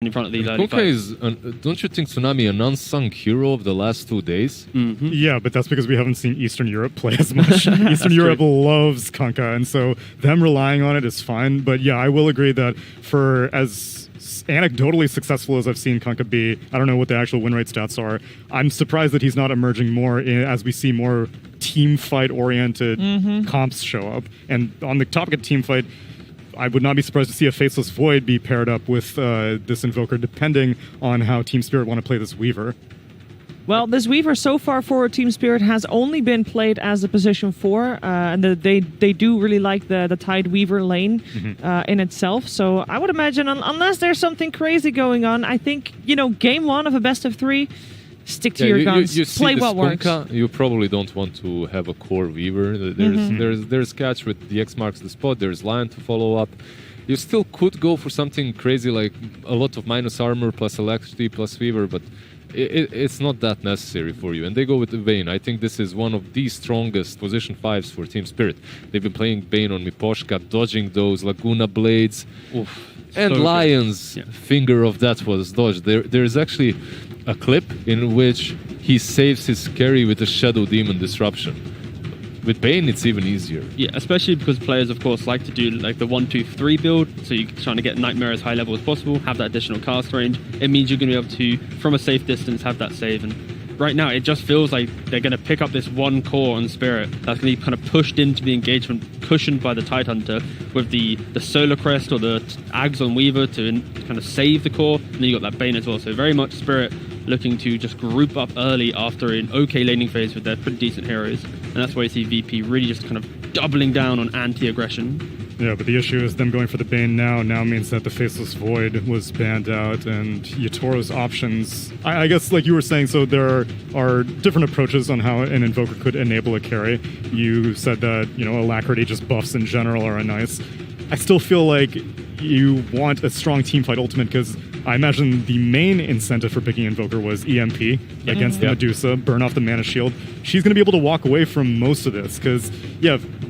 in front of these early Kunkka fights. is, don't you think Tsunami an unsung hero of the last 2 days? Mm-hmm. Yeah, but that's because we haven't seen Eastern Europe play as much. Eastern Europe loves Kunkka, and so them relying on it is fine. But yeah, I will agree that for as anecdotally successful as I've seen Kunkka be, I don't know what the actual win rate stats are. I'm surprised that he's not emerging more as we see more team fight oriented comps show up. And on the topic of team fight, I would not be surprised to see a Faceless Void be paired up with this Invoker, depending on how Team Spirit want to play this Weaver. Well, this Weaver so far for Team Spirit has only been played as a position 4, and they do really like the Tide Weaver lane in itself. So I would imagine, unless there's something crazy going on, I think, game 1 of a best of 3, stick to your guns, you play what works. Kunkka, you probably don't want to have a core Weaver. There's Catch with the X marks the spot, there's Lion to follow up. You still could go for something crazy like a lot of minus armor plus electricity plus Weaver, but it's not that necessary for you. And they go with the Bane. I think this is one of the strongest position 5s for Team Spirit. They've been playing Bane on Miposhka, dodging those Laguna Blades. Oof, and so Lion's finger of that was dodged. There's actually a clip in which he saves his carry with a Shadow Demon Disruption. With Bane, it's even easier. Yeah, especially because players, of course, like to do like the 1-2-3 build, so you're trying to get Nightmare as high level as possible, have that additional cast range. It means you're going to be able to, from a safe distance, have that save. And right now, it just feels like they're going to pick up this one core on Spirit that's going to be kind of pushed into the engagement, cushioned by the Tidehunter with the Solar Crest or the Ags on Weaver to kind of save the core. And then you got that Bane as well. So very much Spirit looking to just group up early after an okay laning phase with their pretty decent heroes. And that's why you see VP really just kind of doubling down on anti-aggression. Yeah, but the issue is them going for the Bane now means that the Faceless Void was banned out, and Yatoro's options... I guess, like you were saying, so there are different approaches on how an Invoker could enable a carry. You said that, Alacrity just buffs in general are nice. I still feel like you want a strong teamfight ultimate, because I imagine the main incentive for picking Invoker was EMP against the Medusa, burn off the mana shield. She's going to be able to walk away from most of this, because,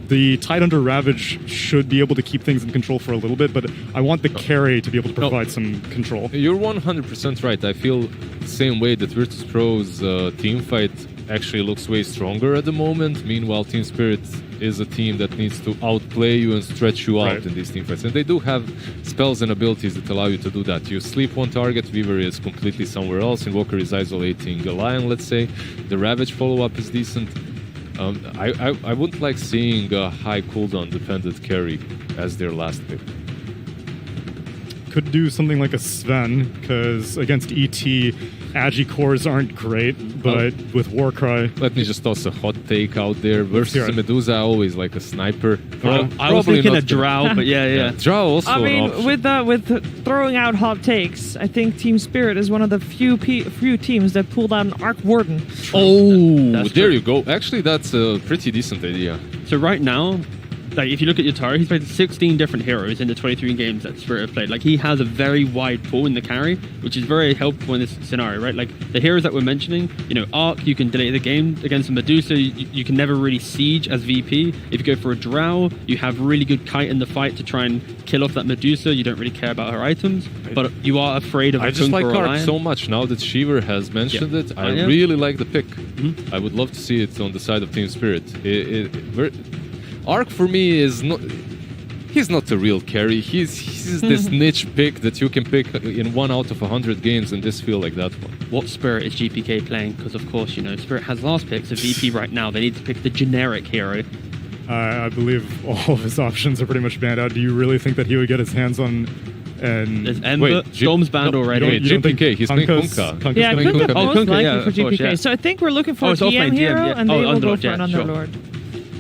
the Tidehunter Ravage should be able to keep things in control for a little bit, but I want the carry to be able to provide some control. You're 100% right. I feel the same way that Virtus Pro's teamfight actually looks way stronger at the moment. Meanwhile, Team Spirit is a team that needs to outplay you and stretch you out in these teamfights. And they do have spells and abilities that allow you to do that. You sleep one target, Weaver is completely somewhere else, Invoker is isolating a Lion, let's say. The Ravage follow-up is decent. I wouldn't like seeing a high cooldown dependent carry as their last pick. Could do something like a Sven, because against ET, Agi cores aren't great, but with Warcry... Let me just toss a hot take out there. Versus Medusa, I always like a sniper. I was thinking a Drow, but yeah. Drow also an option. With throwing out hot takes, I think Team Spirit is one of the few teams that pulled out an Arc Warden. There you go. Actually, that's a pretty decent idea. So right now, like if you look at Yatoro, he's played 16 different heroes in the 23 games that Spirit have played. Like he has a very wide pool in the carry, which is very helpful in this scenario, right? Like the heroes that we're mentioning, Arc, you can delay the game against a Medusa. You can never really siege as VP. If you go for a Drow, you have really good kite in the fight to try and kill off that Medusa. You don't really care about her items, but you are afraid of. I just like Arc so much now that Shiver has mentioned it. I really like the pick. I would love to see it on the side of Team Spirit. Arc for me is not... He's not a real carry. He's this niche pick that you can pick in 1 out of 100 games and this feel like that one. What Spirit is GPK playing? Because of course, Spirit has last picks of VP right now. They need to pick the generic hero. I believe all of his options are pretty much banned out. Do you really think that he would get his hands on... There's Ember, Storm's banned already. GPK, he's playing Kunkka. Yeah, Kunkka most likely for GPK. Course, yeah. So I think we're looking for a DM hero, and they will go for an Underlord.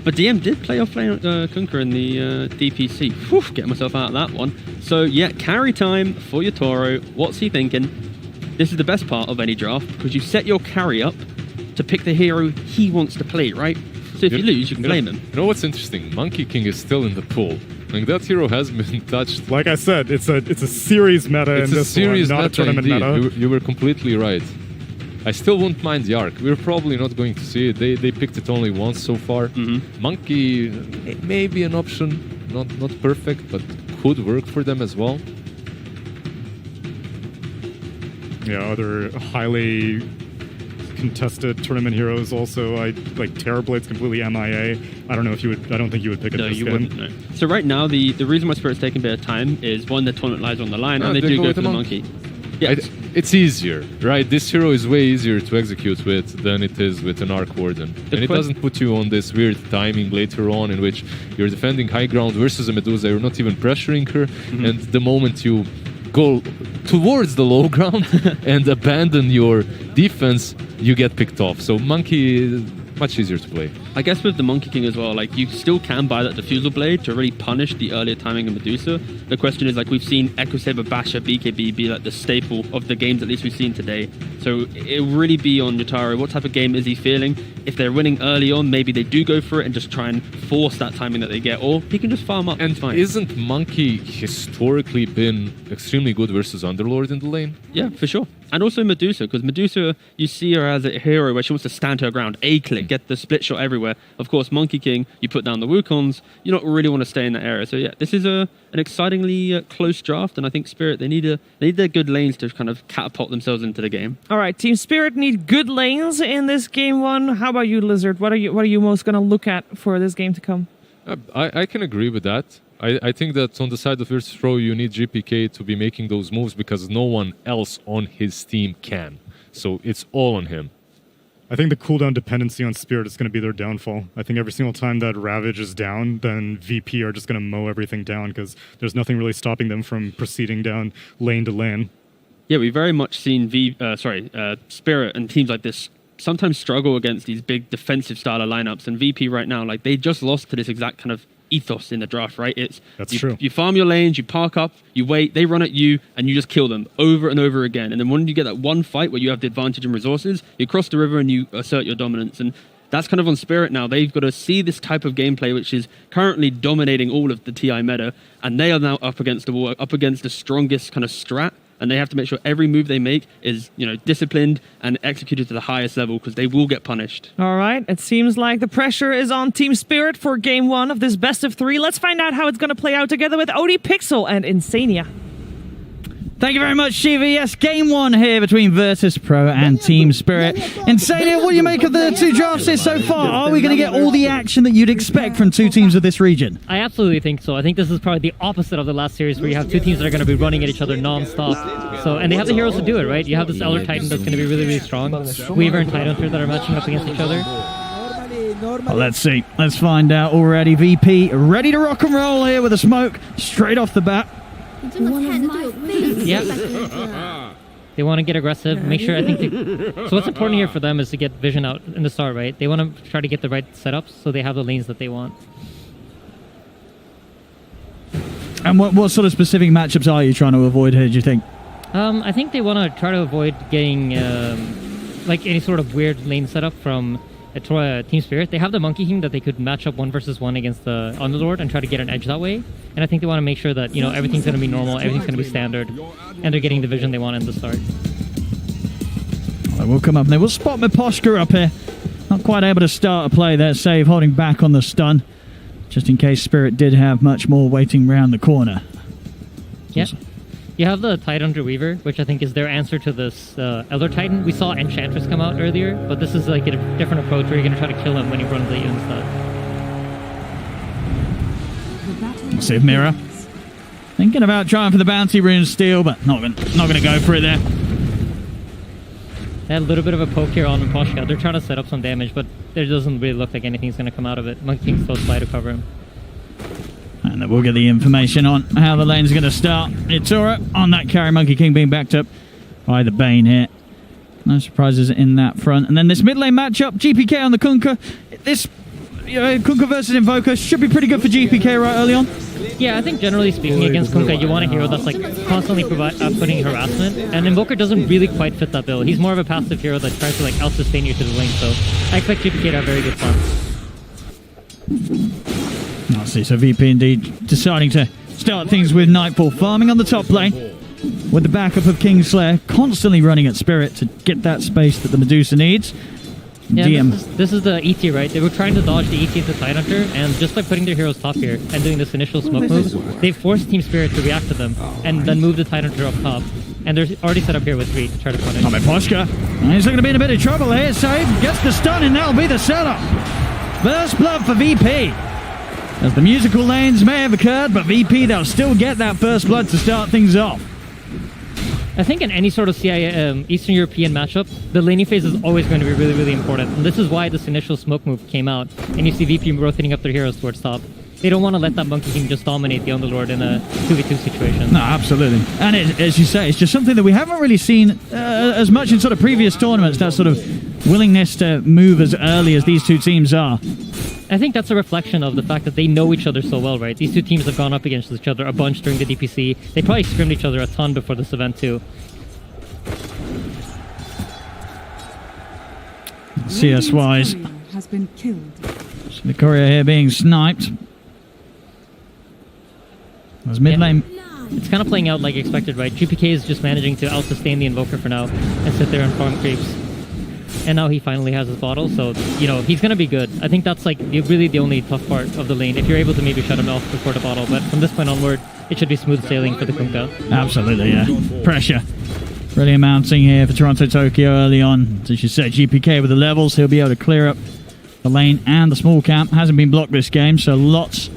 But DM did play Kunkka in the DPC. Whew, getting myself out of that one. So yeah, carry time for Yatoro. What's he thinking? This is the best part of any draft, because you set your carry up to pick the hero he wants to play, right? So if you lose, you can blame him. You know what's interesting? Monkey King is still in the pool. Like that hero has been touched. Like I said, it's a series meta in this one, not a tournament meta. You were completely right. I still wouldn't mind the Arc. We're probably not going to see it. They picked it only once so far. Monkey may be an option, not perfect, but could work for them as well. other highly contested tournament heroes also. Like Terrorblade's completely MIA. I don't know if you would. I don't think you would pick it. No, this you game. wouldn't. No. So right now, the reason why Spirit's taking a bit of time is one, the tournament lies on the line, and they do go for the monkey. Yeah, it's easier, right? This hero is way easier to execute with than it is with an Arc Warden. And it doesn't put you on this weird timing later on in which you're defending high ground versus a Medusa, you're not even pressuring her, and the moment you go towards the low ground and abandon your defense, you get picked off. So Monkey is much easier to play. I guess with the Monkey King as well, like you still can buy that Diffusal Blade to really punish the earlier timing of Medusa. The question is, like, we've seen Echo Saber, Basher, BKB be like the staple of the games at least we've seen today. So it will really be on Yotaro. What type of game is he feeling? If they're winning early on, maybe they do go for it and just try and force that timing that they get, or he can just farm up. And it's fine. isn't Monkey historically been extremely good versus Underlord in the lane? Yeah, for sure. And also Medusa, because Medusa, you see her as a hero where she wants to stand her ground, A-click, get the split shot everywhere. Of course, Monkey King, you put down the Wukongs, you don't really want to stay in that area. So yeah, this is an excitingly close draft, and I think Spirit, they need their good lanes to kind of catapult themselves into the game. All right, Team Spirit need good lanes in this game one. How about you, Lizard? What are you most going to look at for this game to come? I can agree with that. I think that on the side of Virtus Pro, you need GPK to be making those moves because no one else on his team can. So it's all on him. I think the cooldown dependency on Spirit is going to be their downfall. I think every single time that Ravage is down, then VP are just going to mow everything down because there's nothing really stopping them from proceeding down lane to lane. Yeah, we've very much seen Spirit and teams like this sometimes struggle against these big defensive style of lineups. And VP right now, like, they just lost to this exact kind of ethos in the draft, right? That's true. You farm your lanes, you park up, you wait, they run at you, and you just kill them over and over again. And then when you get that one fight where you have the advantage in resources, you cross the river and you assert your dominance. And that's kind of on Spirit now. They've got to see this type of gameplay, which is currently dominating all of the TI meta, and they are now up against the wall, up against the strongest kind of strat. And they have to make sure every move they make is, disciplined and executed to the highest level because they will get punished. All right. It seems like the pressure is on Team Spirit for game one of this best of three. Let's find out how it's going to play out together with OD Pixel and Insania. Thank you very much, Shiva. Yes, game one here between Virtus Pro and Team Spirit. Insania, what do you make of the two drafts here so far? Are we going to get all the action that you'd expect from two teams of this region? I absolutely think so. I think this is probably the opposite of the last series where you have two teams that are going to be running at each other non-stop. And they have the heroes to do it, right? You have this Elder Titan that's going to be really, really strong. Weaver and Tidehunter that are matching up against each other. Well, let's see. Let's find out already. VP ready to rock and roll here with a smoke straight off the bat. Yeah. They want to get aggressive, make sure, so what's important here for them is to get vision out in the start, right? They want to try to get the right setups so they have the lanes that they want. And what sort of specific matchups are you trying to avoid here, do you think? I think they want to try to avoid getting like any sort of weird lane setup from Team Spirit. They have the Monkey King that they could match up 1 versus 1 against the Underlord and try to get an edge that way. And I think they want to make sure that, everything's going to be normal, everything's going to be standard, and they're getting the vision they want in the start. Well, we'll come up and they will spot Miposhka up here. Not quite able to start a play there. Save holding back on the stun. Just in case Spirit did have much more waiting round the corner. Yeah. You have the Tidehunter Weaver, which I think is their answer to this Elder Titan. We saw Enchantress come out earlier, but this is like a different approach where you're going to try to kill him when he runs at you and stuff. Save Mirror. Thinking about trying for the bounty rune steal, but not going to go for it there. They had a little bit of a poke here on Miposhka. They're trying to set up some damage, but there doesn't really look like anything's going to come out of it. Monkey King's close by to cover him. And then we'll get the information on how the lane's going to start. Itora on that carry. Monkey King being backed up by the Bane here. No surprises in that front. And then this mid lane matchup, GPK on the Kunkka. This Kunkka versus Invoker should be pretty good for GPK right early on. Yeah, I think generally speaking against Kunkka, you want a hero that's like constantly putting harassment. And Invoker doesn't really quite fit that bill. He's more of a passive hero that tries to like out-sustain you to the lane. So I expect GPK to have very good fun. I see, so VP indeed deciding to start things with Nightfall farming on the top lane with the backup of Kingslayer constantly running at Spirit to get that space that the Medusa needs. Yeah, DM. This is the ET, right? They were trying to dodge the ET into Tidehunter, and just by putting their heroes top here and doing this initial smoke move, they forced Team Spirit to react to them and then move the Tidehunter up top. And they're already set up here with 3 to try to punish. Coming Poshka. He's going to be in a bit of trouble here. Save gets the stun, and that'll be the setup. First blood for VP. As the musical lanes may have occurred, but VP, they'll still get that first blood to start things off. I think in any sort of CI Eastern European matchup, the laning phase is always going to be really, really important. And this is why this initial smoke move came out. And you see VP rotating up their heroes towards top. They don't want to let that Monkey King just dominate the Underlord in a 2v2 situation. No, absolutely. And as you say, it's just something that we haven't really seen as much in sort of previous tournaments, that sort of willingness to move as early as these two teams are. I think that's a reflection of the fact that they know each other so well, right? These two teams have gone up against each other a bunch during the DPC. They probably scrimmed each other a ton before this event too. CS-wise, has been killed. so the courier here being sniped. As mid lane. It's kind of playing out like expected, right? GPK is just managing to out-sustain the Invoker for now and sit there and farm creeps. And now he finally has his bottle, so, you know, he's going to be good. I think that's, like, really the only tough part of the lane, if you're able to maybe shut him off before the bottle. But from this point onward, it should be smooth sailing for the Kunkka. Absolutely, yeah. Pressure really mounting here for Toronto Tokyo early on. As you said, GPK with the levels, he'll be able to clear up the lane and the small camp. Hasn't been blocked this game, so lots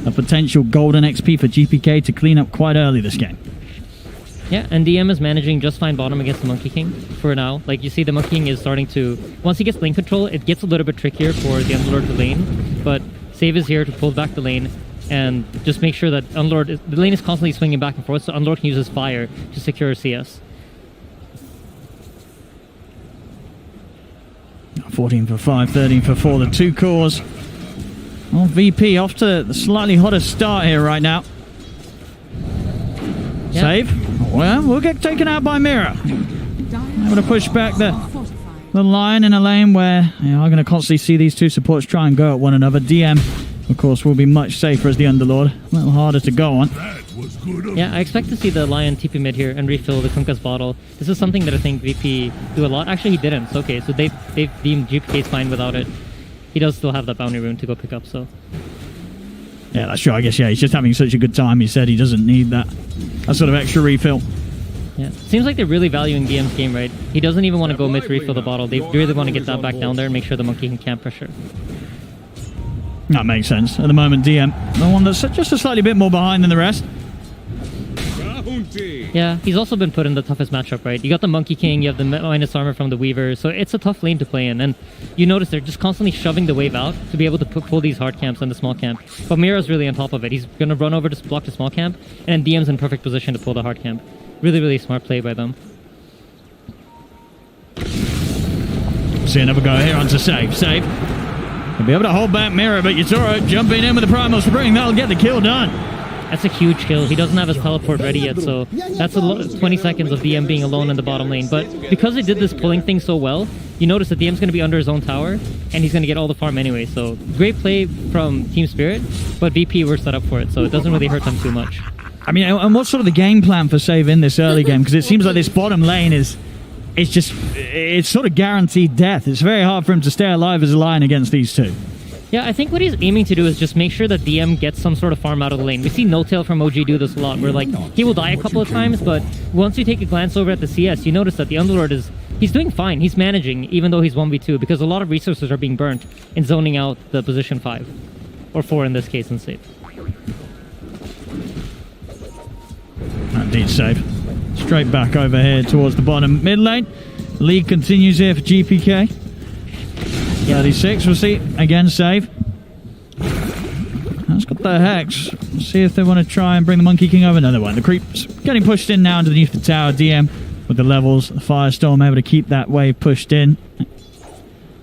of potential golden XP for GPK to clean up quite early this game. Yeah, and DM is managing just fine bottom against the Monkey King for now. Like, you see the Monkey King is starting to... Once he gets lane control, it gets a little bit trickier for the Underlord to lane. But Save is here to pull back the lane and just make sure that the lane is constantly swinging back and forth, so Underlord can use his fire to secure CS. 14 for 5, 13 for 4, the 2 cores. Well, VP off to the slightly hotter start here right now. Yeah. Save. Well, we'll get taken out by Mira. Able to push back the line in a lane where you are going to constantly see these two supports try and go at one another. DM, of course, will be much safer as the Underlord. A little harder to go on. Yeah, I expect to see the Lion TP mid here and refill the Kunkka's bottle. This is something that I think VP do a lot. Actually, he didn't. So, okay, so they've deemed GPK's fine without it. He does still have that bounty rune to go pick up, so... Yeah, that's true. I guess, yeah, he's just having such a good time. He said he doesn't need that sort of extra refill. Yeah, seems like they're really valuing DM's game, right? He doesn't even want to go mid to refill the bottle. They really want to get that back down there and make sure the Monkey can't pressure. That makes sense. At the moment, DM, the one that's just a slightly bit more behind than the rest. Yeah, he's also been put in the toughest matchup, right? You got the Monkey King, you have the minus armor from the Weaver, so it's a tough lane to play in. And you notice they're just constantly shoving the wave out to be able to pull these hard camps and the small camp. But Mira's really on top of it. He's going to run over to block the small camp, and then DM's in perfect position to pull the hard camp. Really, really smart play by them. See another go here onto Save. Save. He'll be able to hold back Mira, but Yatoro jumping in with the Primal Spring. That'll get the kill done. That's a huge kill. He doesn't have his teleport ready yet, so that's 20 seconds of DM being alone in the bottom lane. But because they did this pulling thing so well, you notice that DM's going to be under his own tower, and he's going to get all the farm anyway. So great play from Team Spirit, but VP were set up for it, so it doesn't really hurt them too much. I mean, and what's sort of the game plan for Save in this early game? Because it seems like this bottom lane it's sort of guaranteed death. It's very hard for him to stay alive as a Lion against these two. Yeah, I think what he's aiming to do is just make sure that DM gets some sort of farm out of the lane. We see No Tail from OG do this a lot, where like he will die a couple of times, but once you take a glance over at the CS, you notice that the Underlord he's doing fine. He's managing, even though he's 1v2, because a lot of resources are being burnt in zoning out the position 5. Or 4 in this case, in Save. Indeed, Save. Straight back over here towards the bottom mid lane. League continues here for GPK. 36, we'll see. Again, Save. That's got the Hex. Let's see if they want to try and bring the Monkey King over. No, they won't. The creep's getting pushed in now underneath the tower. DM with the levels. The Firestorm able to keep that wave pushed in.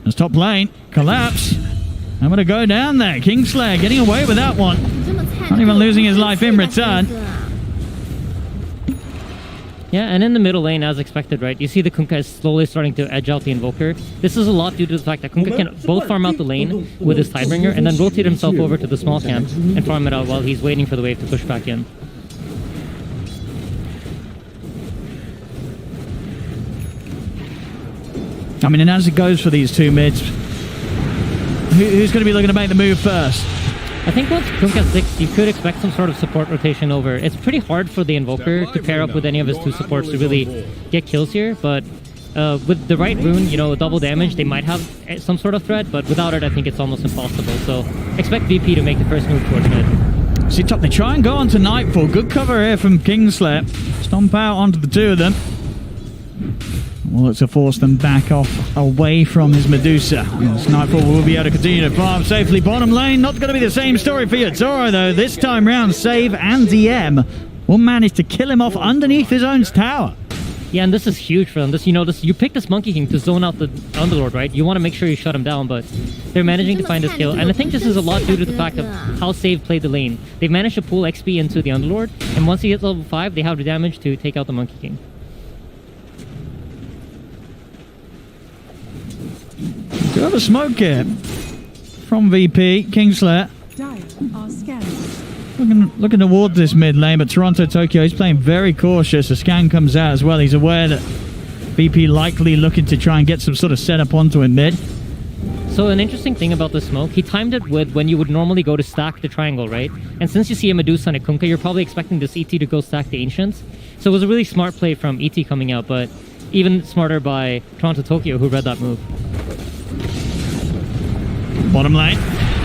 As top lane. Collapse. I'm going to go down there. Kingslayer getting away with that one. Not even losing his life in return. Yeah, and in the middle lane, as expected, right? You see the Kunkka is slowly starting to edge out the Invoker. This is a lot due to the fact that Kunkka can both farm out the lane with his Tidebringer and then rotate himself over to the small camp and farm it out while he's waiting for the wave to push back in. I mean, and as it goes for these two mids, who's going to be looking to make the move first? I think once Kunkka 6, you could expect some sort of support rotation over. It's pretty hard for the Invoker to pair up with any of his 2 supports to really get kills here, but with the right rune, you know, double damage, they might have some sort of threat, but without it, I think it's almost impossible. So expect VP to make the first move towards mid. See, top, they try and go on to Nightfall. Good cover here from Kingsley. Stomp out onto the 2 of them. We'll look to force them back off away from his Medusa. Yes, Nightfall will be able to continue to farm safely. Bottom lane, not going to be the same story for Yatoro, though. This time round, Save and DM will manage to kill him off underneath his own tower. Yeah, and this is huge for them. You pick this Monkey King to zone out the Underlord, right? You want to make sure you shut him down, but they're managing to find this kill. And I think this is a lot due to the fact of how Save played the lane. They've managed to pull XP into the Underlord, and once he hits level 5, they have the damage to take out the Monkey King. Do have a smoke here from VP, Kingslayer. Looking toward this mid lane, but Toronto Tokyo is playing very cautious. A scan comes out as well. He's aware that VP likely looking to try and get some sort of setup onto him mid. So an interesting thing about the smoke, he timed it with when you would normally go to stack the triangle, right? And since you see a Medusa and a Kunkka, you're probably expecting this ET to go stack the Ancients. So it was a really smart play from ET coming out, but even smarter by Toronto Tokyo, who read that move. Bottom lane.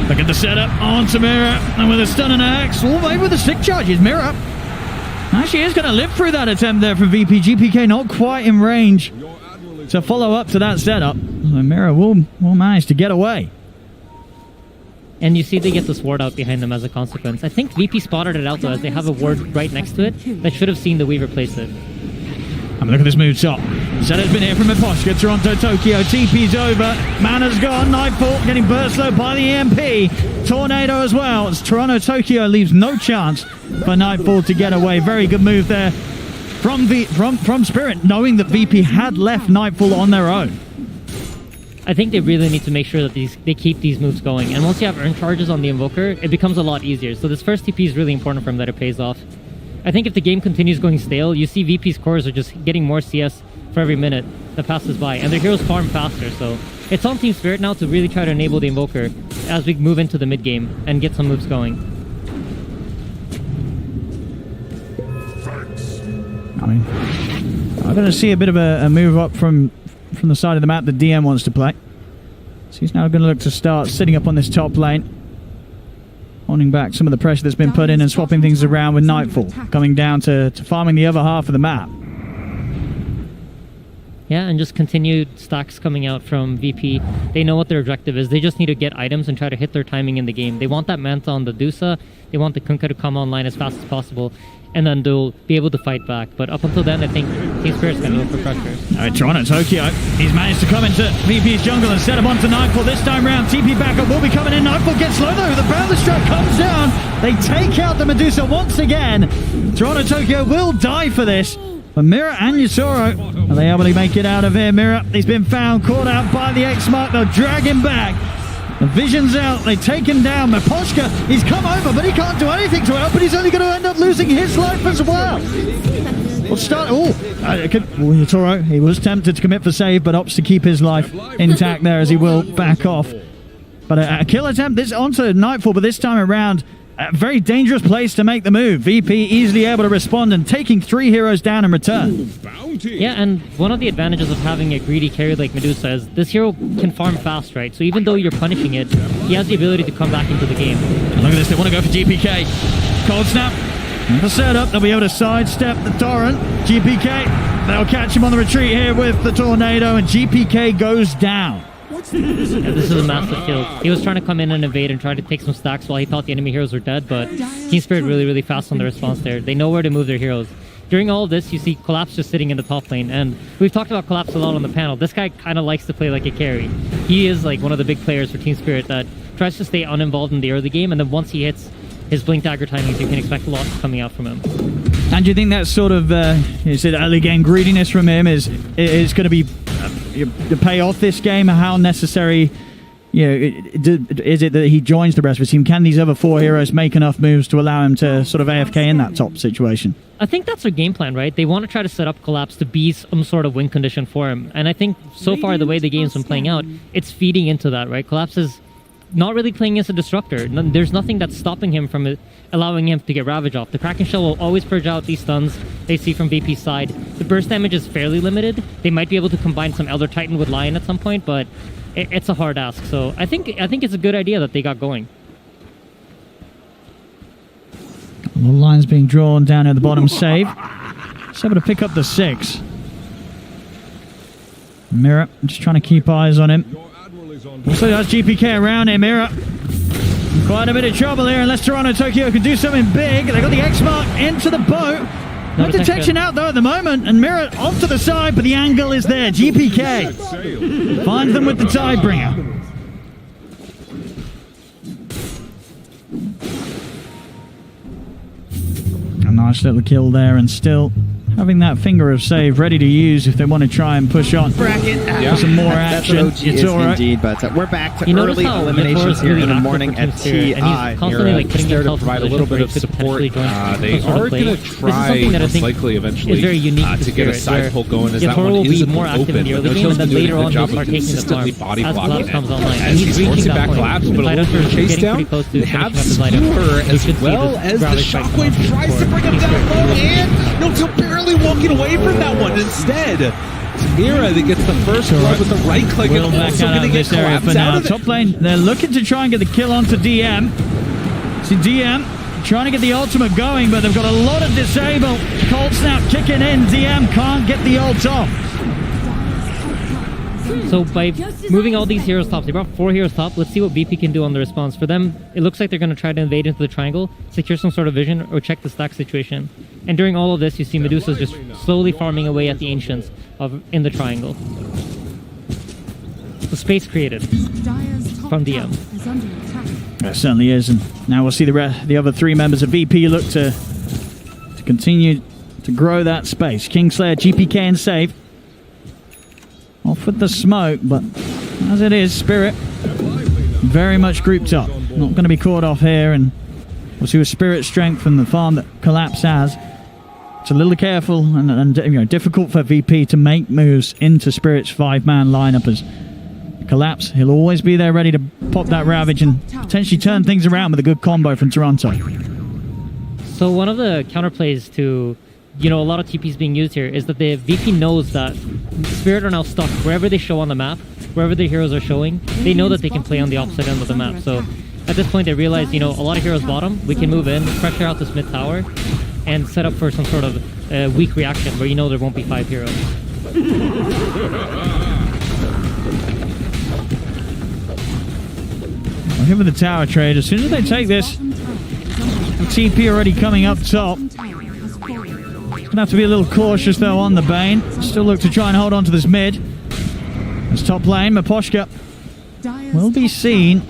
Look at the setup onto Mira, and with a stun and a hex, all away with the stick charges. Mira actually is going to live through that attempt there from VP. GPK not quite in range to follow up to that setup. And Mira will manage to get away. And you see they get this ward out behind them as a consequence. I think VP spotted it out though, as they have a ward right next to it that should have seen the Weaver place it. Have a look at this move top. Setter's been here from Eposhka. Toronto Tokyo. TP's over. Mana's gone. Nightfall getting burst low by the EMP. Tornado as well. As Toronto Tokyo leaves no chance for Nightfall to get away. Very good move there from Spirit, knowing that VP had left Nightfall on their own. I think they really need to make sure that they keep these moves going. And once you have earn charges on the Invoker, it becomes a lot easier. So this first TP is really important for him that it pays off. I think if the game continues going stale, you see VP's cores are just getting more CS for every minute that passes by, and their heroes farm faster, so it's on Team Spirit now to really try to enable the Invoker as we move into the mid game and get some moves going. I mean, I'm going to see a bit of a move up from the side of the map that DM wants to play. So he's now going to look to start sitting up on this top lane, holding back some of the pressure that's been put in and swapping things around with Nightfall, coming down to farming the other half of the map. Yeah, and just continued stacks coming out from VP. They know what their objective is. They just need to get items and try to hit their timing in the game. They want that Manta on the Dusa. They want the Kunkka to come online as fast as possible, and then they'll be able to fight back. But up until then, I think Team Spirit's going to look for pressure. All right, Toronto Tokyo. He's managed to come into VP's jungle and set him onto Nightfall this time round. TP backup will be coming in. Nightfall gets slow though. The Boundless Strike comes down. They take out the Medusa once again. Toronto Tokyo will die for this. But Mira and Yusoro, are they able to make it out of here? Mira, he's been found, caught out by the X-Mark. They'll drag him back. The vision's out. They take him down. Maposhka, he's come over, but he can't do anything to help, but he's only going to end up losing his life as well. We'll start. Yutoro, he was tempted to commit for save, but opts to keep his life intact there as he will back off. But a kill attempt this onto Nightfall, but this time around, a very dangerous place to make the move. VP easily able to respond and taking 3 heroes down in return. Yeah, and one of the advantages of having a greedy carry like Medusa is this hero can farm fast, right? So even though you're punishing it, he has the ability to come back into the game. And look at this, they want to go for GPK. Cold Snap. The setup, they'll be able to sidestep the Torrent. GPK, they'll catch him on the retreat here with the Tornado, and GPK goes down. Yeah, this is a massive kill. He was trying to come in and evade and try to take some stacks while he thought the enemy heroes were dead, but Team Spirit really fast on the response there. They know where to move their heroes. During all of this, you see Collapse just sitting in the top lane, and we've talked about Collapse a lot on the panel. This guy kind of likes to play like a carry. He is like one of the big players for Team Spirit that tries to stay uninvolved in the early game, and then once he hits his blink dagger timings, you can expect a lot coming out from him. And do you think that sort of early game greediness from him is going to be to pay off this game? How necessary is it that he joins the rest of the team? Can these other 4 heroes make enough moves to allow him to sort of AFK in that top situation? I think that's their game plan, right? They want to try to set up Collapse to be some sort of win condition for him. And I think so far the way the game's been playing out, it's feeding into that, right? Collapse is not really playing as a disruptor. There's nothing that's stopping him from allowing him to get Ravage off. The Kraken Shell will always purge out these stuns they see from VP's side. The burst damage is fairly limited. They might be able to combine some Elder Titan with Lion at some point, but it's a hard ask. So I think it's a good idea that they got going. The line's being drawn down at the bottom. Save. It's able to pick up the 6. Mirror, just trying to keep eyes on him. Also has GPK around him. Mirror, quite a bit of trouble here unless Toronto Tokyo can do something big. They got the X mark into the boat. No detection out though at the moment, and Mirror off to the side, but the angle is there. GPK finds them with the Tidebringer. A nice little kill there, and still having that finger of save ready to use if they want to try and push on. Bracket for some more action. That's what OG is indeed, but we're back to early eliminations here in the morning at TI. He's there to provide a little bit of support. They are going to try, most likely, eventually, to get a side pull going. As that one is more active in the early game, and then later on he'll start taking the farm body blocking as he's forcing back collapse, but a little bit of chase down. They have Skewer as well as the Shockwave tries to bring him down low, and no, still barely walking away from that one. Instead, Mira that gets the first blood with the right click and also going to get collapsed out of it. Top lane, they're looking to try and get the kill onto DM. See DM trying to get the ultimate going, but they've got a lot of disable. Cold Snap kicking in. DM can't get the ult off. So by moving all these heroes top, they brought 4 heroes top. Let's see what VP can do on the response. For them, it looks like they're going to try to invade into the triangle, secure some sort of vision, or check the stack situation. And during all of this, you see Medusa's just slowly farming away at the Ancients in the triangle. The space created from DM. It certainly is, and now we'll see the other 3 members of VP look to continue to grow that space. Kingslayer, GPK, and Save. Off with the smoke, but as it is, Spirit very much grouped up. Not going to be caught off here, and we'll see with Spirit's strength and the farm that Collapse has. It's a little careful and difficult for VP to make moves into Spirit's 5-man lineup as Collapse. He'll always be there ready to pop that Ravage and potentially turn things around with a good combo from Toronto. So one of the counterplays to a lot of TPs being used here is that the VP knows that Spirit are now stuck wherever they show on the map, wherever their heroes are showing. They know that they can play on the opposite end of the map. So at this point they realize, a lot of heroes bottom, we can move in, pressure out this mid tower, and set up for some sort of weak reaction where there won't be 5 heroes. Well, here with the tower trade, as soon as they take this, the TP already coming up top. Gonna have to be a little cautious though on the Bane. Still look to try and hold on to this mid. This top lane, Maposhka will be seen.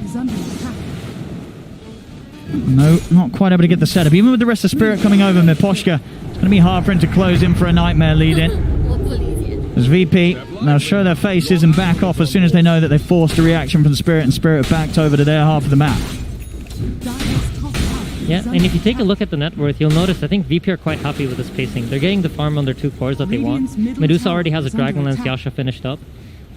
No, not quite able to get the setup. Even with the rest of Spirit coming over, Maposhka, it's going to be hard for him to close in for a Nightmare lead in. As VP, they'll show their faces and back off as soon as they know that they've forced a reaction from Spirit, and Spirit backed over to their half of the map. Yeah, and if you take a look at the net worth, you'll notice I think VP are quite happy with this pacing. They're getting the farm on their 2 cores that they want. Medusa already has a Dragonlance Yasha finished up.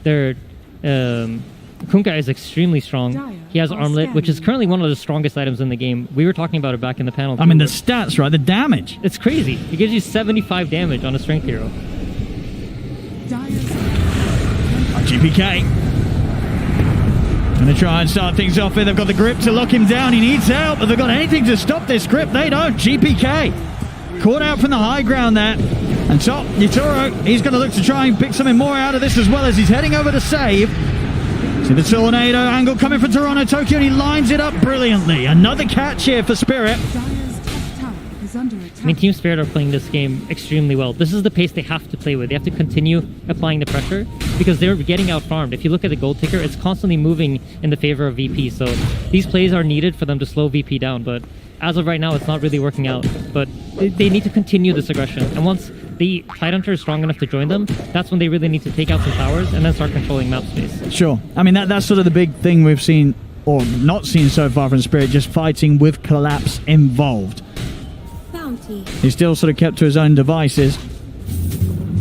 Their Kunkka is extremely strong. He has Armlet, which is currently one of the strongest items in the game. We were talking about it back in the panel. I mean, the stats, right? The damage. It's crazy. It gives you 75 damage on a strength hero. GPK. Going to try and start things off here. They've got the grip to lock him down. He needs help. Have they got anything to stop this grip? They don't. GPK caught out from the high ground there. And top, Yatoro, he's going to look to try and pick something more out of this as well as he's heading over to save. See the tornado angle coming from Toronto Tokyo, and he lines it up brilliantly. Another catch here for Spirit. I mean, Team Spirit are playing this game extremely well. This is the pace they have to play with. They have to continue applying the pressure because they're getting out-farmed. If you look at the gold ticker, it's constantly moving in the favor of VP. So these plays are needed for them to slow VP down. But as of right now, it's not really working out. But they need to continue this aggression. And once the Tidehunter is strong enough to join them, that's when they really need to take out some towers and then start controlling map space. Sure. I mean, that's sort of the big thing we've seen, or not seen so far from Spirit, just fighting with Collapse involved. He's still sort of kept to his own devices.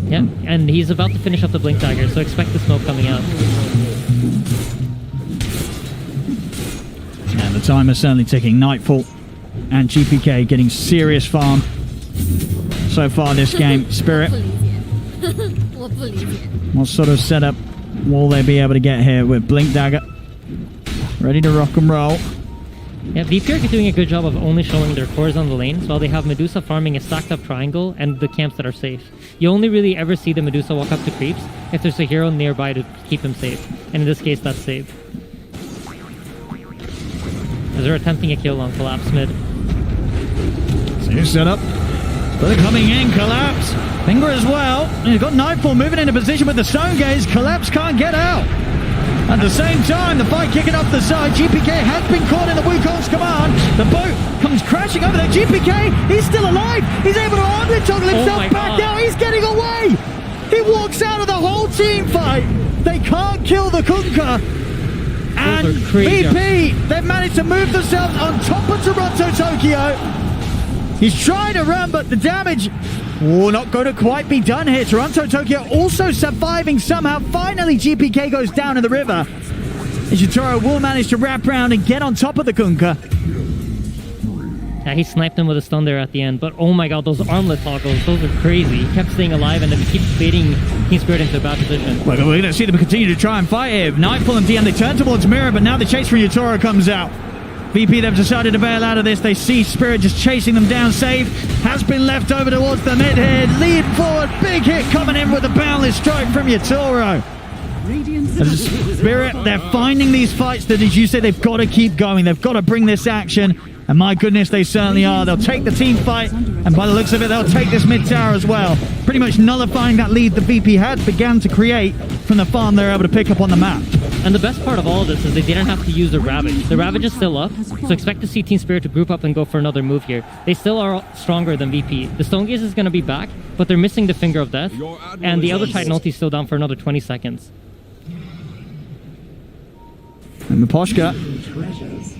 Yeah, and he's about to finish up the Blink Dagger, so expect the smoke coming out. time is certainly ticking. Nightfall and GPK getting serious farm so far this game. Spirit, what sort of setup will they be able to get here with Blink Dagger ready to rock and roll? Yeah, VP are doing a good job of only showing their cores on the lanes, while they have Medusa farming a stacked up triangle and the camps that are safe. You only really ever see the Medusa walk up to creeps if there's a hero nearby to keep him safe, and in this case that's safe. As they're attempting a kill on Collapse mid. New setup. But coming in, Collapse. Finger as well. And he's got Nightfall moving into position with the Stone Gaze. Collapse can't get out. At the same time, the fight kicking off the side. GPK has been caught in the Wukong's command. The boat comes crashing over there. GPK, he's still alive. He's able to armor toggle himself back out. He's getting away. He walks out of the whole team fight. They can't kill the Kunkka. And VP, they've managed to move themselves on top of Toronto Tokyo. He's trying to run, but the damage not going to quite be done here. Toronto Tokyo also surviving somehow. Finally, GPK goes down in the river. Ishitaro will manage to wrap around and get on top of the Kunkka. Yeah, he sniped him with a stun there at the end, but oh my god, those armlet toggles, those are crazy. He kept staying alive and then he keeps baiting Team Spirit into a bad position. Well, we're going to see them continue to try and fight here. Nightfall and DM, they turn towards Mirror, but now the chase from Yutoro comes out. VP, they've decided to bail out of this. They see Spirit just chasing them down. Save has been left over towards the mid here. Lead forward, big hit coming in with a boundless strike from Yutoro. Spirit, they're finding these fights that, as you say, they've got to keep going. They've got to bring this action. And my goodness, they certainly are. They'll take the team fight, and by the looks of it, they'll take this mid tower as well. Pretty much nullifying that lead the VP had began to create from the farm they're able to pick up on the map. And the best part of all of this is they didn't have to use the Ravage. The Ravage is still up, so expect to see Team Spirit to group up and go for another move here. They still are stronger than VP. The Stone Gaze is going to be back, but they're missing the Finger of Death, and the other Titan ulti is still down for another 20 seconds. And Miposhka,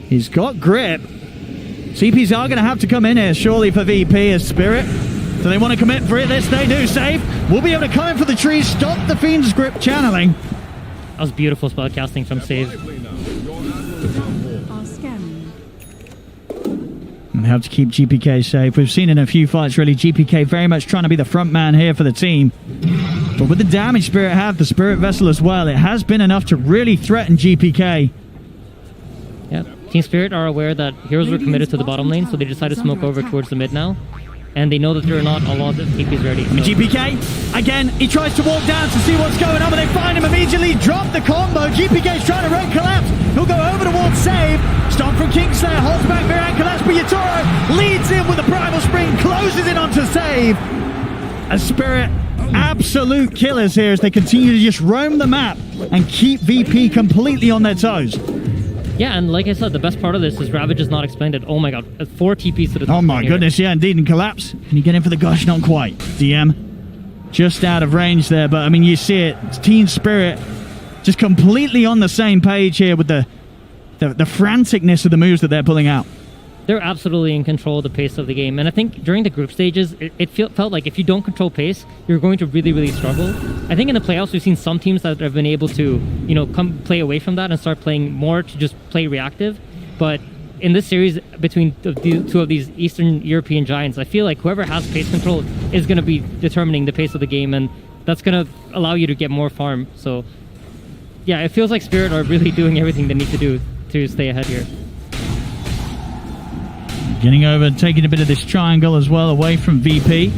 he's got grip. CPs are going to have to come in here, surely, for VP as Spirit. Do they want to commit for it? This they do. Save. We'll be able to come in for the trees, stop the Fiend's grip channeling. That was beautiful spellcasting from Save. And they have to keep GPK safe. We've seen in a few fights, really, GPK very much trying to be the front man here for the team. But with the damage Spirit have, the Spirit Vessel as well, it has been enough to really threaten GPK. Yeah, Team Spirit are aware that heroes were committed to the bottom lane, so they decided to smoke over towards the mid now. And they know that there are not a lot of TPs ready. So. GPK, again, he tries to walk down to see what's going on, but they find him immediately, drop the combo. GPK's trying to run Collapse. He'll go over towards Save. Stomp from Kingslayer, holds back Miran, Collapse, but Yutoro leads in with a Primal Spring, closes in onto Save. A Spirit, absolute killers here as they continue to just roam the map and keep VP completely on their toes. Yeah, and like I said, the best part of this is Ravage is not expended. Oh my god, 4 TPs to the top. Oh my goodness, yeah, indeed, and Collapse. Can you get in for the gush? Not quite. DM just out of range there, but I mean, you see it. It's Team Spirit just completely on the same page here with the franticness of the moves that they're pulling out. They're absolutely in control of the pace of the game, and I think during the group stages, it felt like if you don't control pace, you're going to really, really struggle. I think in the playoffs, we've seen some teams that have been able to, you know, come play away from that and start playing more to just play reactive. But in this series, between the two of these Eastern European giants, I feel like whoever has pace control is going to be determining the pace of the game, and that's going to allow you to get more farm. So, yeah, it feels like Spirit are really doing everything they need to do to stay ahead here. Getting over, taking a bit of this triangle as well away from VP.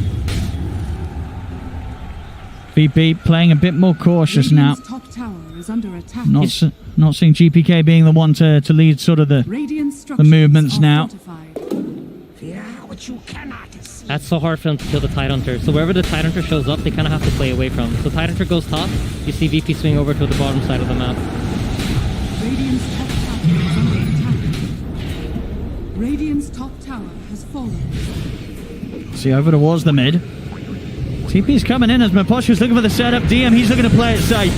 VP playing a bit more cautious now. Top tower is under attack. Not seeing GPK being the one to lead sort of the movements now. That's so hard for them to kill the Tidehunter. So wherever the Tidehunter shows up, they kind of have to play away from. So Tidehunter goes top. You see VP swing over to the bottom side of the map. Radiant's top tower has fallen. See over towards the mid. TP's coming in as Miposhka's looking for the setup. DM, he's looking to play it safe.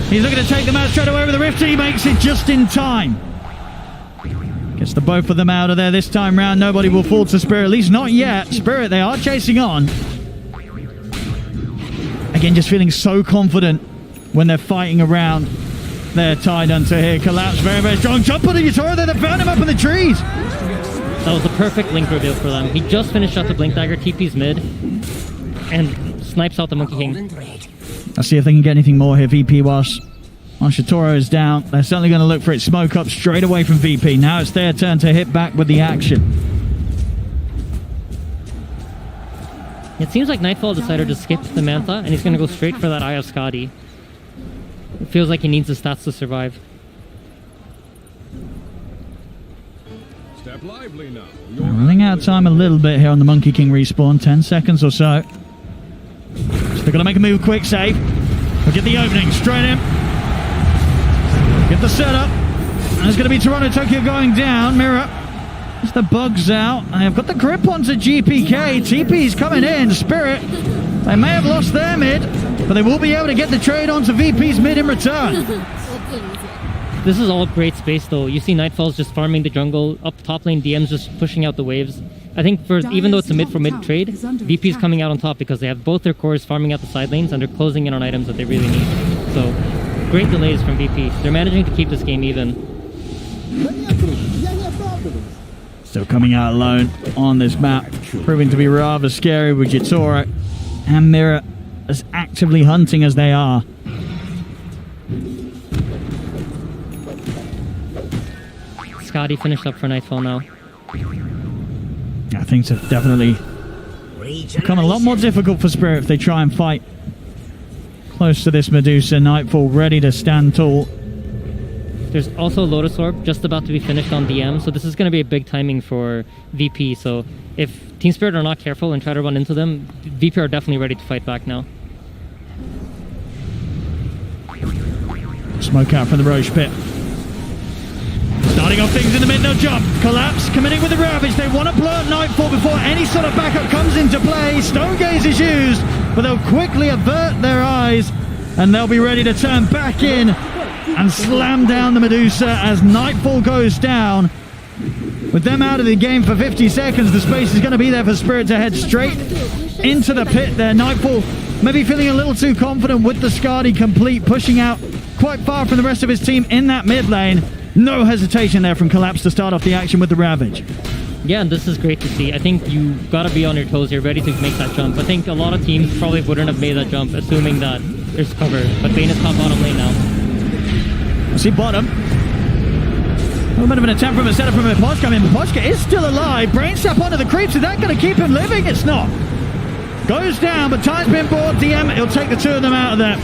He's looking to take them out straight away with the Rift. He makes it just in time. Gets the both of them out of there this time round. Nobody will fall to Spirit, at least not yet. Spirit, they are chasing on. Again, just feeling so confident when they're fighting around their Tidehunter here. Collapse, very, very strong. Jump on the Yatoro there. They found him up in the trees. That was a perfect Link reveal for them. He just finished out the Blink Dagger, TP's mid, and snipes out the Monkey King. Let's see if they can get anything more here. VP whilst Yatoro is down. They're certainly going to look for it. Smoke up straight away from VP. Now it's their turn to hit back with the action. It seems like Nightfall decided to skip the Manta, and he's going to go straight for that Eye of Skadi. It feels like he needs the stats to survive. Step lively now. We're running out of time a little bit here on the Monkey King respawn. 10 seconds or so. So they're going to make a move quick, save. We'll get the opening straight in. Get the setup. And it's going to be Toronto Tokyo going down. Mirror. As the bugs out. And they've got the grip onto GPK. TP's coming in. Spirit. They may have lost their mid, but they will be able to get the trade onto VP's mid in return. This is all great space though. You see Nightfall's just farming the jungle, up top lane DM's just pushing out the waves. I think for even though it's a mid for mid trade, VP's coming out on top because they have both their cores farming out the side lanes and they're closing in on items that they really need. So great delays from VP. They're managing to keep this game even. Still coming out alone on this map, proving to be rather scary with Yatoro and Mirror as actively hunting as they are. Skadi finished up for Nightfall now. Yeah, things have definitely become a lot more difficult for Spirit if they try and fight close to this Medusa. Nightfall ready to stand tall. There's also Lotus Orb just about to be finished on DM, so this is going to be a big timing for VP. So if Team Spirit are not careful and try to run into them, VP are definitely ready to fight back now. Smoke out from the Roche pit. Starting off things in the mid, no jump. Collapse, committing with the Ravage. They want to blow up Nightfall before any sort of backup comes into play. Stone Gaze is used, but they'll quickly avert their eyes and they'll be ready to turn back in and slam down the Medusa as Nightfall goes down. With them out of the game for 50 seconds, the space is going to be there for Spirit to head straight into the pit there. Nightfall maybe feeling a little too confident with the Skadi complete, pushing out quite far from the rest of his team in that mid lane. No hesitation there from Collapse to start off the action with the Ravage. Yeah, and this is great to see. I think you got to be on your toes here, ready to make that jump. I think a lot of teams probably wouldn't have made that jump, assuming that there's cover. But Bane is top bottom lane now. See bottom. A little bit of an attempt from a setup from Mipochka. I mean, Mipochka is still alive. Brain step onto the creeps. Is that going to keep him living? It's not. Goes down, but time's been bought. DM, he'll take the two of them out of there.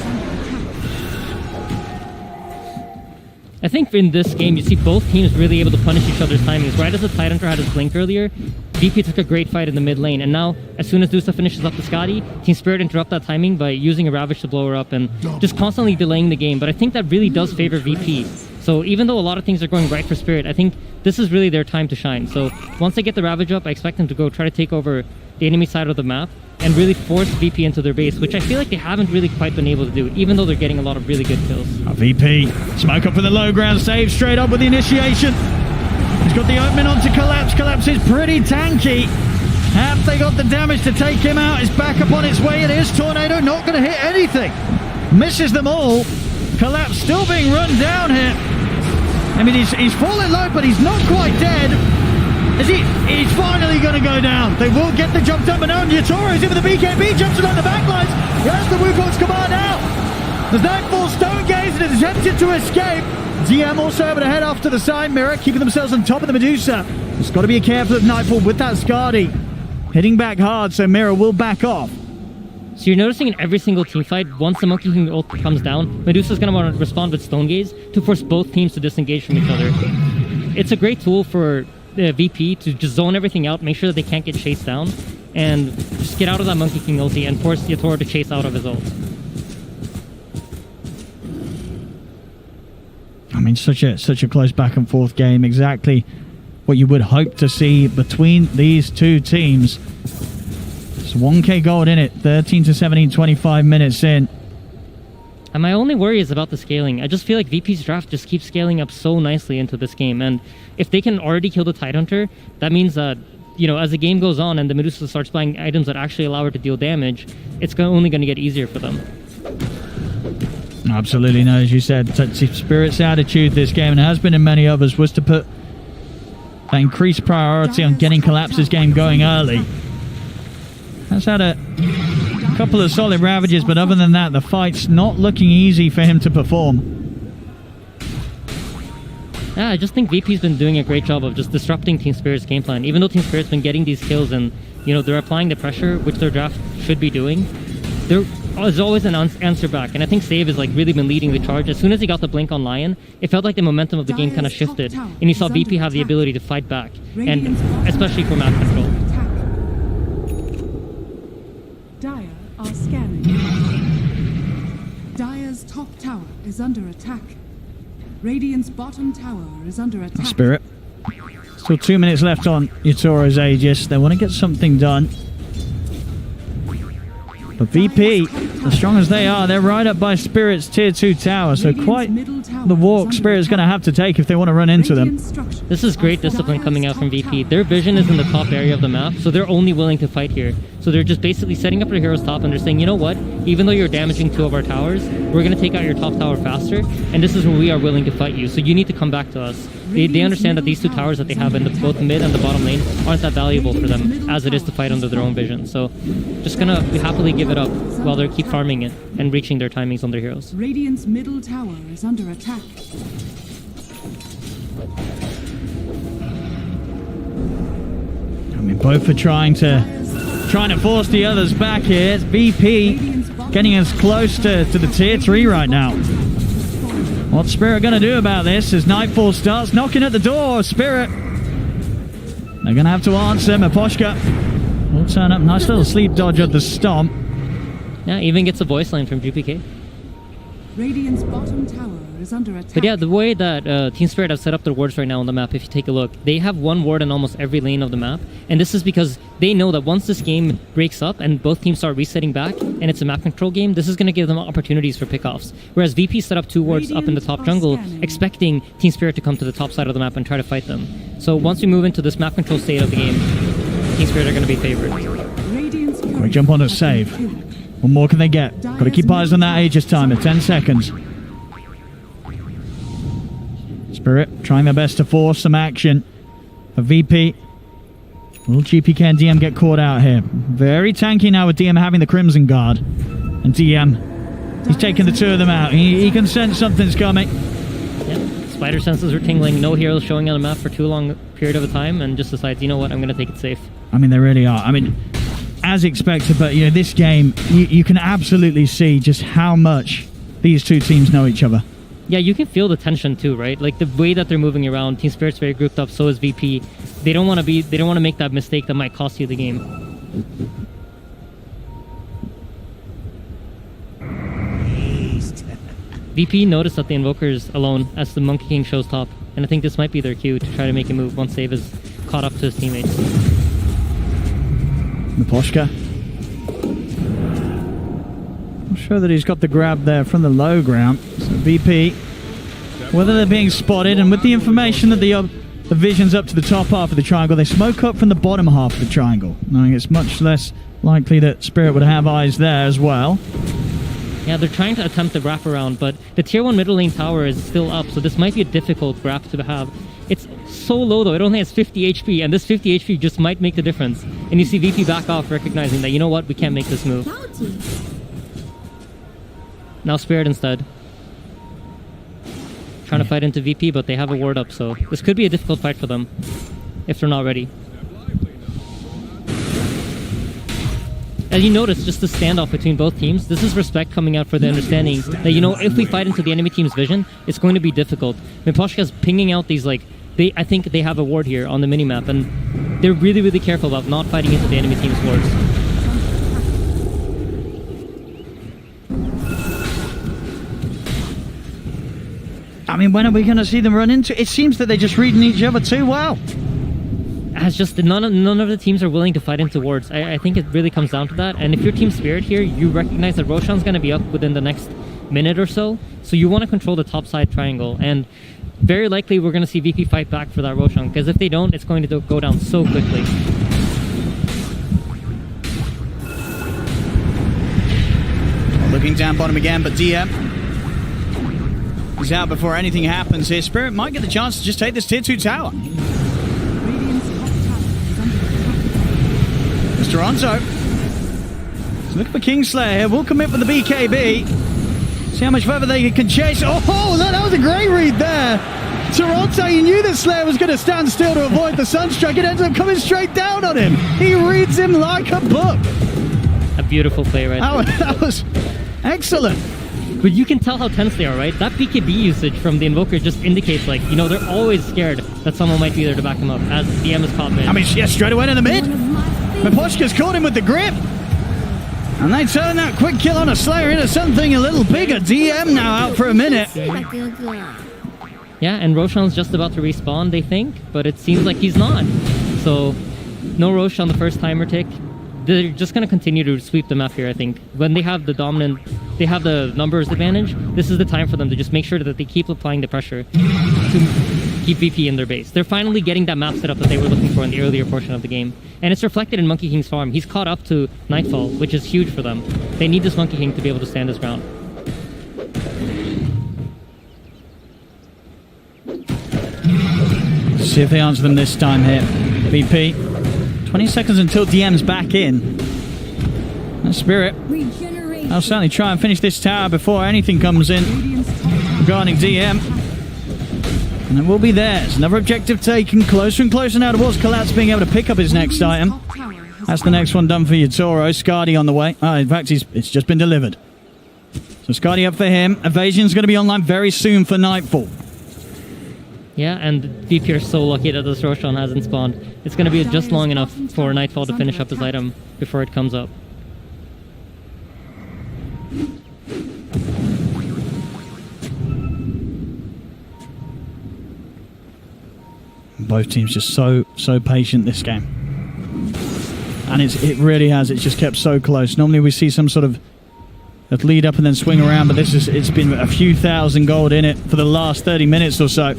I think in this game, you see both teams really able to punish each other's timings. Right as the Tidehunter had his blink earlier, VP took a great fight in the mid lane, and now, as soon as DOTA finishes up the Skadi, Team Spirit interrupt that timing by using a Ravage to blow her up and just constantly delaying the game. But I think that really does favor VP. So even though a lot of things are going right for Spirit, I think this is really their time to shine. So once they get the Ravage up, I expect them to go try to take over the enemy side of the map and really force VP into their base, which I feel like they haven't really quite been able to do, even though they're getting a lot of really good kills. VP, smoke up for the low ground save, straight up with the initiation. He's got the opening onto Collapse. Collapse is pretty tanky. Have they got the damage to take him out? It's back up on its way. It is Tornado, not going to hit anything. Misses them all. Collapse still being run down here. I mean, he's falling low, but he's not quite dead. He's finally going to go down. They will get the jump done, but now Yatoro is in with the BKB, jumps along the backlines. That's the Wukong's command out. There's Nightfall, Stone Gaze, and is attempted to escape. DM also able to head off to the side mirror, keeping themselves on top of the Medusa. Just got to be careful of Nightfall with that Skadi. Hitting back hard, so Mirror will back off. So you're noticing in every single team fight, once the Monkey King ult comes down, Medusa's going to want to respond with Stone Gaze to force both teams to disengage from each other. It's a great tool for VP to just zone everything out, make sure that they can't get chased down, and just get out of that Monkey King ulti and force Yatoro to chase out of his ult. I mean, such a close back and forth game. Exactly what you would hope to see between these two teams. It's 1k gold in it, 13 to 17, 25 minutes in. And my only worry is about the scaling. I just feel like VP's draft just keeps scaling up so nicely into this game. And if they can already kill the Tidehunter, that means that, you know, as the game goes on and the Medusa starts buying items that actually allow her to deal damage, it's only going to get easier for them. Absolutely no, as you said, Team Spirit's attitude this game, and has been in many others, was to put that increased priority on getting Collapse's game going early. Has had a couple of solid ravages, but other than that, the fight's not looking easy for him to perform. Yeah, I just think VP's been doing a great job of just disrupting Team Spirit's game plan. Even though Team Spirit's been getting these kills and, you know, they're applying the pressure, which their draft should be doing, there is always an answer back. And I think Save has like really been leading the charge. As soon as he got the blink on Lion, it felt like the momentum of the game kind of shifted. And you saw VP have the ability to fight back, and especially for map control. Dire are scanning. Dire's top tower is under attack. Radiant's bottom tower is under attack. Spirit. Still 2 minutes left on Yatoro's Aegis. They want to get something done. But VP, as strong as they are, they're right up by Spirit's tier 2 tower. So quite the walk Spirit's going to have to take if they want to run into them. This is great discipline coming out from VP. Their vision is in the top area of the map, so they're only willing to fight here. So they're just basically setting up their hero's top, and they're saying, you know what, even though you're damaging 2 of our towers, we're going to take out your top tower faster, and this is where we are willing to fight you. So you need to come back to us. They understand that these 2 towers that they have in both the mid and the bottom lane aren't that valuable for them as it is to fight under their own vision. So just gonna happily give it up while they keep farming it and reaching their timings on their heroes. Radiant's middle tower is under attack. I mean, both are trying to force the others back here. It's VP getting as close to the tier 3 right now. What's Spirit going to do about this as Nightfall starts knocking at the door? Spirit, they're going to have to answer. Miposhka will turn up. Nice little sleep dodge at the stomp. Yeah, even gets a voice line from GPK. Radiant's bottom tower is under attack. But yeah, the way that Team Spirit have set up their wards right now on the map, if you take a look, they have 1 ward in almost every lane of the map. And this is because they know that once this game breaks up and both teams start resetting back, and it's a map control game, this is going to give them opportunities for pickoffs. Whereas VP set up 2 wards up in the top jungle, expecting Team Spirit to come to the top side of the map and try to fight them. So once we move into this map control state of the game, Team Spirit are going to be favored. We jump on a save. What more can they get? Got to keep eyes on that Aegis timer. 10 seconds. Spirit trying their best to force some action. A VP. Will GPK and DM get caught out here? Very tanky now with DM having the Crimson Guard. And DM, he's taking the 2 of them out. He can sense something's coming. Yep. Spider senses are tingling. No heroes showing on the map for too long a period of a time, and just decides, you know what, I'm going to take it safe. I mean, they really are. I mean, as expected, but you know, this game, you can absolutely see just how much these 2 teams know each other. Yeah, you can feel the tension too, right? Like the way that they're moving around. Team Spirit's very grouped up, so is VP. They don't want to make that mistake that might cost you the game. VP noticed that the Invoker's alone as the Monkey King shows top, and I think this might be their cue to try to make a move once Save is caught up to his teammates. Miposhka. I'm sure that he's got the grab there from the low ground. So VP, whether they're being spotted, and with the information that the vision's up to the top half of the triangle, they smoke up from the bottom half of the triangle. Knowing it's much less likely that Spirit would have eyes there as well. Yeah, they're trying to attempt the wrap around, but the tier 1 middle lane tower is still up, so this might be a difficult wrap to have. It's so low though, it only has 50 HP, and this 50 HP just might make the difference. And you see VP back off, recognizing that, you know what, we can't make this move. Now Spirit instead. Trying to fight into VP, but they have a ward up, so this could be a difficult fight for them, if they're not ready. As you notice, just the standoff between both teams, this is respect coming out for the understanding that, you know, if we fight into the enemy team's vision, it's going to be difficult. Miposhka's pinging out these, like, I think they have a ward here on the minimap, and they're really, really careful about not fighting into the enemy team's wards. I mean, when are we going to see them run into? It seems that they're just reading each other too well. As just none of the teams are willing to fight into wards. I think it really comes down to that. And if you're Team Spirit here, you recognize that Roshan's going to be up within the next minute or so. So you want to control the top side triangle. And very likely we're going to see VP fight back for that Roshan. Because if they don't, it's going to go down so quickly. Looking down bottom again, but DM is out before anything happens here. Spirit might get the chance to just take this tier 2 tower. Radiant's top tower is under attack. It's Toronto. So look for Kingslayer here. We'll commit with the BKB. See how much further they can chase. Oh, that was a great read there. Toronto, you knew that Slayer was going to stand still to avoid the Sunstrike. It ends up coming straight down on him. He reads him like a book. A beautiful play right there. That was excellent. But you can tell how tense they are, right? That BKB usage from the Invoker just indicates, like, you know, they're always scared that someone might be there to back them up, as DM is caught mid. I mean, yeah, straight away in the mid. Miposhka's caught him with the grip. And they turn that quick kill on a Slayer into something a little bigger. DM now out for a minute. Yeah, and Roshan's just about to respawn, they think, but it seems like he's not. So, no Rosh on the first timer tick. They're just going to continue to sweep the map here, I think. When they have the dominant, they have the numbers advantage, this is the time for them to just make sure that they keep applying the pressure to keep VP in their base. They're finally getting that map set up that they were looking for in the earlier portion of the game. And it's reflected in Monkey King's farm. He's caught up to Nightfall, which is huge for them. They need this Monkey King to be able to stand his ground. See if they answer them this time here. VP. 20 seconds until DM's back in. And Spirit. I'll certainly try and finish this tower before anything comes in regarding DM. And it will be theirs. Another objective taken. Closer and closer now towards Collapse being able to pick up his next item. That's the next one done for Yatoro. Skadi on the way. In fact, it's just been delivered. So Skadi up for him. Evasion's going to be online very soon for Nightfall. Yeah, and VP are so lucky that this Roshan hasn't spawned. It's going to be just long enough for Nightfall to finish up his item before it comes up. Both teams just so patient this game. And it really has. It's just kept so close. Normally we see some sort of lead up and then swing around, but it's been a few thousand gold in it for the last 30 minutes or so.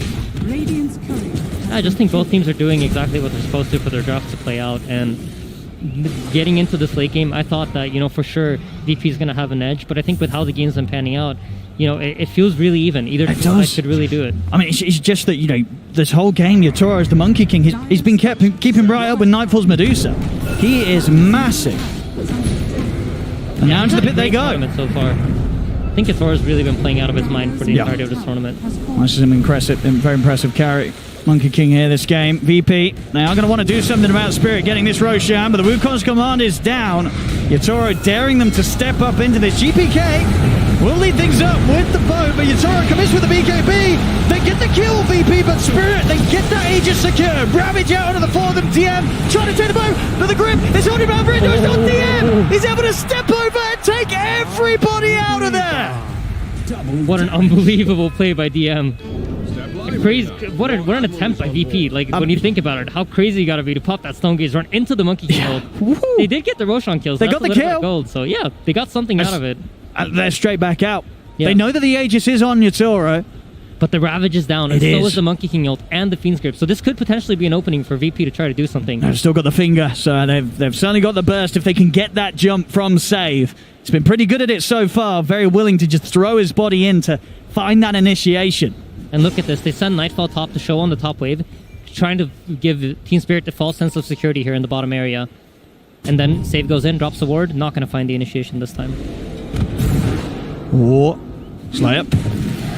I just think both teams are doing exactly what they're supposed to for their drafts to play out, and getting into this late game, I thought that, you know, for sure VP is going to have an edge, but I think with how the game's been panning out, you know, it feels really even. Either side could really do it. I mean, it's just that, you know, this whole game, Yatoro is the Monkey King. He's been keeping right up with Nightfall's Medusa. He is massive. And now into the pit they go. So far. I think Yatoro's really been playing out of his mind for the entirety of this tournament. This is an very impressive carry. Monkey King here this game. VP, they are going to want to do something about Spirit getting this Roshan, but the Wukong's command is down. Yatoro daring them to step up into this. GPK will lead things up with the boat, but Yatoro commits with the BKB. They get the kill, VP, but Spirit, they get that Aegis secure. Ravage out onto the four of them. DM trying to take the boat, but the grip is holding around for it. No, it's not DM. He's able to step over and take everybody out of there. What an unbelievable play by DM. Crazy! What an attempt by VP. Like, when you think about it, how crazy you gotta be to pop that Stone Gaze, run into the Monkey King. They did get the Roshan kills. They got the kill. Gold, so yeah, they got something out of it. They're straight back out. Yeah. They know that the Aegis is on Yatoro. But the Ravage is down, and so is the Monkey King ult and the Fiend's Grip. So this could potentially be an opening for VP to try to do something. They've still got the finger, so they've certainly got the burst if they can get that jump from Save. He's been pretty good at it so far, very willing to just throw his body in to find that initiation. And look at this, they send Nightfall top to show on the top wave, trying to give Team Spirit the false sense of security here in the bottom area. And then Save goes in, drops the ward, not going to find the initiation this time. Oh, Slayer.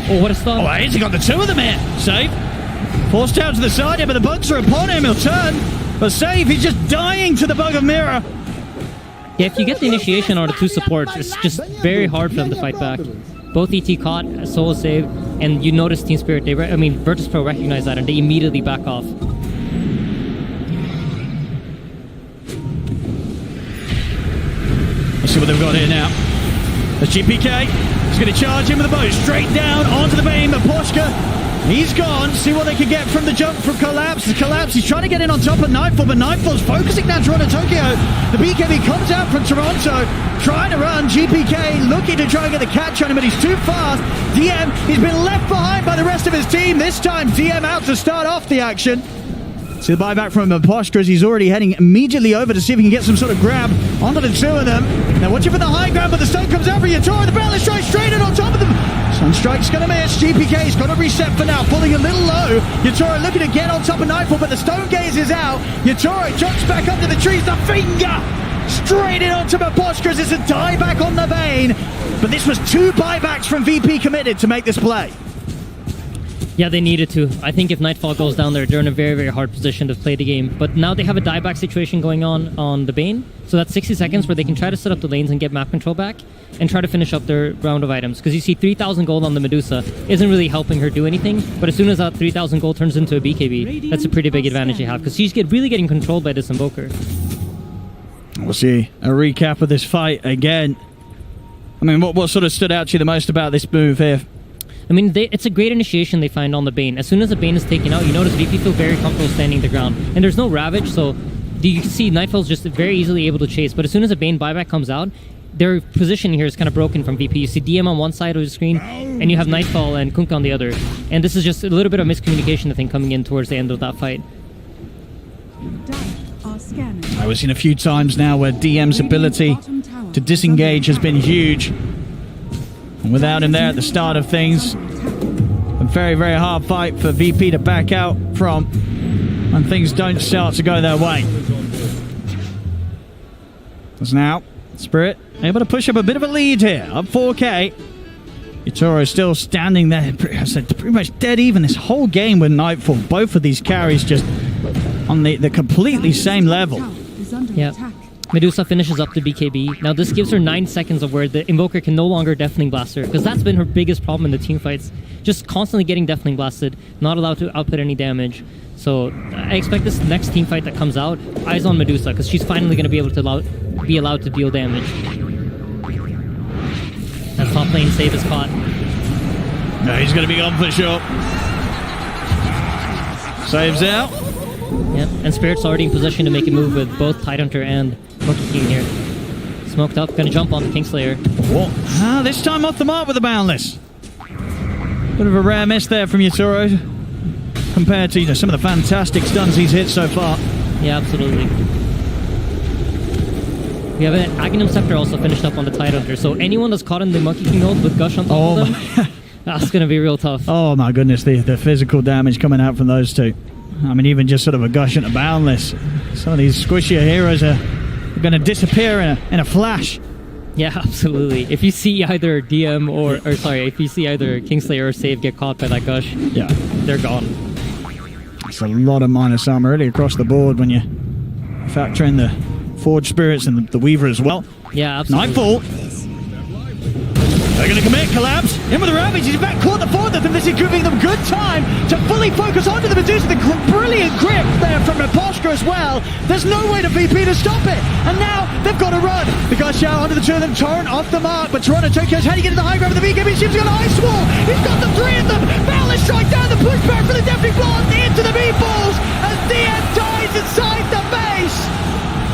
Oh, what a stun. Oh, he's got the two of them here. Save. Forced out to the side here, but the bugs are upon him. He'll turn. But Save, he's just dying to the bug of Mirror. Yeah, if you get the initiation on the two supports, it's just very hard for them to fight back. Both ET caught, Soul Save, and you notice Team Spirit, Virtus Pro recognize that, and they immediately back off. Let's see what they've got here now. There's GPK. He's going to charge him with the bow straight down onto the beam. And Poshka, he's gone. See what they can get from the jump from Collapse. The Collapse, he's trying to get in on top of Nightfall, but Nightfall's focusing down Toronto Tokyo. The BKB comes out from Toronto, trying to run. GPK looking to try and get the catch on him, but he's too fast. DM, he's been left behind by the rest of his team. This time, DM out to start off the action. See the buyback from Poshka as he's already heading immediately over to see if he can get some sort of grab onto the two of them. Now watching for the high ground, but the stun comes out for Yatoro. The Balance strike straight in on top of them. Sunstrike's going to miss. GPK's got to reset for now, falling a little low. Yatoro looking to get on top of Nightfall, but the Stone Gaze is out. Yatoro jumps back up to the trees. The finger straight in onto Maposhkas. It's a dieback on the Bane. But this was 2 buybacks from VP committed to make this play. Yeah, they needed to. I think if Nightfall goes down there, they're in a very, very hard position to play the game. But now they have a dieback situation going on the Bane. So that's 60 seconds where they can try to set up the lanes and get map control back and try to finish up their round of items. Because you see 3,000 gold on the Medusa isn't really helping her do anything. But as soon as that 3,000 gold turns into a BKB, that's a pretty big advantage they have. Because she's really getting controlled by this Invoker. We'll see a recap of this fight again. I mean, what sort of stood out to you the most about this move here? I mean, it's a great initiation they find on the Bane. As soon as the Bane is taken out, you notice VP feel very comfortable standing the ground. And there's no Ravage, so you can see Nightfall's just very easily able to chase. But as soon as a Bane buyback comes out, their position here is kind of broken from VP. You see DM on one side of the screen, and you have Nightfall and Kunkka on the other. And this is just a little bit of miscommunication, I think, coming in towards the end of that fight. We've seen a few times now where DM's ability to disengage has been huge. And without him there at the start of things, a very, very hard fight for VP to back out from when things don't start to go their way. As now, Spirit able to push up a bit of a lead here, up 4k. Yatoro still standing there, pretty much dead even this whole game with Nightfall. Both of these carries just on the completely same level. Yeah. Medusa finishes up the BKB. Now this gives her 9 seconds of where the Invoker can no longer Deafening Blast her, because that's been her biggest problem in the team fights. Just constantly getting Deafening Blasted, not allowed to output any damage. So I expect this next team fight that comes out, eyes on Medusa, because she's finally going to be able to be allowed to deal damage. That top lane save is caught. No, he's going to be gone for sure. Saves out. Yep, and Spirit's already in position to make a move with both Tidehunter and Monkey King here. Smoked up, gonna jump on the Kingslayer. Whoa. This time off the mark with the Boundless. Bit of a rare miss there from Yatoro compared to some of the fantastic stuns he's hit so far. Yeah, absolutely. We have an Aghanim Scepter also finished up on the Tidehunter, so anyone that's caught in the Monkey King ult with Gush on top of them, that's gonna be real tough. Oh my goodness, the physical damage coming out from those two. I mean, even just sort of a Gush and a Boundless. Some of these squishier heroes are going to disappear in a flash. Yeah, absolutely. If you see either DM if you see either Kingslayer or Save get caught by that Gush, yeah, they're gone. It's a lot of minus armor really across the board when you factor in the Forge Spirits and the Weaver as well. Yeah, absolutely. Nightfall. They're going to commit, collapse, in with the Ravage, he's back, caught the fourth of them, this is giving them good time to fully focus onto the Medusa, the brilliant grip there from Naposhka as well. There's no way to VP to stop it, and now they've got to run. The guys shout onto the two of them, Torrent off the mark, but Toronto Tokyo's how do you get to the high ground with the BKB, Shim's got an ice wall, he's got the three of them, Boundless strike down, the pushback for the Deafening Blast into the meatballs, as DM dies inside the base.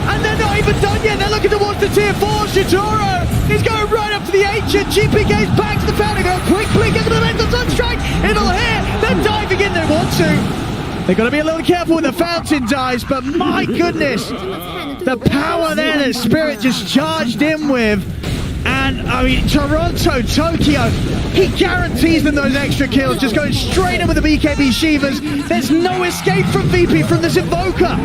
And they're not even done yet. They're looking towards the tier 4. Shitoro is going right up to the ancient. GPK's back to the fountain. Go quick blink into the mental sunstrike. It'll hit. They're diving in. They want to. They've got to be a little careful when the fountain dies. But my goodness, the power there that Spirit just charged in with. And I mean, Toronto, Tokyo, he guarantees them those extra kills. Just going straight in with the BKB Shivas. There's no escape from VP from this Invoker.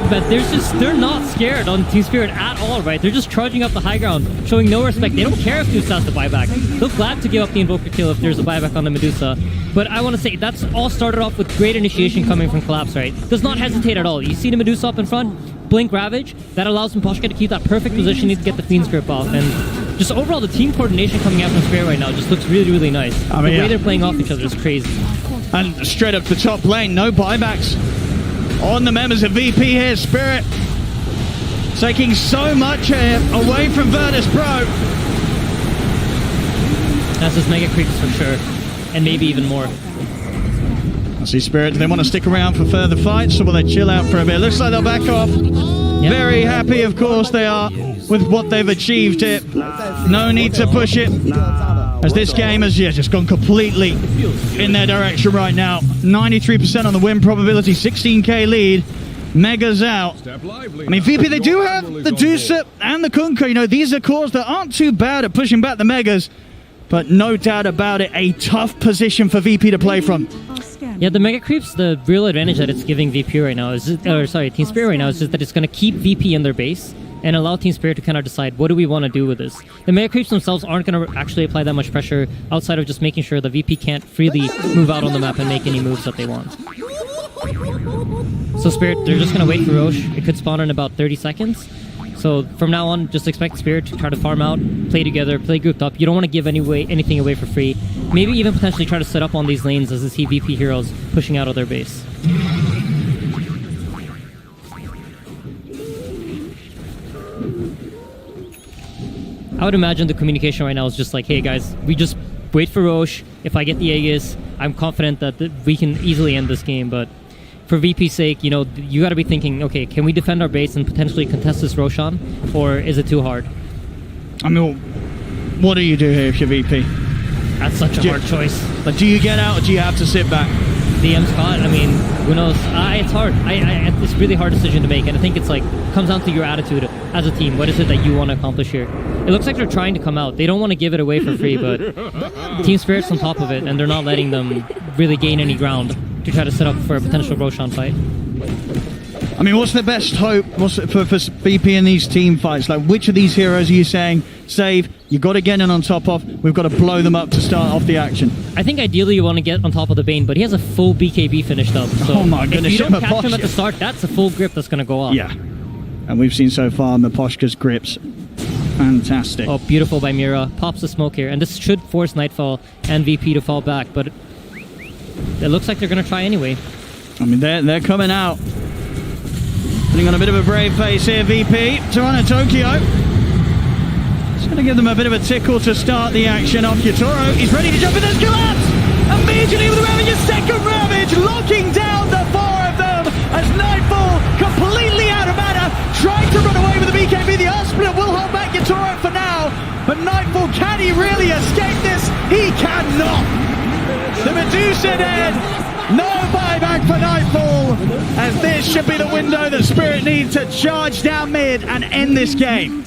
But they're not scared on Team Spirit at all, right? They're just charging up the high ground, showing no respect. They don't care if Zeus has the buyback. They're glad to give up the Invoker kill if there's a buyback on the Medusa. But I want to say, that's all started off with great initiation coming from Collapse, right? Does not hesitate at all. You see the Medusa up in front, blink Ravage, that allows Poshka to keep that perfect position to get the Fiend's Grip off. And just overall, the team coordination coming out from Spirit right now just looks really, really nice. The way they're playing off each other is crazy. And straight up the top lane, no buybacks on the members of VP here. Spirit taking so much here away from Virtus Pro. That's his Mega Creeps for sure, and maybe even more. I see Spirit, do they want to stick around for further fights, or will they chill out for a bit? Looks like they'll back off. Yep. Very happy, of course, they are with what they've achieved here. No need to push it, as this game has just gone completely in their direction right now. 93% on the win probability, 16k lead. Mega's out. I mean, VP, they do have the DOTA and the Kunkka. You know, these are cores that aren't too bad at pushing back the Megas. but no doubt about it, a tough position for VP to play from. Yeah, the Mega Creeps, the real advantage that it's giving VP right now is, Team Spirit right now is just that it's going to keep VP in their base and allow Team Spirit to kind of decide what do we want to do with this. The Mega Creeps themselves aren't going to actually apply that much pressure outside of just making sure the VP can't freely move out on the map and make any moves that they want. So Spirit, they're just going to wait for Roche. It could spawn in about 30 seconds. So from now on, just expect Spirit to try to farm out, play together, play grouped up. You don't want to give anything away for free. Maybe even potentially try to set up on these lanes as they see VP heroes pushing out of their base. I would imagine the communication right now is just like, hey guys, we just wait for Roche. If I get the Aegis, I'm confident that we can easily end this game, but for VP's sake, you got to be thinking, okay, can we defend our base and potentially contest this Roshan, or is it too hard? I mean, what do you do here if you're VP? That's such a hard choice. But do you get out or do you have to sit back? DM's caught. I mean, who knows? It's hard. It's a really hard decision to make, and I think it's like comes down to your attitude as a team. What is it that you want to accomplish here? It looks like they're trying to come out. They don't want to give it away for free, but Team Spirit's on top of it, and they're not letting them really gain any ground to try to set up for a potential Roshan fight. I mean, what's the best hope for VP in these team fights? Like, which of these heroes are you saying, Save, you got to get in on top of, we've got to blow them up to start off the action? I think ideally you want to get on top of the Bane, but he has a full BKB finished up. So oh my goodness, if you don't catch him at the start, that's a full grip that's going to go off. Yeah. And we've seen so far Miposhka's grips. Fantastic. Oh, beautiful by Mira. Pops the smoke here, and this should force Nightfall and VP to fall back, but it looks like they're going to try anyway. I mean, they're coming out. Putting on a bit of a brave face here, VP. Toronto Tokyo. Just going to give them a bit of a tickle to start the action off. Yotaro, he's ready to jump in. There's collapse! Immediately with Ravage, second Ravage, locking down the four of them as Nightfall, completely out of mana, trying to run away with the BKB. The Earth Split will hold back Yotaro for now, but Nightfall, can he really escape this? He cannot! The Medusa dead! No buyback for Nightfall, as this should be the window that Spirit needs to charge down mid and end this game.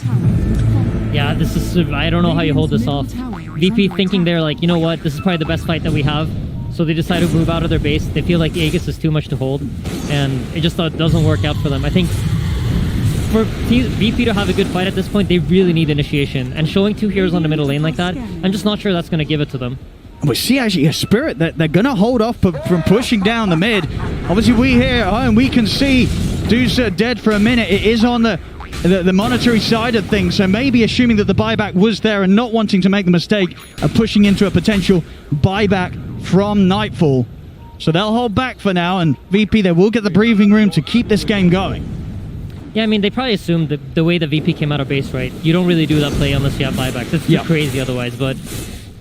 Yeah, this is, I don't know how you hold this off. VP thinking they're like, you know what, this is probably the best fight that we have. So they decide to move out of their base. They feel like the Aegis is too much to hold, and it just doesn't work out for them. I think for VP to have a good fight at this point, they really need initiation. And showing two heroes on the middle lane like that, I'm just not sure that's going to give it to them. We see actually a Spirit that they're going to hold off from pushing down the mid. Obviously we here at home, we can see Dusa dead for a minute. It is on the monetary side of things, so maybe assuming that the buyback was there and not wanting to make the mistake of pushing into a potential buyback from Nightfall. So they'll hold back for now, and VP, they will get the breathing room to keep this game going. Yeah, I mean, they probably assumed that the way the VP came out of base, right? You don't really do that play unless you have buybacks. It's too crazy otherwise, but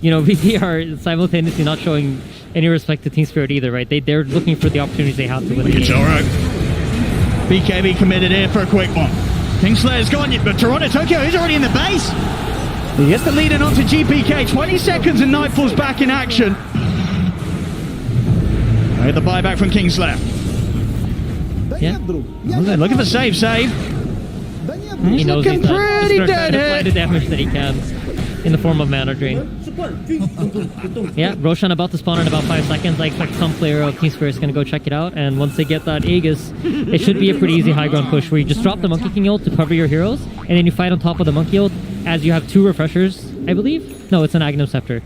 VP are simultaneously not showing any respect to Team Spirit either, right? They're looking for the opportunities they have to win the game. It's alright. BKB committed here for a quick one. Kingslayer's gone, but Toronto Tokyo is already in the base. He gets the lead in onto GPK. 20 seconds and Nightfall's back in action. The buyback from Kingslayer. Yeah. Well, they're looking for save. He's looking pretty dead here. Apply the damage that he can in the form of mana drain. Yeah, Roshan about to spawn in about 5 seconds. I expect some player of Team Spirit is going to go check it out, and once they get that Aegis, it should be a pretty easy high ground push where you just drop the Monkey King ult to cover your heroes, and then you fight on top of the Monkey ult as you have 2 refreshers, I believe? No, it's an Agnum Scepter.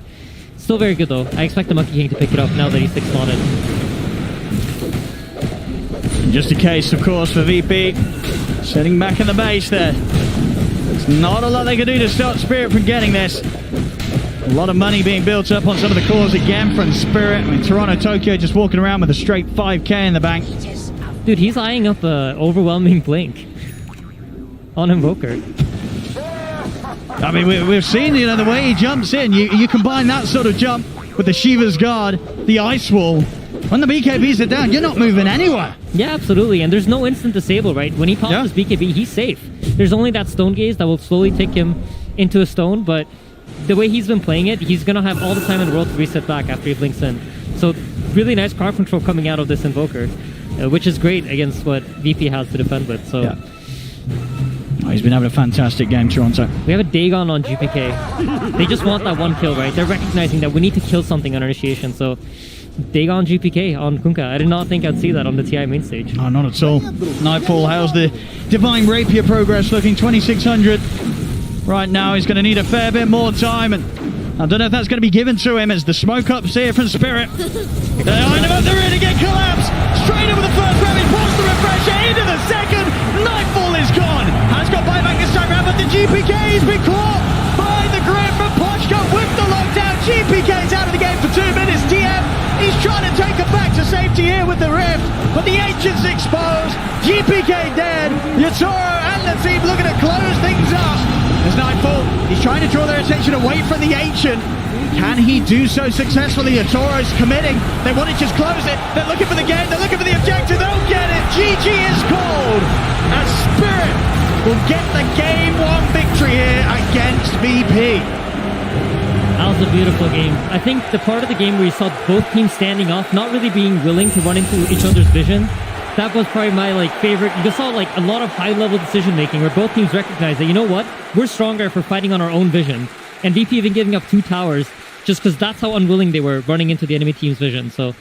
Still very good though. I expect the Monkey King to pick it up now that he's 6 spotted. Just a case, of course, for VP. Sitting back in the base there. There's not a lot they can do to stop Spirit from getting this. A lot of money being built up on some of the cores again from Spirit. I mean, Toronto Tokyo just walking around with a straight 5k in the bank. Dude, he's eyeing up an overwhelming blink on Invoker. I mean, we've seen, the way he jumps in. You combine that sort of jump with the Shiva's Guard, the Ice Wall. When the BKBs are down, you're not moving anywhere. Yeah, absolutely. And there's no instant disable, right? When he pops his BKB, he's safe. There's only that Stone Gaze that will slowly take him into a stone, but the way he's been playing it, he's going to have all the time in the world to reset back after he blinks in. So really nice crowd control coming out of this Invoker, which is great against what VP has to defend with. So. Oh, he's been having a fantastic game, Toronto. We have a Dagon on GPK. They just want that one kill, right? They're recognizing that we need to kill something on initiation, so Dagon GPK on Kunkka. I did not think I'd see that on the TI main stage. Oh, not at all. Nightfall, how's the Divine Rapier progress looking? 2600. Right now, he's going to need a fair bit more time, and I don't know if that's going to be given to him as the smoke ups here from Spirit. Behind him up the rear to get collapsed. Straight over the first round, he pulls the refresher into the second. Nightfall is gone. Has got buyback this time round, but the GPK has been caught by the grip from Pochko with the lockdown. GPK's out of the game for 2 minutes. TM, he's trying to take it back to safety here with the rift, but the Ancient's exposed. GPK dead. Yatoro and the team looking to close things up. There's Nightfall. He's trying to draw their attention away from the Ancient. Can he do so successfully? Yatoro's committing. They want to just close it. They're looking for the game. They're looking for the objective. They'll get it. GG is called. And Spirit will get the Game 1 victory here against VP. That was a beautiful game. I think the part of the game where you saw both teams standing off, not really being willing to run into each other's vision, that was probably my favorite. You saw a lot of high-level decision-making where both teams recognized that, you know what, we're stronger if we're fighting on our own vision. And VP even giving up 2 towers just because that's how unwilling they were running into the enemy team's vision. So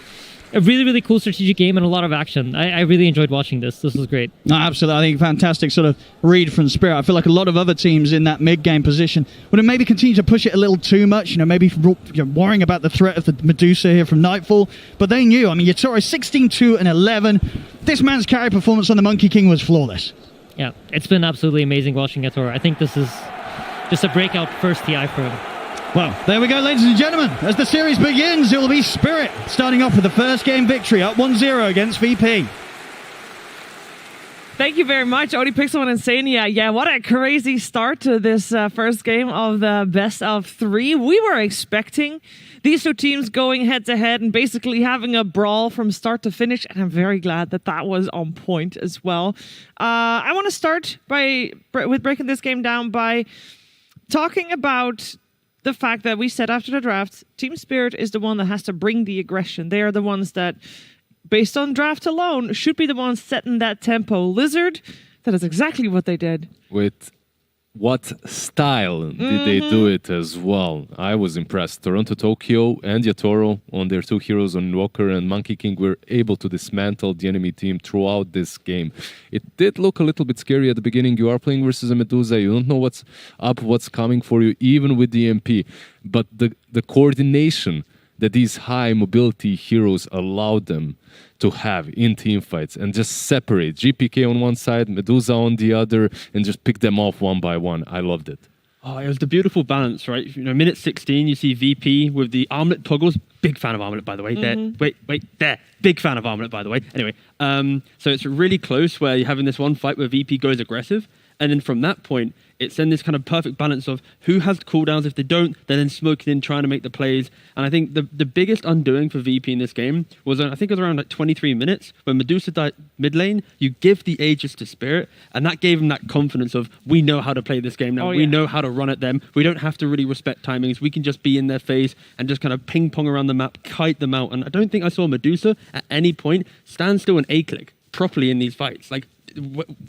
a really, really cool strategic game and a lot of action. I really enjoyed watching this. This was great. No, absolutely. I think fantastic sort of read from Spirit. I feel like a lot of other teams in that mid-game position would have maybe continued to push it a little too much, maybe worrying about the threat of the Medusa here from Nightfall. But they knew. I mean, Yatoro 16-2 and 11. This man's carry performance on the Monkey King was flawless. Yeah, it's been absolutely amazing watching Yatoro. I think this is just a breakout first TI for him. Well, there we go, ladies and gentlemen. As the series begins, it will be Spirit starting off with the first game victory, up 1-0 against VP. Thank you very much, Odie Pixel and Insania. Yeah, what a crazy start to this first game of the best of 3. We were expecting these two teams going head-to-head and basically having a brawl from start to finish, and I'm very glad that that was on point as well. I want to start with breaking this game down by talking about the fact that we said after the draft, Team Spirit is the one that has to bring the aggression. They are the ones that, based on draft alone, should be the ones setting that tempo. Lizard, that is exactly what they did. With what style did they do it as well? I was impressed. Toronto, Tokyo, and Yatoro on their 2 heroes on Walker and Monkey King were able to dismantle the enemy team throughout this game. It did look a little bit scary at the beginning. You are playing versus a Medusa. You don't know what's up, what's coming for you, even with the MP. But the coordination that these high mobility heroes allowed them to have in team fights and just separate GPK on one side, Medusa on the other, and just pick them off one by one. I loved it. Oh, it was the beautiful balance, right? Minute 16, you see VP with the armlet toggles. Big fan of armlet, by the way. There, there. Big fan of armlet, by the way. Anyway, so it's really close where you're having this one fight where VP goes aggressive, and then from that point, it's in this kind of perfect balance of who has cooldowns. If they don't, they're then smoking in, trying to make the plays. And I think the biggest undoing for VP in this game was, I think it was around 23 minutes, when Medusa died mid lane, you give the Aegis to Spirit, and that gave him that confidence of, we know how to play this game now. We know how to run at them. We don't have to really respect timings. We can just be in their face and just kind of ping pong around the map, kite them out. And I don't think I saw Medusa at any point stand still and A-click properly in these fights.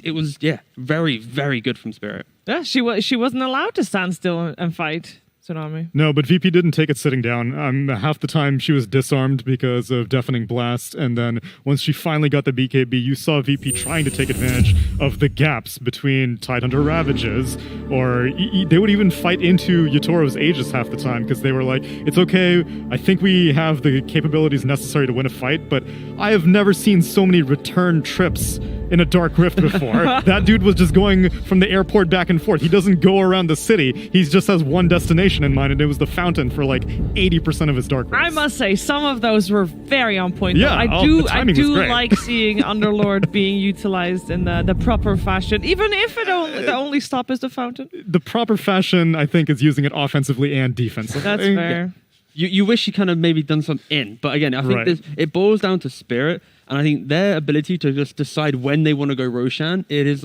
It was, very, very good from Spirit. Yeah, she wasn't allowed to stand still and fight Tsunami. No, but VP didn't take it sitting down. Half the time she was disarmed because of Deafening Blast, and then once she finally got the BKB, you saw VP trying to take advantage of the gaps between Tidehunter Ravages, or they would even fight into Yatoro's Aegis half the time, because they were like, it's okay, I think we have the capabilities necessary to win a fight, but I have never seen so many return trips in a Dark Rift before. That dude was just going from the airport back and forth. He doesn't go around the city. He just has one destination in mind, and it was the fountain for 80% of his Dark Rifts. I must say, some of those were very on point. Yeah, I do like seeing Underlord being utilized in the proper fashion, even if the only stop is the fountain. The proper fashion, I think, is using it offensively and defensively. That's fair. You wish you kind of maybe done some in, but again, I think it boils down to Spirit, and I think their ability to just decide when they want to go Roshan, it is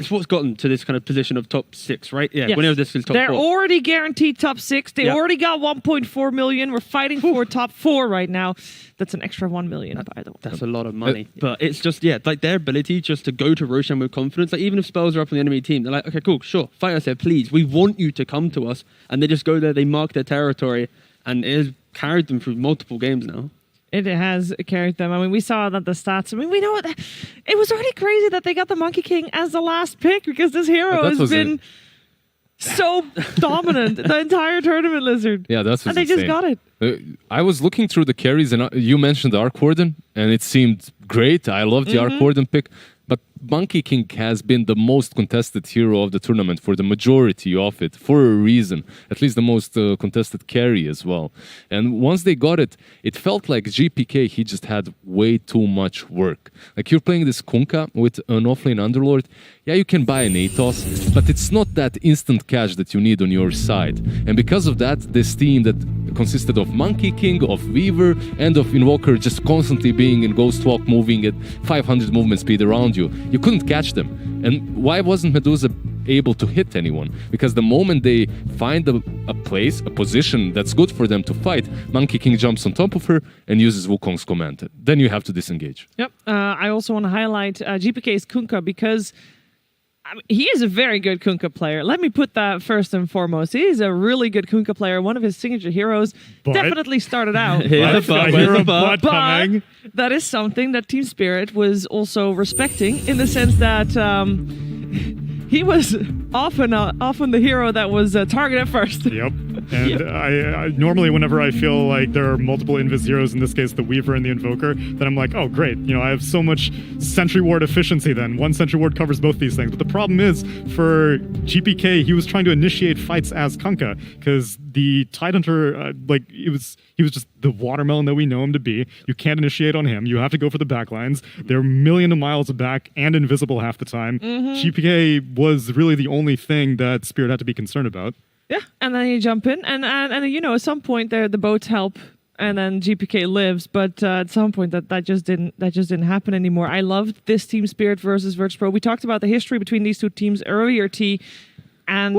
it's what's gotten to this kind of position of top 6, right? Yeah, Yes. winner of this is top They're 4. already guaranteed top 6. They Yeah. already got 1.4 million. We're fighting for top 4 right now. That's an extra 1 million, by the way. That's a lot of money. But it's just, like their ability just to go to Roshan with confidence. Like even if spells are up on the enemy team, they're like, okay, cool, sure, fight us here, please. We want you to come to us. And they just go there, they mark their territory, and it has carried them through multiple games now. It has carried them. I mean, we saw that the stats. I mean, we know it was already crazy that they got the Monkey King as the last pick because this hero has been so dominant the entire tournament, Lizard. Yeah, that's and they insane. just got it. I was looking through the carries, and you mentioned Arc Warden, and it seemed great. I loved the Arc Warden pick. But Monkey King has been the most contested hero of the tournament for the majority of it, for a reason. At least the most contested carry as well. And once they got it, it felt like GPK, he just had way too much work. Like you're playing this Kunkka with an offlane Underlord. Yeah, you can buy an Atos, but it's not that instant cash that you need on your side. And because of that, this team that consisted of Monkey King, of Weaver, and of Invoker just constantly being in Ghost Walk, moving at 500 movement speed around you, you couldn't catch them. And why wasn't Medusa able to hit anyone? Because the moment they find a place, a position that's good for them to fight, Monkey King jumps on top of her and uses Wukong's command. Then you have to disengage. Yep. I also want to highlight GPK's Kunkka because he is a very good Kunkka player. Let me put that first and foremost. He is a really good Kunkka player. One of his signature heroes definitely started out. Here's the butt. But that is something that Team Spirit was also respecting in the sense that he was often the hero that was targeted first. Yep. And I normally, whenever I feel like there are multiple Invis heroes, in this case the Weaver and the Invoker, then I'm like, oh great, I have so much Sentry Ward efficiency then. One Sentry Ward covers both these things. But the problem is, for GPK, he was trying to initiate fights as Kunkka, because the Tidehunter, he was just the watermelon that we know him to be. You can't initiate on him. You have to go for the backlines. They're a million of miles back and invisible half the time. GPK was really the only thing that Spirit had to be concerned about. Yeah, and then you jump in, and at some point the boats help, and then GPK lives. But at some point that just didn't happen anymore. I loved this Team Spirit versus Virtus.pro. We talked about the history between these two teams earlier, T. And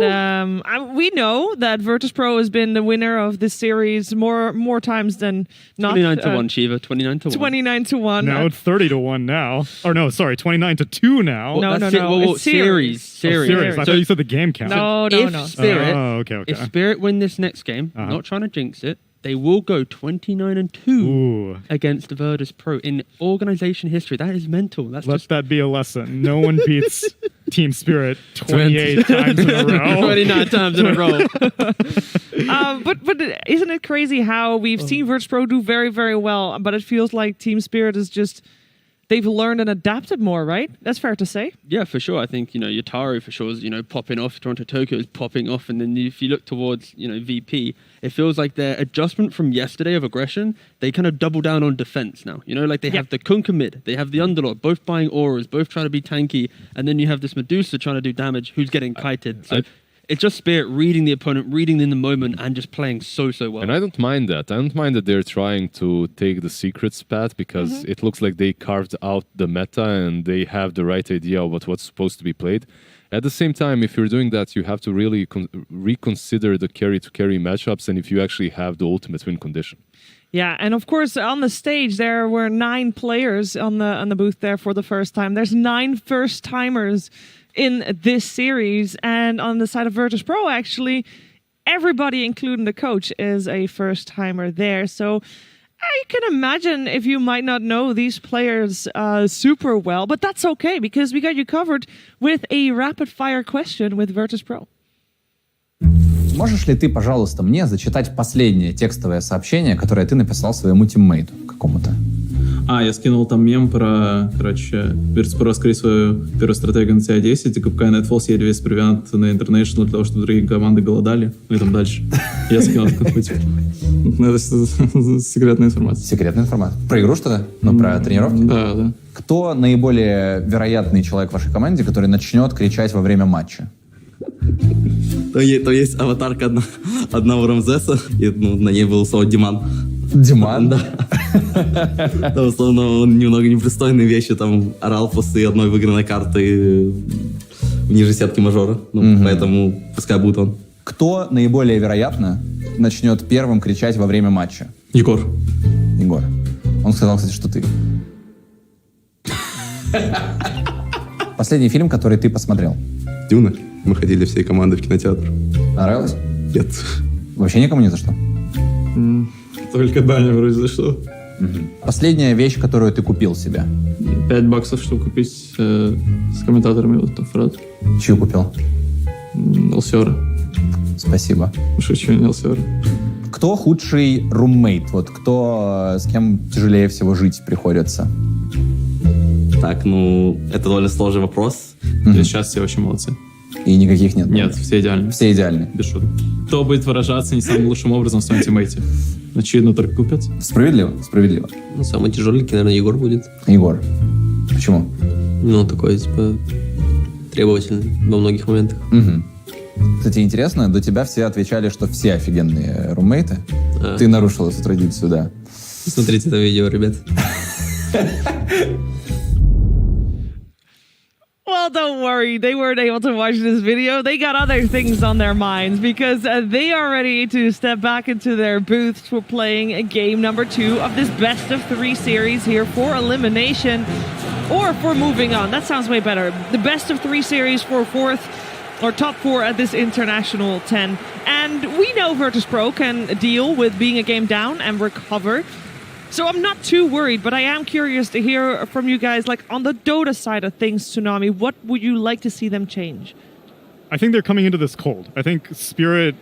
we know that Virtus.pro has been the winner of this series more times than not. 29-1, Shiva. 29-1. 29-1. Now it's 30-1 now. Or no, sorry, 29-2 now. No. It's series. Oh, series. I thought you said the game count. No. Spirit, okay. If Spirit win this next game, not trying to jinx it, they will go 29-2 against Virtus.pro in organization history. That is mental. Let that be a lesson. No one beats Team Spirit 28 times in a row. 29 times in a row. But isn't it crazy how we've seen Virtus.pro do very, very well, but it feels like Team Spirit is just... They've learned and adapted more, right? That's fair to say. Yeah, for sure. I think, Yataru for sure is, popping off. Toronto Tokyo is popping off. And then if you look towards, VP, it feels like their adjustment from yesterday of aggression, they kind of double down on defense now. They have the Kunkka mid, they have the Underlord, both buying auras, both trying to be tanky. And then you have this Medusa trying to do damage, who's getting kited. So it's just Spirit reading the opponent, reading in the moment, and just playing so well. And I don't mind that. I don't mind that they're trying to take the secrets path, because it looks like they carved out the meta and they have the right idea of what's supposed to be played. At the same time, if you're doing that, you have to really reconsider the carry-to-carry matchups and if you actually have the ultimate win condition. Yeah, and of course, on the stage, there were 9 players on the booth there for the first time. There's 9 first-timers in this series, and on the side of Virtus.pro, actually, everybody, including the coach, is a first-timer there. So you can imagine if you might not know these players super well, but that's okay, because we got you covered with a rapid-fire question with Virtus.pro. Можешь ли ты, пожалуйста, мне зачитать последнее текстовое сообщение, которое ты написал своему тиммейту какому-то? Я скинул там мем про, Virtus.pro раскрыть свою первую стратегию на TI10, и КПК и Nightfall съели весь провиант на International для того, чтобы другие команды голодали, и там дальше. Я скинул какой-нибудь. Это секретная информация. Секретная информация. Про игру что-то? Про тренировки? Да. Кто наиболее вероятный человек в вашей команде, который начнет кричать во время матча? То есть аватарка одного Рамзеса, и на ней был слово Диман. Диман? Да. Там, условно, он немного непристойные вещи там орал после одной выигранной карты ниже сетки мажора. Поэтому пускай будет он. Кто наиболее вероятно начнет первым кричать во время матча? Егор. Егор. Он сказал, кстати, что ты. Последний фильм, который ты посмотрел? Дюна. Мы ходили всей командой в кинотеатр. Понравилось? Нет. Вообще никому не за что? Только Даня вроде за что. Последняя вещь, которую ты купил себе? $5, чтобы купить с комментаторами вот там фраз. Чью купил? Алсера. Спасибо. Шучу, не Алсера. Кто худший руммейт? Вот кто, с кем тяжелее всего жить приходится? Так, это довольно сложный вопрос. Сейчас все очень молодцы. И никаких нет? Нет, все идеальны. Все идеальны? Без шуток. Кто будет выражаться не самым лучшим образом в своем тиммейте? Очевидно, только купец. Справедливо, справедливо. Самый тяжеленький, наверное, Егор будет. Егор. Почему? Такой, требовательный во многих моментах. Кстати, интересно, до тебя все отвечали, что все офигенные руммейты. Ты нарушил эту традицию, да. Смотрите это видео, ребят. Well, don't worry. They weren't able to watch this video. They got other things on their minds because they are ready to step back into their booths for playing game number 2 of this best of 3 series here for elimination or for moving on. That sounds way better. The best of 3 series for 4th or top 4 at this International 10. And we know Virtus.pro can deal with being a game down and recover. So I'm not too worried, but I am curious to hear from you guys, like on the Dota side of things, Tsunami, what would you like to see them change? I think they're coming into this cold. I think Spirit,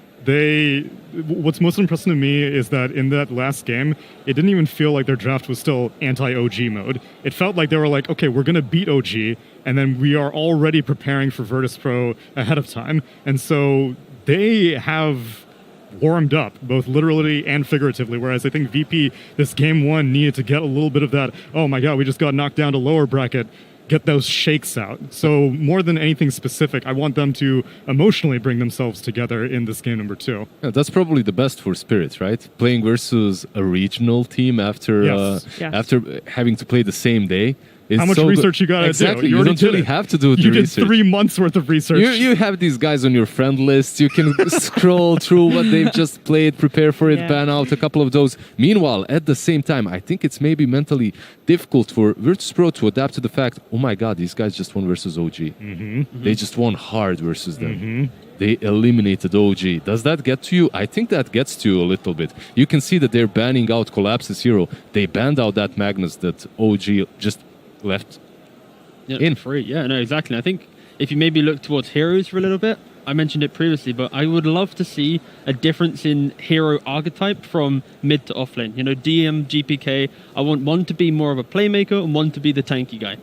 what's most impressive to me is that in that last game, it didn't even feel like their draft was still anti-OG mode. It felt like they were like, okay, we're going to beat OG, and then we are already preparing for Virtus.pro ahead of time. And so they have warmed up, both literally and figuratively, whereas I think VP, this game 1, needed to get a little bit of that, oh my god, we just got knocked down to lower bracket, get those shakes out. So more than anything specific, I want them to emotionally bring themselves together in this game number 2. Yeah, that's probably the best for Spirit, right? Playing versus a regional team after after having to play the same day. How much research you got to do? Exactly. You don't really have to do the research. You did 3 months worth of research. You have these guys on your friend list. You can scroll through what they've just played, prepare for it, ban out a couple of those. Meanwhile, at the same time, I think it's maybe mentally difficult for Virtus.pro to adapt to the fact, oh my god, these guys just won versus OG. They just won hard versus them. They eliminated OG. Does that get to you? I think that gets to you a little bit. You can see that they're banning out Collapse's hero. They banned out that Magnus that OG just left in free. Yeah, no, exactly. I think if you maybe look towards heroes for a little bit, I mentioned it previously, but I would love to see a difference in hero archetype from mid to offlane. DM, GPK, I want one to be more of a playmaker and one to be the tanky guy.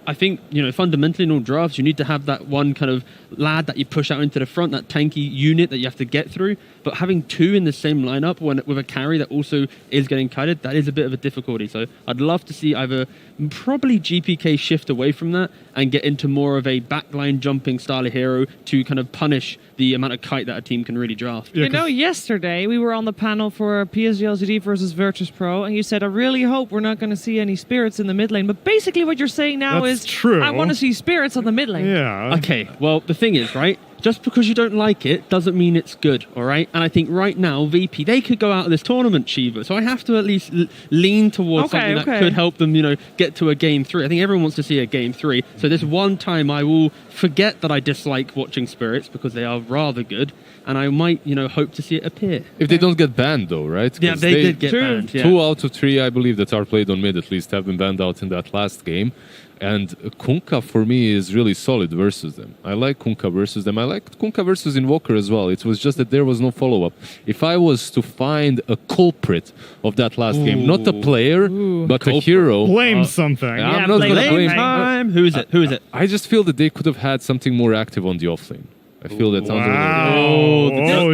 I think, fundamentally in all drafts, you need to have that one kind of lad that you push out into the front, that tanky unit that you have to get through. But having 2 in the same lineup with a carry that also is getting kited, that is a bit of a difficulty. So I'd love to see either probably GPK shift away from that and get into more of a backline jumping style of hero to kind of punish the amount of kite that a team can really draft. Yesterday we were on the panel for PSG LGD versus Virtus.pro, and you said, I really hope we're not going to see any spirits in the mid lane. But basically what you're saying now That's is, true. I want to see spirits on the mid lane. Yeah. Okay, well, the thing is, right? Just because you don't like it doesn't mean it's good, all right? And I think right now, VP, they could go out of this tournament, Shiva. So I have to at least lean towards something that could help them, get to a game 3. I think everyone wants to see a game 3. So this one time I will forget that I dislike watching spirits because they are rather good. And I might, hope to see it appear. If they don't get banned, though, right? Yeah, they did get banned. Yeah. 2 out of 3, I believe, that are played on mid, at least, have been banned out in that last game. And Kunkka, for me, is really solid versus them. I like Kunkka versus them. I like Kunkka versus Invoker as well. It was just that there was no follow-up. If I was to find a culprit of that last game, not a player, but a hero... Blame something. I'm not going to blame time. Who is it? I just feel that they could have had something more active on the offlane. I feel that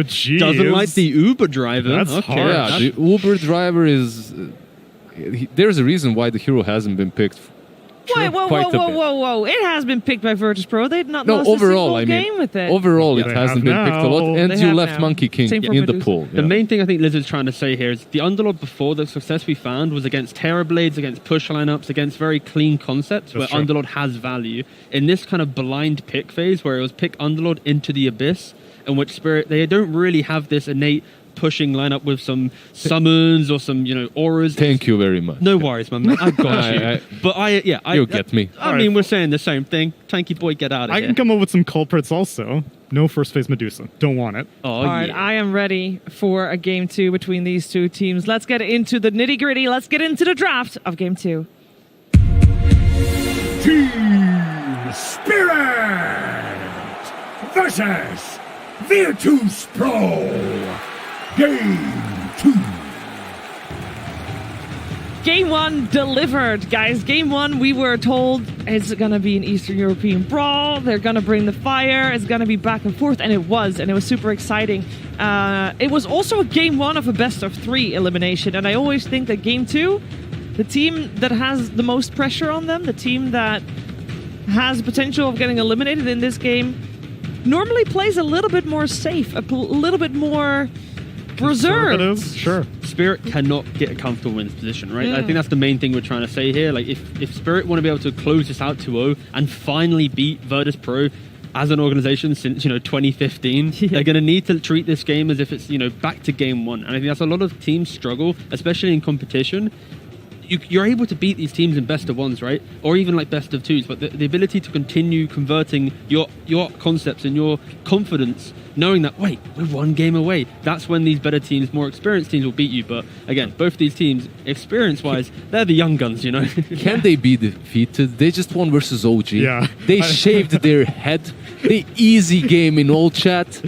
geez. Doesn't like the Uber driver. That's okay. harsh. Yeah, the Uber driver is... there's a reason why the hero hasn't been picked Wait, whoa, Quite a bit. whoa. It has been picked by Virtus Pro. They've not No, lost overall, a I single mean, game with it. overall, Yeah, it they hasn't have been picked a lot, now. and They you have left now. Monkey King Same for in the Medusa. pool. The yeah. main thing I think Lizard's trying to say here is the Underlord before the success we found was against Terrorblades, against push lineups, against very clean concepts That's where true. Underlord has value. In this kind of blind pick phase where it was pick Underlord into the Abyss, in which Spirit, they don't really have this innate pushing lineup with some summons or some, auras. Thank you very much. No worries, my man. I got you. But You get me. I mean, we're saying the same thing. Tanky boy, get out of I here. can come up with some culprits also. No first phase Medusa. Don't want it. Oh, All right, I am ready for a game 2 between these two teams. Let's get into the nitty gritty. Let's get into the draft of game 2. Team Spirit versus Virtus Pro. Game 2. Game 1 delivered, guys. Game 1, we were told it's going to be an Eastern European brawl. They're going to bring the fire. It's going to be back and forth. And it was super exciting. It was also a Game 1 of a best-of-3 elimination. And I always think that Game 2, the team that has the most pressure on them, the team that has potential of getting eliminated in this game, normally plays a little bit more safe, a little bit more reserved. Conservative? Sure. Spirit cannot get a comfortable wins position, right? I think that's the main thing we're trying to say here. Like, if Spirit want to be able to close this out 2-0 and finally beat Virtus Pro as an organization since, 2015, they're going to need to treat this game as if it's, back to game 1. And I think that's a lot of teams struggle, especially in competition. You're able to beat these teams in best of 1s, right? Or even like best of 2s, but the ability to continue converting your concepts and your confidence, knowing that, wait, we're 1 game away. That's when these better teams, more experienced teams will beat you. But again, both these teams, experience-wise, they're the young guns, Can they be defeated? They just won versus OG. Yeah. They shaved their head. They easy game in all chat.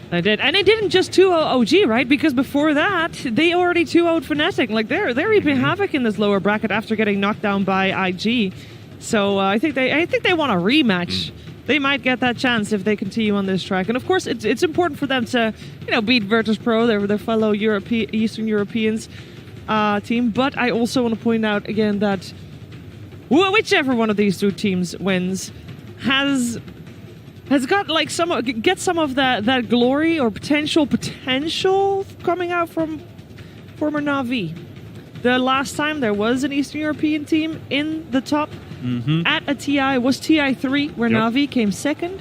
They did. And they didn't just 2-0 OG, right? Because before that, they already 2-0'd Fnatic. Like, they're reaping havoc in this lower bracket after getting knocked down by IG. So I think they want a rematch. They might get that chance if they continue on this track. And of course, it's important for them to, beat Virtus Pro, their fellow Eastern Europeans team. But I also want to point out again that whichever one of these two teams wins has got like some of that glory or potential coming out from former Na'Vi. The last time there was an Eastern European team in the top at a TI was TI3, where Na'Vi came second.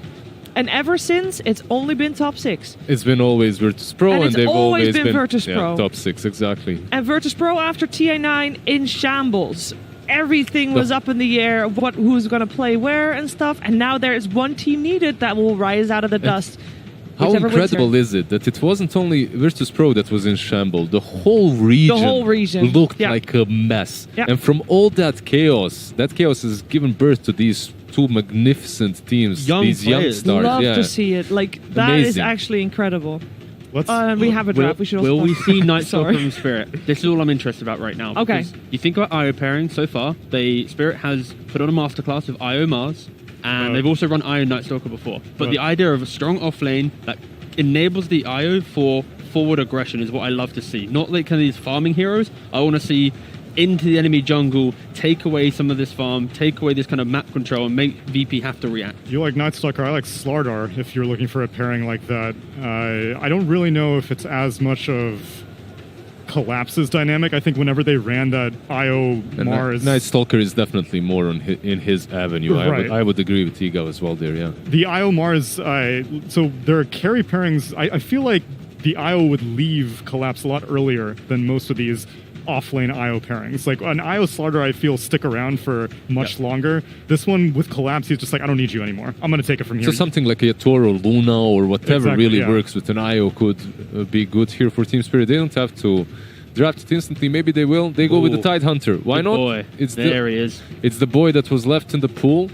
And ever since, it's only been top 6. It's been always Virtus Pro, And and it's they've always always been Virtus Pro. top 6, exactly. And Virtus Pro after TI9 in shambles. Everything was up in the air, who's going to play where and stuff. And now there is one team needed that will rise out of the dust. How incredible is it that it wasn't only Virtus Pro that was in shambles? The whole region looked like a mess. Yeah. And from all that chaos has given birth to these 2 magnificent teams, these young stars. Love to see it. Like, that is actually incredible. We have a draft. Will we see Night Stalker from Spirit? This is all I'm interested about right now. Okay. You think about IO pairing so far. Spirit has put on a masterclass with IO Mars, and they've also run IO Night Stalker before. But the idea of a strong offlane that enables the IO for forward aggression is what I love to see. Not like kind of these farming heroes. I want to see into the enemy jungle, take away some of this farm, take away this kind of map control, and make VP have to react. You like Night Stalker, I like Slardar if you're looking for a pairing like that. I don't really know if it's as much of Collapse's dynamic. I think whenever they ran that IO Mars... Night Stalker is definitely more in his avenue. Right. I would agree with Tiga as well there, yeah. The IO Mars, so there are carry pairings. I feel like the IO would leave Collapse a lot earlier than most of these off-lane IO pairings. Like an IO Slardar, I feel stick around for much longer. This one with Collapse, he's just like, I don't need you anymore. I'm going to take it from here. So something like a Tor or Luna or whatever Exactly, works with an IO could be good here for Team Spirit. They don't have to draft it instantly. Maybe they will. They go with the Tide Hunter. Why Good not? Boy. There he is. It's the boy that was left in the pool.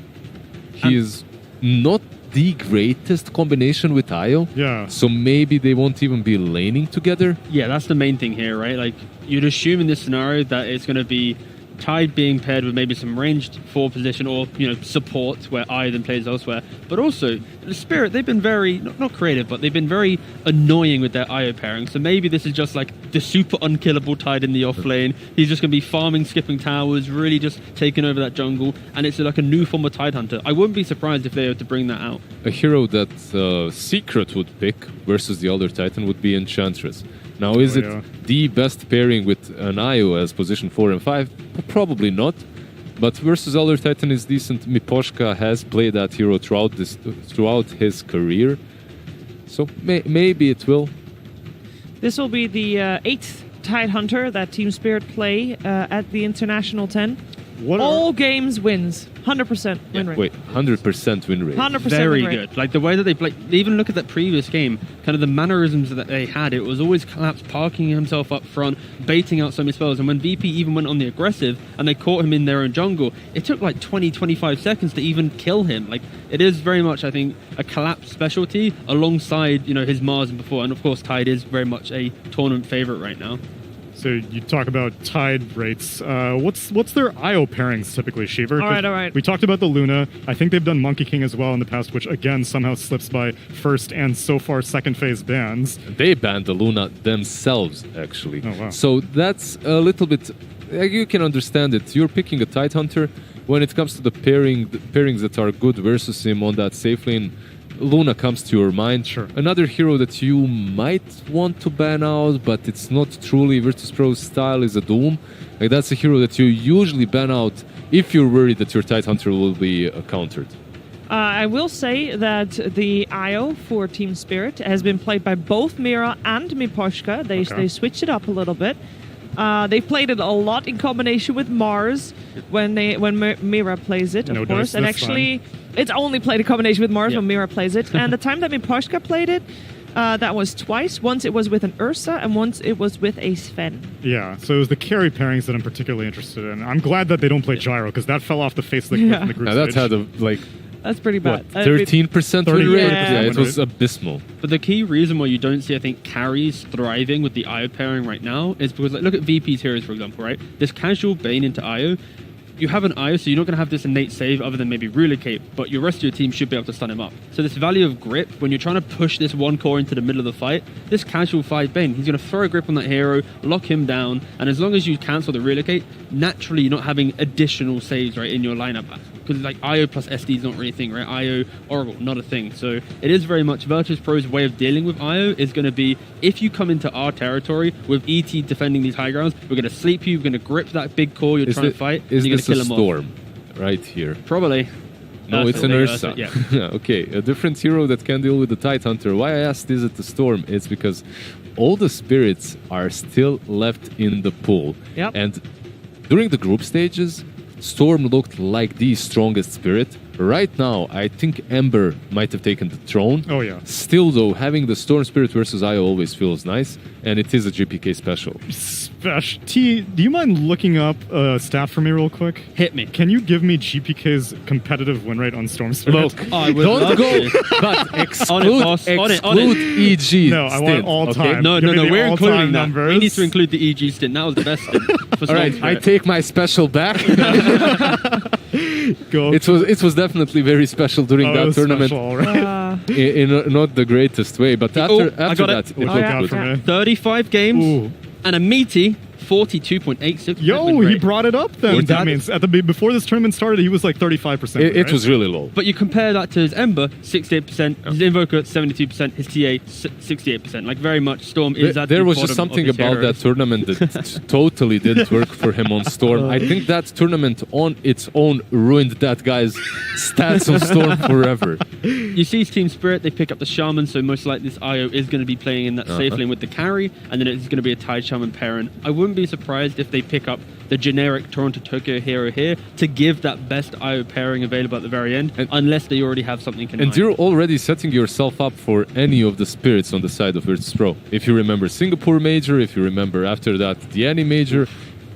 He is not the greatest combination with IO. Yeah. So maybe they won't even be laning together. Yeah, that's the main thing here, right? Like, you'd assume in this scenario that it's going to be Tide being paired with maybe some ranged 4 position or, support where I then plays elsewhere. But also, the Spirit, they've been very, not creative, but they've been very annoying with their IO pairing. So maybe this is just like the super unkillable Tide in the off lane. He's just going to be farming, skipping towers, really just taking over that jungle. And it's like a new form of Tide Hunter. I wouldn't be surprised if they were to bring that out. A hero that Secret would pick versus the other Titan would be Enchantress. Now, is it the best pairing with an IO as position 4 and 5? Probably not. But versus Elder Titan is decent. Miposhka has played that hero throughout his career. So maybe it will. This will be the 8th Tide Hunter that Team Spirit play at the International 10. All games wins. 100% win rate. Wait, 100% win rate. 100% Very win rate. good. Like the way that they play, even look at that previous game, kind of the mannerisms that they had, it was always Collapse parking himself up front, baiting out so many spells. And when VP even went on the aggressive and they caught him in their own jungle, it took like 20-25 seconds to even kill him. Like it is very much, I think, a Collapse specialty alongside, his Mars and before. And of course, Tide is very much a tournament favorite right now. So you talk about Tide rates. What's their IO pairings typically, Shiver? All right. We talked about the Luna. I think they've done Monkey King as well in the past, which again somehow slips by first and so far second phase bans. They banned the Luna themselves, actually. Oh, wow. So that's a little bit... You can understand it. You're picking a Tide Hunter. When it comes to the pairings that are good versus him on that safe lane, Luna comes to your mind. Sure. Another hero that you might want to ban out, but it's not truly Virtus.pro's style, is a Doom. Like that's a hero that you usually ban out if you're worried that your Tide Hunter will be countered. I will say that the IO for Team Spirit has been played by both Mira and Miposhka. They switched it up a little bit. They've played it a lot in combination with Mars when Mira plays it, of course. And actually, it's only played in combination with Mars when Mira plays it. And the time that Miposhka played it, that was twice. Once it was with an Ursa, and once it was with a Sven. Yeah, so it was the carry pairings that I'm particularly interested in. I'm glad that they don't play Gyro, because that fell off the face of the cliff in the group Now, stage. That's pretty bad. 13% win rate? Yeah, It was abysmal. But the key reason why you don't see, I think, carries thriving with the IO pairing right now is because, look at VP's heroes, for example, right? This casual Bane into IO, you have an IO, so you're not going to have this innate save other than maybe Relocate, but your rest of your team should be able to stun him up. So this value of grip, when you're trying to push this one core into the middle of the fight, this casual 5 Bane, he's going to throw a grip on that hero, lock him down, and as long as you cancel the Relocate, naturally you're not having additional saves, right, in your lineup. Because like IO plus SD is not really a thing, right? IO, Oracle, not a thing. So it is very much Virtus.pro's way of dealing with IO is going to be, if you come into our territory with ET defending these high grounds, we're going to sleep you, we're going to grip that big core you're trying to fight, and you're going to kill him Storm right here? Probably. No, it's an Ursa. Yeah. Okay, a different hero that can deal with the Tide Hunter. Why I asked is it the Storm? It's because all the spirits are still left in the pool. Yep. And during the group stages, Storm looked like the strongest spirit. Right now, I think Ember might have taken the throne. Oh, yeah. Still, though, having the Storm Spirit versus IO always feels nice, and it is a GPK special. T, do you mind looking up stat for me real quick? Hit me. Can you give me GPK's competitive win rate on Storm Spirit? Look, I would don't love go, to. but On it, boss. On it. EG. No, I want all time. No, Give me the we're all-time including that. numbers. We need to include the EG stint. That was the best stint. For All right, Storm I Spirit. take my special back. Go. It was definitely very special during that tournament. Special, all right. In not the greatest way, but after I got that, it. it What you looked got good. for me? 35 games Ooh. and a meaty 42.86%. Yo, win he rate. brought it up then. That- That means before this tournament started, he was like 35%. It right? was really low. But you compare that to his Ember, 68%, his Invoker, 72%, his TA, 68%. Like, very much Storm is at There the was bottom just of something his about heroes. that tournament that totally didn't work for him on Storm. I think that tournament on its own ruined that guy's stats on Storm forever. You see his Team Spirit, they pick up the Shaman, so most likely this IO is going to be playing in that safe lane with the carry, and then it's going to be a Tide Shaman pairing. I wouldn't be surprised if they pick up the generic Toronto Tokyo hero here to give that best IO pairing available at the very end, unless they already have something in mind. And you're already setting yourself up for any of the spirits on the side of Virtus.pro. If you remember Singapore Major, if you remember after that the Annie Major,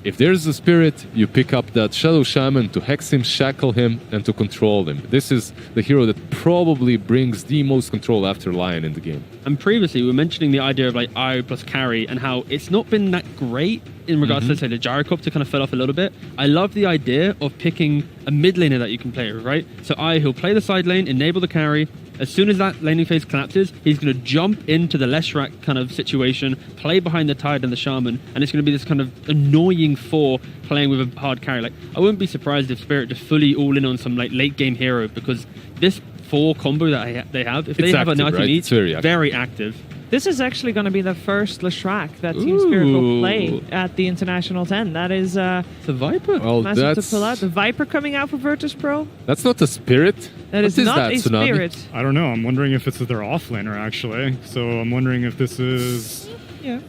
If there's a spirit, you pick up that Shadow Shaman to hex him, shackle him, and to control him. This is the hero that probably brings the most control after Lion in the game. And previously, we were mentioning the idea of like IO plus carry and how it's not been that great in regards to, say, the Gyrocopter kind of fell off a little bit. I love the idea of picking a mid laner that you can play with, right? So he'll play the side lane, enable the carry. As soon as that laning phase collapses, he's going to jump into the Leshrac kind of situation, play behind the Tide and the Shaman, and it's going to be this kind of annoying 4 playing with a hard carry. Like, I wouldn't be surprised if Spirit just fully all in on some like late game hero, because this 4 combo that they have, if they have active, an item right? each, very active. This is actually going to be the first Leshrac that Team Spirit will play at the International 10. That is the Viper. Well, massive to pull out. The Viper coming out for Virtus Pro. That's not a spirit. That is not a Tsunami? spirit. I don't know. I'm wondering if this is their offlaner, actually. So I'm wondering if this is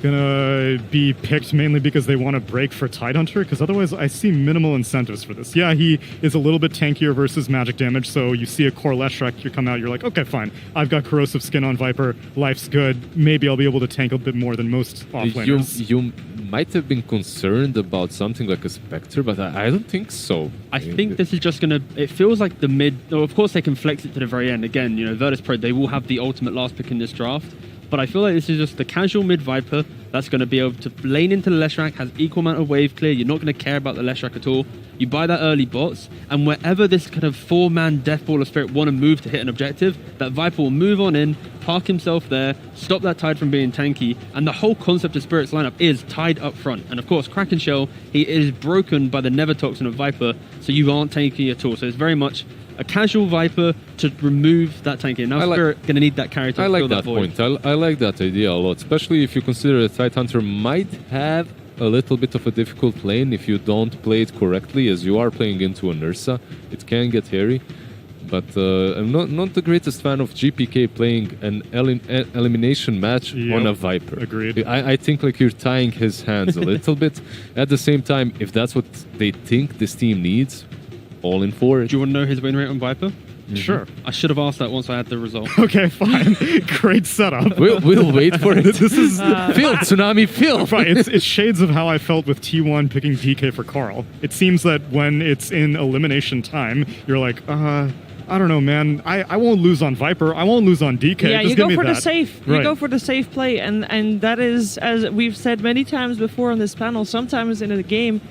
gonna be picked mainly because they want to break for Tidehunter, because otherwise I see minimal incentives for this. Yeah, he is a little bit tankier versus magic damage, so you see a core Leshrac, you come out, you're like, okay, fine. I've got corrosive skin on Viper, life's good. Maybe I'll be able to tank a bit more than most offlaners. You might have been concerned about something like a Spectre, but I don't think so. I think this is just going to... It feels like the mid... Oh, of course, they can flex it to the very end. Again, you know, Virtus Pro, they will have the ultimate last pick in this draft. But I feel like this is just the casual mid Viper that's going to be able to lane into the Leshrac, has equal amount of wave clear. You're not going to care about the Leshrac at all. You buy that early bots, and wherever this kind of 4-man Death Ball of Spirit want to move to hit an objective, that Viper will move on in, park himself there, stop that Tide from being tanky, and the whole concept of Spirit's lineup is Tide up front. And of course, Kraken Shell, he is broken by the Nether Toxin of Viper, so you aren't tanky at all. So it's very much a casual Viper to remove that tanking. Now Spirit going to need that carry to fill that void. I like that idea a lot, especially if you consider that Tidehunter might have a little bit of a difficult lane if you don't play it correctly, as you are playing into an Ursa. It can get hairy. But I'm not the greatest fan of GPK playing an elimination match on a Viper. Agreed. I think like you're tying his hands a little bit. At the same time, if that's what they think this team needs, all in for it. Do you want to know his win rate on Viper? Mm-hmm. Sure. I should have asked that once I had the result. Okay, fine. Great setup. We'll wait for it. This is Phil, Tsunami, Phil. Right, it's shades of how I felt with T1 picking DK for Carl. It seems that when it's in elimination time, you're like, I don't know, man. I won't lose on Viper. I won't lose on DK. Yeah, Just you give go me for the that. safe. Right. You go for the safe play, and that is, as we've said many times before on this panel, sometimes in a game,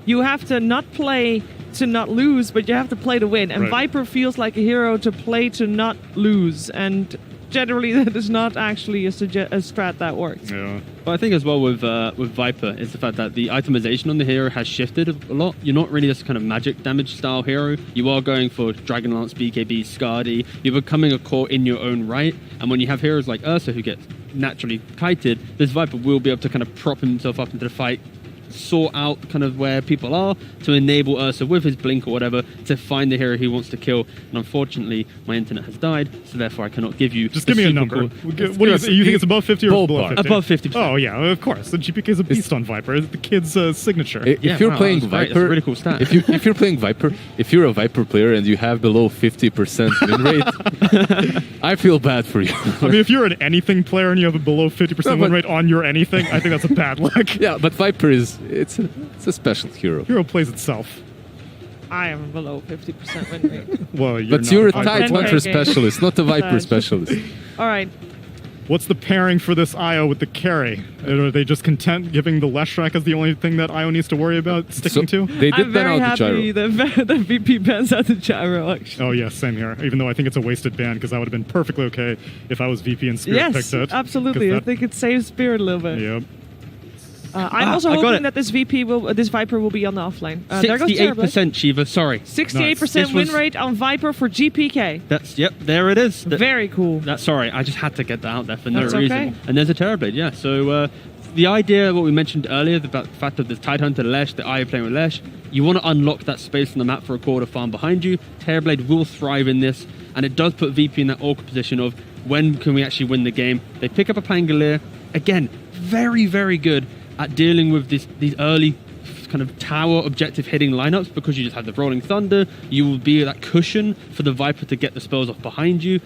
you have to not play to not lose, but you have to play to win. And Right. Viper feels like a hero to play to not lose, and generally that is not actually a strat that works. Yeah. But I think as well with Viper is the fact that the itemization on the hero has shifted a lot. You're not really this kind of magic damage style hero. You are going for Dragonlance, BKB, Skadi. You're becoming a core in your own right. And when you have heroes like Ursa who get naturally kited, this Viper will be able to kind of prop himself up into the fight, sort out kind of where people are to enable Ursa with his blink or whatever to find the hero he wants to kill. And unfortunately, my internet has died, so therefore I cannot give you. Just give me a number. What do you think it's above 50 or below 50? Above 50%. Oh yeah, of course. The GPK is a beast on Viper. It's the kid's signature. If you're playing that's Viper, a really cool stat. if you're playing Viper, if you're a Viper player and you have below 50% win rate, I feel bad for you. I mean, if you're an anything player and you have a below 50% win rate on your anything, I think that's a bad luck. Yeah, but Viper it's a special hero. Hero plays itself. I am below 50% win rate. Well, you're But you're a not. Tidehunter specialist, not a Viper specialist. All right. What's the pairing for this IO with the carry? Are they just content giving the Leshrac as the only thing that IO needs to worry about sticking to? They did I'm ban very out the happy gyro. the VP bans out the gyro, actually. Oh yeah, same here. Even though I think it's a wasted ban, because that would have been perfectly okay if I was VP and Spirit Yes, picked it. absolutely. 'Cause I think it saves Spirit a little bit. Yep. I'm also I got hoping it. that this Viper will be on the offlane. There goes Terrorblade. 68% Shiva, sorry. 68% This win was- rate on Viper for GPK. Yep, there it is. Very cool. Sorry, I just had to get that out there for That's no reason. okay. And there's a Terrorblade, yeah. So the idea, what we mentioned earlier, about the fact of the Tidehunter Lesh, the IO playing with Lesh, you want to unlock that space on the map for a core to farm behind you. Terrorblade will thrive in this, and it does put VP in that awkward position of when can we actually win the game. They pick up a Pangolier, again, very, very good at dealing with these early kind of tower objective hitting lineups, because you just have the Rolling Thunder. You will be that cushion for the Viper to get the spells off behind you.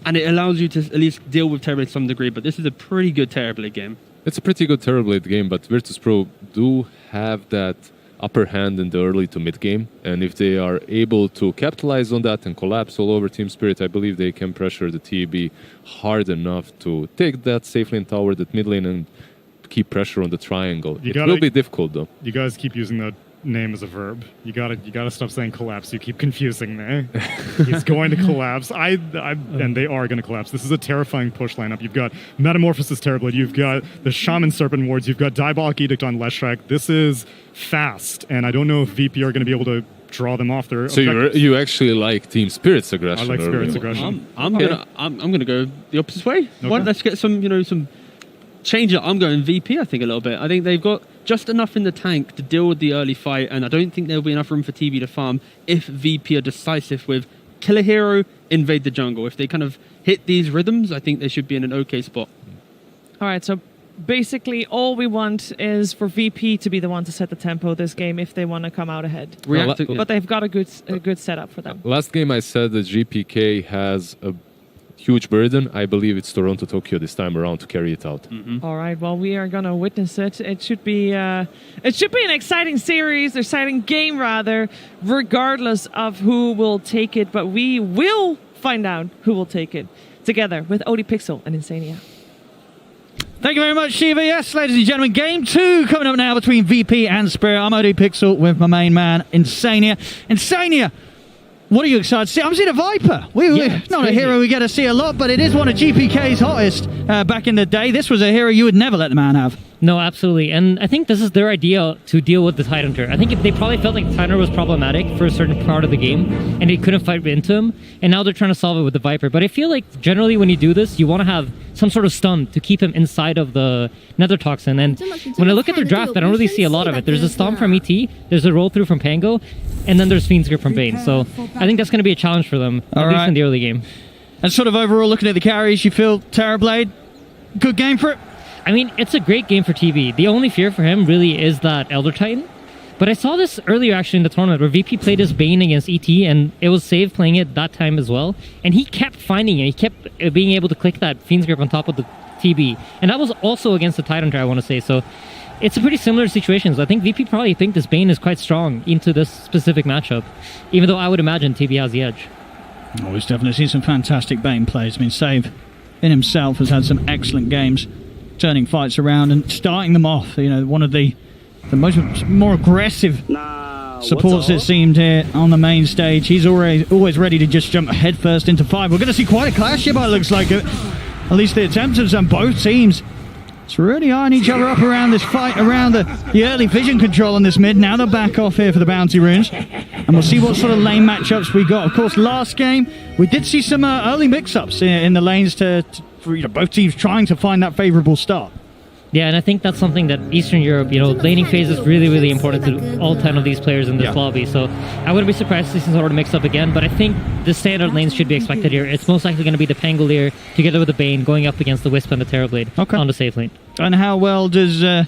And it allows you to at least deal with Terrorblade to some degree, but this is a pretty good Terrorblade game. It's a pretty good Terrorblade game, but Virtus.pro do have that upper hand in the early to mid game, and if they are able to capitalize on that and collapse all over Team Spirit, I believe they can pressure the TB hard enough to take that safe lane tower, that mid lane, and keep pressure on the triangle. It will be difficult though. You guys keep using that name as a verb. You gotta stop saying collapse. You keep confusing me. He's going to collapse. And they are going to collapse. This is a terrifying push lineup. You've got Metamorphosis Terrorblade. You've got the Shaman Serpent Wards. You've got Diabolic Edict on Leshrac. This is fast, and I don't know if VP are going to be able to draw them off their. So you actually like Team Spirit's aggression? I like Spirit's aggression. I'm gonna go the opposite way. Okay. Let's get some change it. I'm going VP, I think, a little bit. I think they've got just enough in the tank to deal with the early fight, and I don't think there'll be enough room for TB to farm if VP are decisive with kill a hero, invade the jungle. If they kind of hit these rhythms, I think they should be in an okay spot. All right, so basically all we want is for VP to be the one to set the tempo this game if they want to come out ahead. But they've got a good setup for them. Last game I said that GPK has a huge burden. I believe it's Toronto Tokyo this time around to carry it out. All right, well, we are going to witness it. It should be an exciting series, exciting game rather, regardless of who will take it. But we will find out who will take it together with ODPixel and Insania. Thank you very much, Shiva. Yes, ladies and gentlemen, game 2 coming up now between VP and Spirit. I'm ODPixel with my main man, Insania. Insania, what are you excited to see? I'm seeing a Viper. Not a hero we get to see a lot, but it is one of GPK's hottest back in the day. This was a hero you would never let the man have. No, absolutely. And I think this is their idea to deal with the Tidehunter. I think they probably felt like the Tidehunter was problematic for a certain part of the game, and they couldn't fight into him, and now they're trying to solve it with the Viper. But I feel like generally when you do this, you want to have some sort of stun to keep him inside of the Nether Toxin. And when I look at their draft, I don't really see a lot of it. There's a Stomp from ET, there's a roll through from Pango, and then there's Fiend's Grip from Bane. So I think that's going to be a challenge for them, at least in the early game. And sort of overall, looking at the carries, you feel Terrorblade, good game for it? I mean, it's a great game for TB. The only fear for him really is that Elder Titan. But I saw this earlier actually in the tournament where VP played his Bane against ET, and it was Save playing it that time as well. And he kept finding it. He kept being able to click that Fiend's Grip on top of the TB. And that was also against the Tidehunter, I want to say. So it's a pretty similar situation. So I think VP probably think this Bane is quite strong into this specific matchup, even though I would imagine TB has the edge. Oh, we've definitely seen some fantastic Bane plays. I mean, Save in himself has had some excellent games, turning fights around and starting them off. You know, one of the more aggressive supports it seemed here on the main stage. He's always ready to just jump headfirst into 5. We're going to see quite a clash here, but it looks like at least the attempts of some both teams. It's really eyeing each other up around this fight, around the early vision control on this mid. Now they're back off here for the bounty runes, and we'll see what sort of lane matchups we got. Of course, last game we did see some early mix-ups in the lanes for both teams trying to find that favourable start. Yeah, and I think that's something that Eastern Europe, laning phase is really, really important to all 10 of these players in this lobby. So I wouldn't be surprised to see some sort of mix-up again, but I think the standard lanes should be expected here. It's most likely going to be the Pangolier together with the Bane going up against the Wisp and the Terrorblade on the safe lane. And how well does the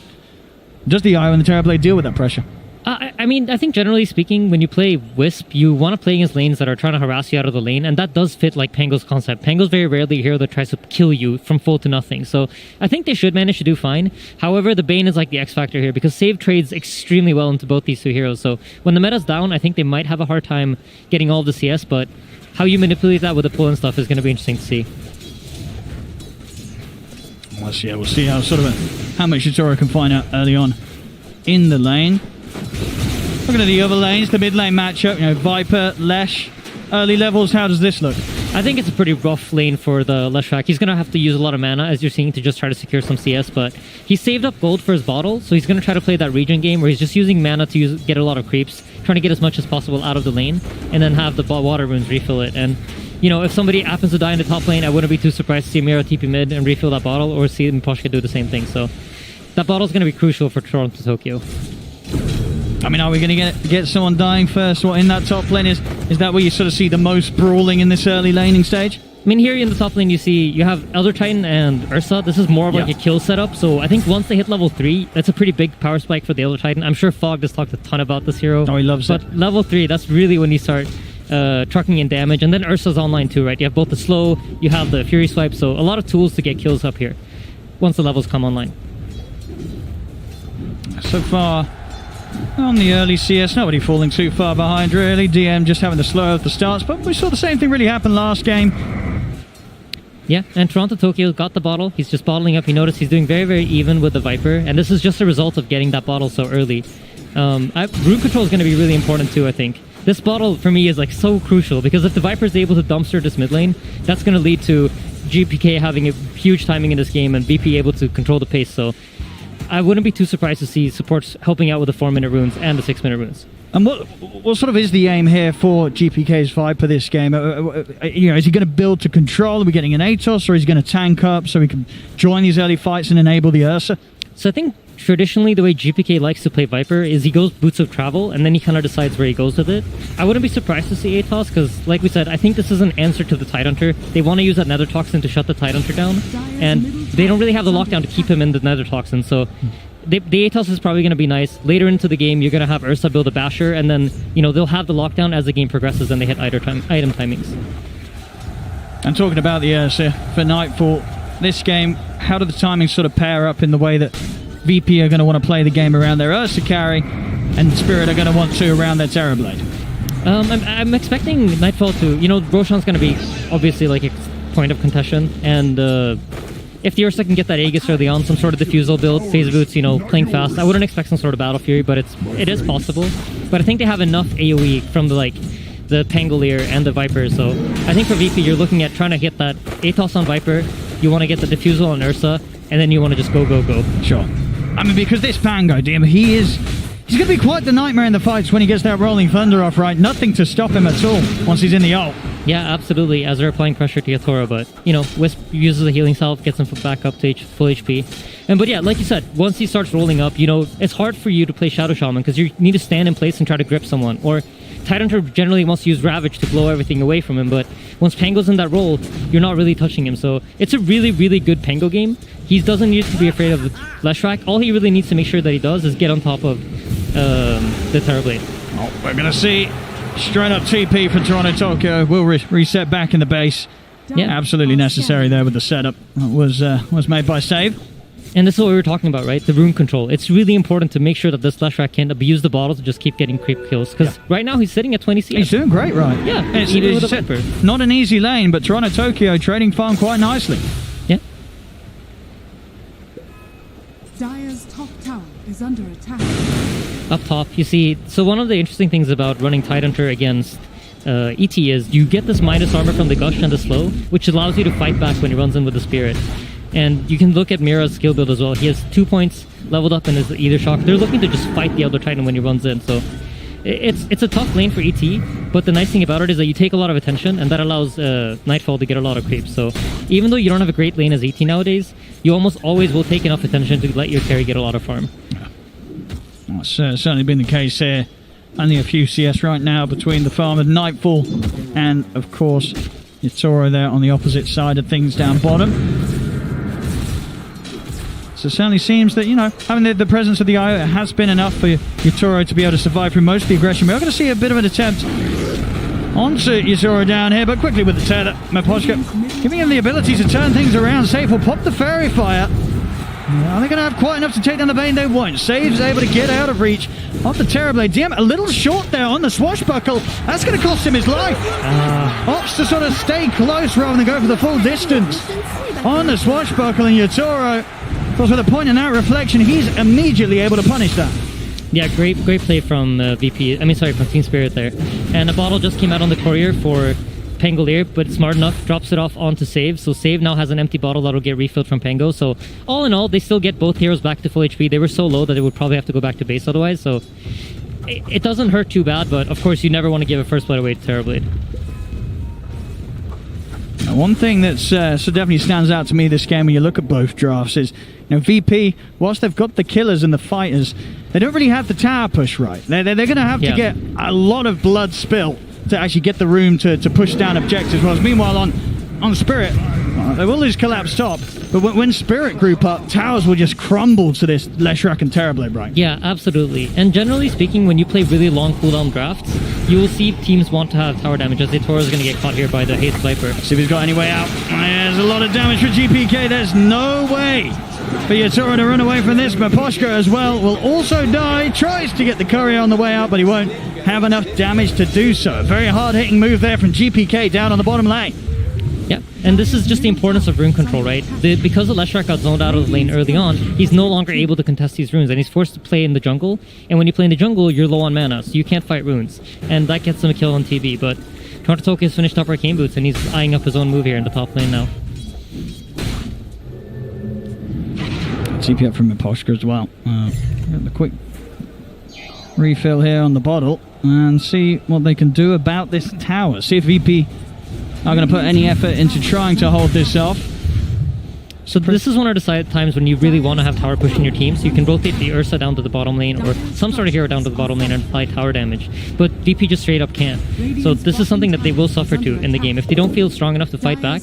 Io and the Terrorblade deal with that pressure? I mean, I think generally speaking, when you play Wisp, you want to play against lanes that are trying to harass you out of the lane, and that does fit like Pango's concept. Pango's very rarely a hero that tries to kill you from full to nothing, so I think they should manage to do fine. However, the Bane is like the X factor here, because Save trades extremely well into both these two heroes, so when the meta's down, I think they might have a hard time getting all of the CS, but how you manipulate that with the pull and stuff is going to be interesting to see. We'll see how how much Yutora can find out early on in the lane. Looking at the other lanes, the mid lane matchup, Viper, Lesh, early levels, how does this look? I think it's a pretty rough lane for the Leshrac. He's going to have to use a lot of mana, as you're seeing, to just try to secure some CS, but he saved up gold for his bottle, so he's going to try to play that regen game where he's just using mana to get a lot of creeps, trying to get as much as possible out of the lane, and then have the water runes refill it. And if somebody happens to die in the top lane, I wouldn't be too surprised to see Mira TP mid and refill that bottle, or see Miposhka do the same thing. So that bottle's going to be crucial for Toronto Tokyo. I mean, are we going to get someone dying first? What in that top lane is that where you sort of see the most brawling in this early laning stage? I mean, here in the top lane, you have Elder Titan and Ursa. This is more of like a kill setup. So I think once they hit level 3, that's a pretty big power spike for the Elder Titan. I'm sure Fogg has talked a ton about this hero. Oh, he loves it. But level 3, that's really when you start trucking in damage. And then Ursa's online too, right? You have both the slow, you have the Fury Swipe. So a lot of tools to get kills up here once the levels come online. So far, on the early CS, nobody falling too far behind, really. DM just having to slow out the starts, but we saw the same thing really happen last game. Yeah, and Toronto Tokyo got the bottle. He's just bottling up. You notice he's doing very, very even with the Viper, and this is just a result of getting that bottle so early. Rune control is going to be really important too, I think. This bottle, for me, is like so crucial, because if the Viper is able to dumpster this mid lane, that's going to lead to GPK having a huge timing in this game and VP able to control the pace, so I wouldn't be too surprised to see supports helping out with the 4-minute runes and the 6-minute runes. And what sort of is the aim here for GPK's Viper this game? Is he going to build to control? Are we getting an Atos, or is he going to tank up so we can join these early fights and enable the Ursa? So I think traditionally the way GPK likes to play Viper is he goes Boots of Travel and then he kind of decides where he goes with it. I wouldn't be surprised to see Atos because, like we said, I think this is an answer to the Tidehunter. They want to use that Nether Toxin to shut the Tidehunter down, and they don't really have the lockdown to keep him in the Nether Toxin, so the Atos is probably going to be nice. Later into the game, you're going to have Ursa build a Basher, and then, they'll have the lockdown as the game progresses and they hit item timings. And talking about the Ursa for Nightfall, this game, how do the timings sort of pair up in the way that VP are going to want to play the game around their Ursa carry, and Spirit are going to want to around their Terrorblade? I'm expecting Nightfall to, Roshan's going to be obviously like a point of contention, and if the Ursa can get that Aegis early on, some sort of diffusal build, phase boots, playing fast, I wouldn't expect some sort of Battle Fury, but it is possible. But I think they have enough AoE from the Pangolier and the Viper, so I think for VP you're looking at trying to hit that Atos on Viper, you want to get the diffusal on Ursa, and then you want to just go. Sure. I mean, because this Pango, DM, he's going to be quite the nightmare in the fights when he gets that Rolling Thunder off, right? Nothing to stop him at all once he's in the ult. Yeah, absolutely, as they're applying pressure to Yatoro, but, Wisp uses a healing salve, gets him back up to full HP. But yeah, like you said, once he starts rolling up, it's hard for you to play Shadow Shaman because you need to stand in place and try to grip someone. Or Tidehunter generally wants to use Ravage to blow everything away from him, but once Pango's in that role, you're not really touching him. So it's a really, really good Pango game. He doesn't need to be afraid of Leshrac. All he really needs to make sure that he does is get on top of the Terrorblade. Oh, we're going to see straight up TP for Toronto Tokyo. We'll reset back in the base. Yeah, absolutely necessary there with the setup. Was made by Save. And this is what we were talking about, right? The rune control. It's really important to make sure that this Leshrac can abuse the bottle to just keep getting creep kills. Because right now he's sitting at 20 CS. He's doing great, right? Yeah, even with a Viper. Not an easy lane, but Toronto Tokyo trading farm quite nicely. Yeah. Dire's top tower is under attack. Up top, you see, so one of the interesting things about running Tidehunter against ET is you get this minus armor from the Gush and the Slow, which allows you to fight back when he runs in with the Spirit. And you can look at Mira's skill build as well. He has 2 points leveled up in his Ether Shock. They're looking to just fight the Elder Titan when he runs in, so it's a tough lane for ET, but the nice thing about it is that you take a lot of attention, and that allows Nightfall to get a lot of creeps. So even though you don't have a great lane as ET nowadays, you almost always will take enough attention to let your carry get a lot of farm. Well, it's certainly been the case here. Only a few CS right now between the farm of Nightfall and, of course, Yatoro there on the opposite side of things down bottom. So it certainly seems that, having the presence of the IO has been enough for Yatoro to be able to survive through most of the aggression. We're going to see a bit of an attempt onto Yatoro down here, but quickly with the tether. Maposhka giving him the ability to turn things around. Safe will pop the Fairy Fire. Are they going to have quite enough to take down the Bane? They won't. Save's able to get out of reach of the Terrorblade. DM a little short there on the swashbuckle. That's going to cost him his life. Opts to sort of stay close rather than go for the full distance on the swashbuckle, and Yatoro, of course, with a point and out reflection, he's immediately able to punish that. Yeah, great play from from Team Spirit there. And a bottle just came out on the courier for Pangolier, but smart enough, drops it off onto Save. So Save now has an empty bottle that'll get refilled from Pango. So all in all, they still get both heroes back to full HP. They were so low that they would probably have to go back to base otherwise. So it doesn't hurt too bad, but of course you never want to give a first blood away to Terrorblade. Now, one thing that so definitely stands out to me this game when you look at both drafts is, VP, whilst they've got the killers and the fighters, they don't really have the tower push right. They're going to have to get a lot of blood spill to actually get the room to push down objectives. Whereas meanwhile on Spirit, they will lose collapse top, but when Spirit group up, towers will just crumble to this Leshrac and Terrorblade, right? Yeah, absolutely. And generally speaking, when you play really long cooldown drafts, you will see teams want to have tower damage, as Toro is going to get caught here by the Haste Viper. See if he's got any way out. There's a lot of damage for GPK. There's no way for Yatora to run away from this, but Poshka as well will also die. Tries to get the courier on the way out, but he won't have enough damage to do so. Very hard-hitting move there from GPK down on the bottom lane. Yeah, and this is just the importance of rune control, right? Because the Leshrac got zoned out of the lane early on, he's no longer able to contest these runes, and he's forced to play in the jungle. And when you play in the jungle, you're low on mana, so you can't fight runes. And that gets him a kill on TV, but Toronto Tokyo's finished up Arcane Boots, and he's eyeing up his own move here in the top lane now. TP up from Miposhka as well. Get the quick refill here on the bottle and see what they can do about this tower. See if VP are going to put any effort into trying to hold this off. So this is one of the times when you really want to have tower push in your team, so you can rotate the Ursa down to the bottom lane or some sort of hero down to the bottom lane and apply tower damage. But VP just straight up can't. So this is something that they will suffer to in the game. If they don't feel strong enough to fight back,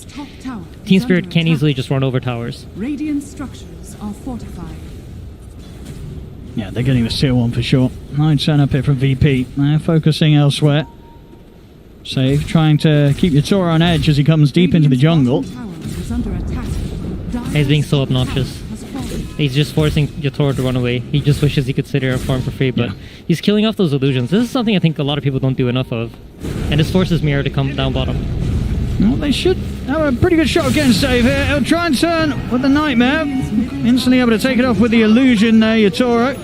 Team Spirit can easily just run over towers. Radiant structures are fortified. Yeah, they're getting the seal one for sure. Nice turn up here from VP. They're focusing elsewhere. Save, trying to keep Yatora on edge as he comes deep into the jungle. He's being so obnoxious. He's just forcing Yatora to run away. He just wishes he could sit here and farm for free, but he's killing off those illusions. This is something I think a lot of people don't do enough of. And this forces Mirror to come down bottom. Well, they should have a pretty good shot against Save here. He'll try and turn with the Nightmare. Instantly able to take it off with the illusion there, Yatora.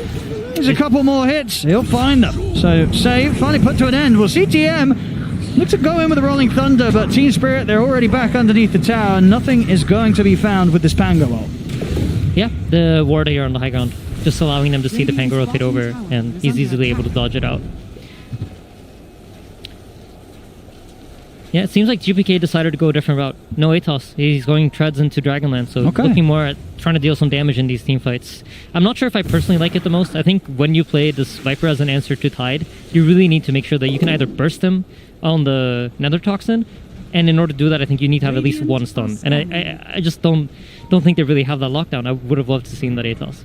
There's a couple more hits. He'll find them. So Save finally put to an end. Well, CTM looks to go in with the Rolling Thunder, but Team Spirit, they're already back underneath the tower. Nothing is going to be found with this Pango ult. Yeah, the ward here on the high ground, just allowing them to see the Pango rotate over, and he's easily able to dodge it out. Yeah, it seems like GPK decided to go a different route. No Atos. He's going treads into Dragonlance, so looking more at trying to deal some damage in these team fights. I'm not sure if I personally like it the most. I think when you play this Viper as an answer to Tide, you really need to make sure that you can either burst him on the Nether Toxin, and in order to do that, I think you need to have at least one stun. And I just don't think they really have that lockdown. I would have loved to see that Atos.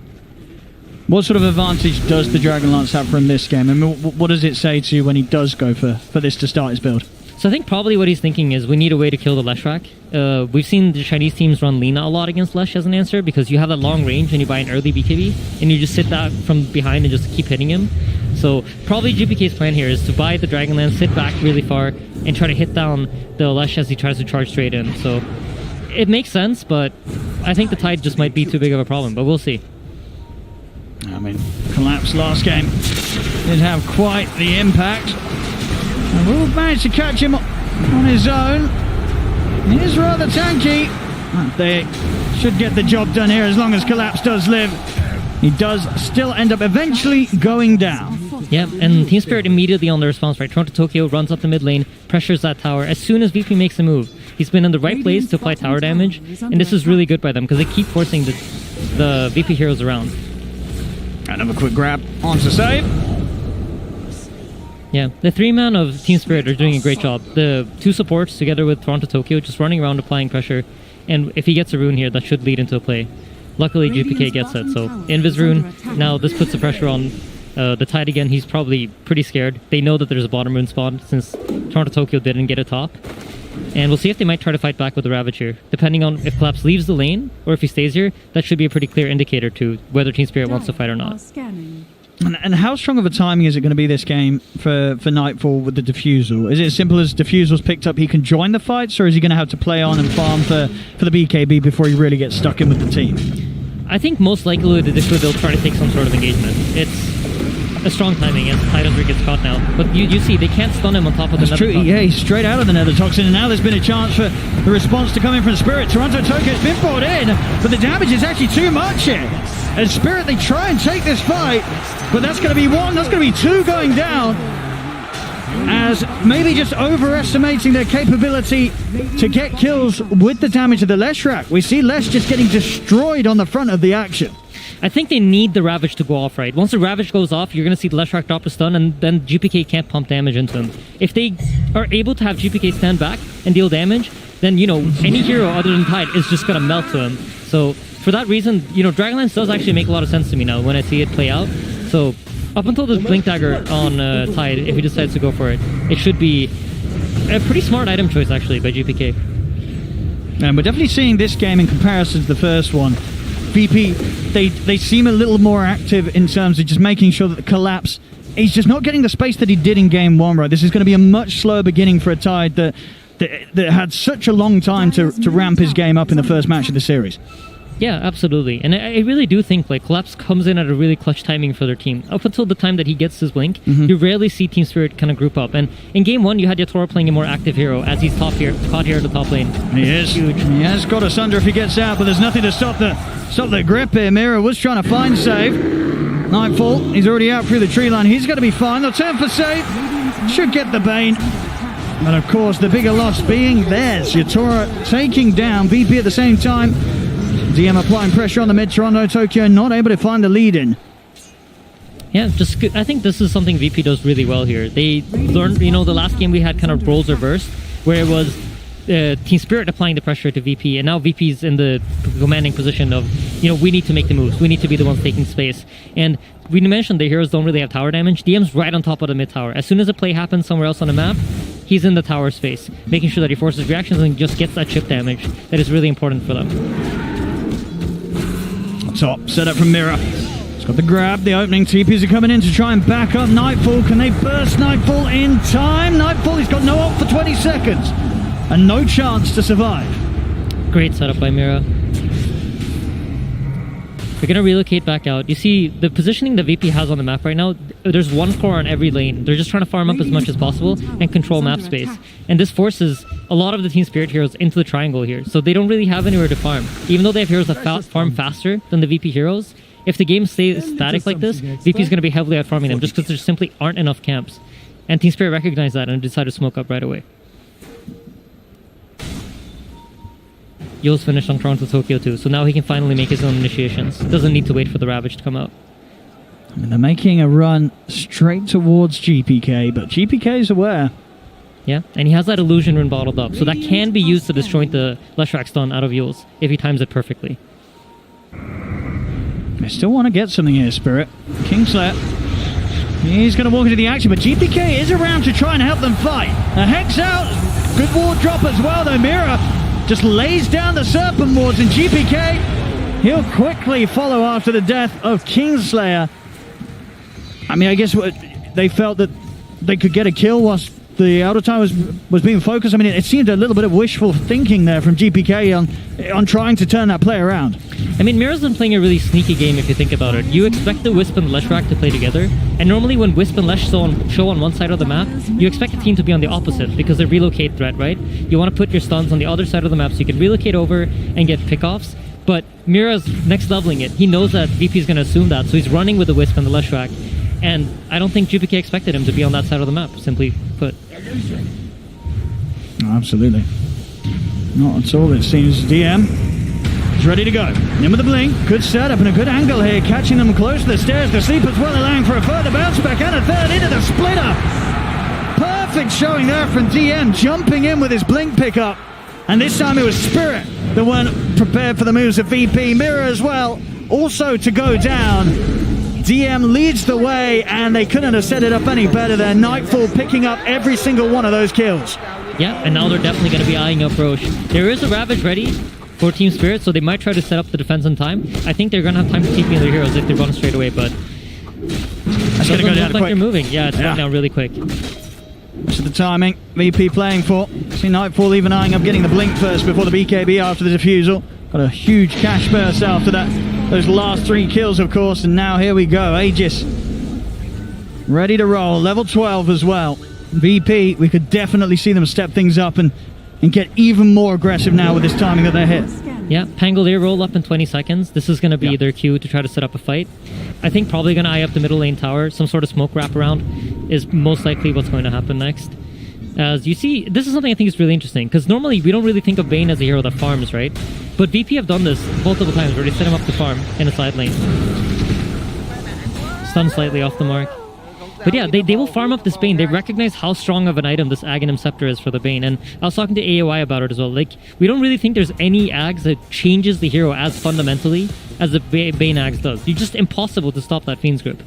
What sort of advantage does the Dragonlance have from this game? I mean, what does it say to you when he does go for this to start his build? So I think probably what he's thinking is we need a way to kill the Leshrac. We've seen the Chinese teams run Lina a lot against Lesh as an answer because you have that long range and you buy an early BKB and you just sit that from behind and just keep hitting him. So probably GPK's plan here is to buy the Dragonlance, sit back really far, and try to hit down the Lesh as he tries to charge straight in. So it makes sense, but I think the Tide just might be too big of a problem, but we'll see. I mean, Collapse last game did have quite the impact. And we'll manage to catch him on his own. He is rather tanky. They should get the job done here as long as Collapse does live. He does still end up eventually going down. Yeah, and Team Spirit immediately on the response, right? Toronto Tokyo runs up the mid lane, pressures that tower. As soon as VP makes a move, he's been in the right place to apply tower damage, and this is really good by them because they keep forcing the VP heroes around. Another quick grab onto Save. Yeah, the three-man of Team Spirit are doing a great job. The two supports together with Toronto Tokyo just running around applying pressure, and if he gets a rune here, that should lead into a play. Luckily, GPK gets it, so Invis rune. Now this puts the pressure on the Tide again. He's probably pretty scared. They know that there's a bottom rune spawn since Toronto Tokyo didn't get a top. And we'll see if they might try to fight back with the Ravage here. Depending on if Collapse leaves the lane or if he stays here, that should be a pretty clear indicator to whether Team Spirit wants to fight or not. And how strong of a timing is it going to be this game for Nightfall with the Diffusal? Is it as simple as Diffusal's picked up, he can join the fights, or is he going to have to play on and farm for the BKB before he really gets stuck in with the team? I think most likely with the Diffusal they'll try to take some sort of engagement. It's a strong timing as Tidehunter gets caught now. But you see, they can't stun him on top of the Nether Toxin. Yeah, he's straight out of the Nether Toxin, and now there's been a chance for the response to come in from Spirit. Toronto Tokyo's been brought in, but the damage is actually too much here. As Spirit, they try and take this fight, but that's going to be one, that's going to be two going down. As maybe just overestimating their capability to get kills with the damage of the Leshrac. We see Lesh just getting destroyed on the front of the action. I think they need the Ravage to go off, right? Once the Ravage goes off, you're going to see the Leshrac drop a stun, and then GPK can't pump damage into him. If they are able to have GPK stand back and deal damage, then, you know, any hero other than Tide is just going to melt to him. So, for that reason, you know, Dragonlance does actually make a lot of sense to me now when I see it play out. So, up until this Blink Dagger on Tide, if he decides to go for it, it should be a pretty smart item choice, actually, by GPK. And we're definitely seeing this game in comparison to the first one VP, they seem a little more active in terms of just making sure that the collapse, he's just not getting the space that he did in game one, right? This is going to be a much slower beginning for a Tide that had such a long time to ramp his game up in the first match of the series. Yeah, absolutely. And I really do think like Collapse comes in at a really clutch timing for their team. Up until the time that he gets his blink, you rarely see Team Spirit kind of group up. And in game one, you had Yatoro playing a more active hero as he's caught here at the top lane. He is huge. He has got us under if he gets out, but there's nothing to stop the grip here. Mira was trying to find save. Nightfall, he's already out through the tree line. He's going to be fine. They'll turn for save. Should get the Bane. But of course, the bigger loss being theirs. Yatoro taking down VP at the same time. DM applying pressure on the mid. Toronto, Tokyo not able to find the lead in. Yeah, just good. I think this is something VP does really well here. They learned, the last game we had kind of roles reversed, where it was Team Spirit applying the pressure to VP, and now VP's in the commanding position of, we need to make the moves. We need to be the ones taking space. And we mentioned the heroes don't really have tower damage. DM's right on top of the mid tower. As soon as a play happens somewhere else on the map, he's in the tower space, making sure that he forces reactions and just gets that chip damage that is really important for them. Top set up from Mira. He's got the grab, the opening. TPs are coming in to try and back up Nightfall. Can they burst Nightfall in time? Nightfall, he's got no ult for 20 seconds and no chance to survive. Great setup by Mira. We're going to relocate back out. You see the positioning the VP has on the map right now, there's one core on every lane. They're just trying to farm up as much as possible and control map space. And this forces a lot of the Team Spirit heroes into the triangle here. So they don't really have anywhere to farm. Even though they have heroes that farm faster than the VP heroes, if the game stays static like this, VP is going to be heavily out farming them just because there simply aren't enough camps. And Team Spirit recognized that and decided to smoke up right away. Yule's finished on Toronto Tokyo too, so now he can finally make his own initiations. Doesn't need to wait for the Ravage to come out. I mean, they're making a run straight towards GPK, but GPK is aware. Yeah, and he has that illusion rune bottled up, so that can be used to disjoint the Leshrac stun out of Yule's if he times it perfectly. They still want to get something here, Spirit. Kingslayer. He's going to walk into the action, but GPK is around to try and help them fight. A Hex out. Good ward drop as well, though. Mira just lays down the Serpent wards, and GPK, he'll quickly follow after the death of Kingslayer. I mean, I guess they felt that they could get a kill whilst the outer time was being focused. I mean, it seemed a little bit of wishful thinking there from GPK on trying to turn that play around. I mean, Mira's been playing a really sneaky game if you think about it. You expect the Wisp and Leshrac to play together, and normally when Wisp and Lesh show on one side of the map, you expect the team to be on the opposite because they relocate threat, right? You want to put your stuns on the other side of the map so you can relocate over and get pickoffs. But Mira's next leveling it. He knows that VP is going to assume that, so he's running with the Wisp and the Leshrac. And I don't think GPK expected him to be on that side of the map, simply put. Oh, absolutely. Not at all, it seems. DM is ready to go. In with the blink. Good setup and a good angle here, catching them close to the stairs. The Sleeper's well allowing for a further bounce back and a third into the splitter. Perfect showing there from DM, jumping in with his blink pickup. And this time it was Spirit that weren't prepared for the moves of VP. Mira as well, also to go down. DM leads the way, and they couldn't have set it up any better there. Nightfall picking up every single one of those kills. Yeah, and now they're definitely going to be eyeing up Roche. There is a Ravage ready for Team Spirit, so they might try to set up the defense in time. I think they're going to have time to TP their heroes if they run straight away, but that's going to go down like they're moving. Yeah, it's going down really quick. So the timing, VP playing for. See Nightfall even eyeing up getting the blink first before the BKB after the defusal. Got a huge cash burst after that. Those last 3 kills, of course, and now here we go. Aegis ready to roll. Level 12 as well. VP, we could definitely see them step things up and get even more aggressive now with this timing that they're hit. Yeah, Pangolier roll up in 20 seconds. This is going to be their cue to try to set up a fight. I think probably going to eye up the middle lane tower. Some sort of smoke wraparound is most likely what's going to happen next. As you see, this is something I think is really interesting, because normally we don't really think of Bane as a hero that farms, right? But VP have done this multiple times where they set him up to farm in a side lane. Stun slightly off the mark. But yeah, they will farm up this Bane. They recognize how strong of an item this Aghanim Scepter is for the Bane. And I was talking to AOI about it as well. Like, we don't really think there's any Ags that changes the hero as fundamentally as the Bane Ags does. It's just impossible to stop that Fiend's Grip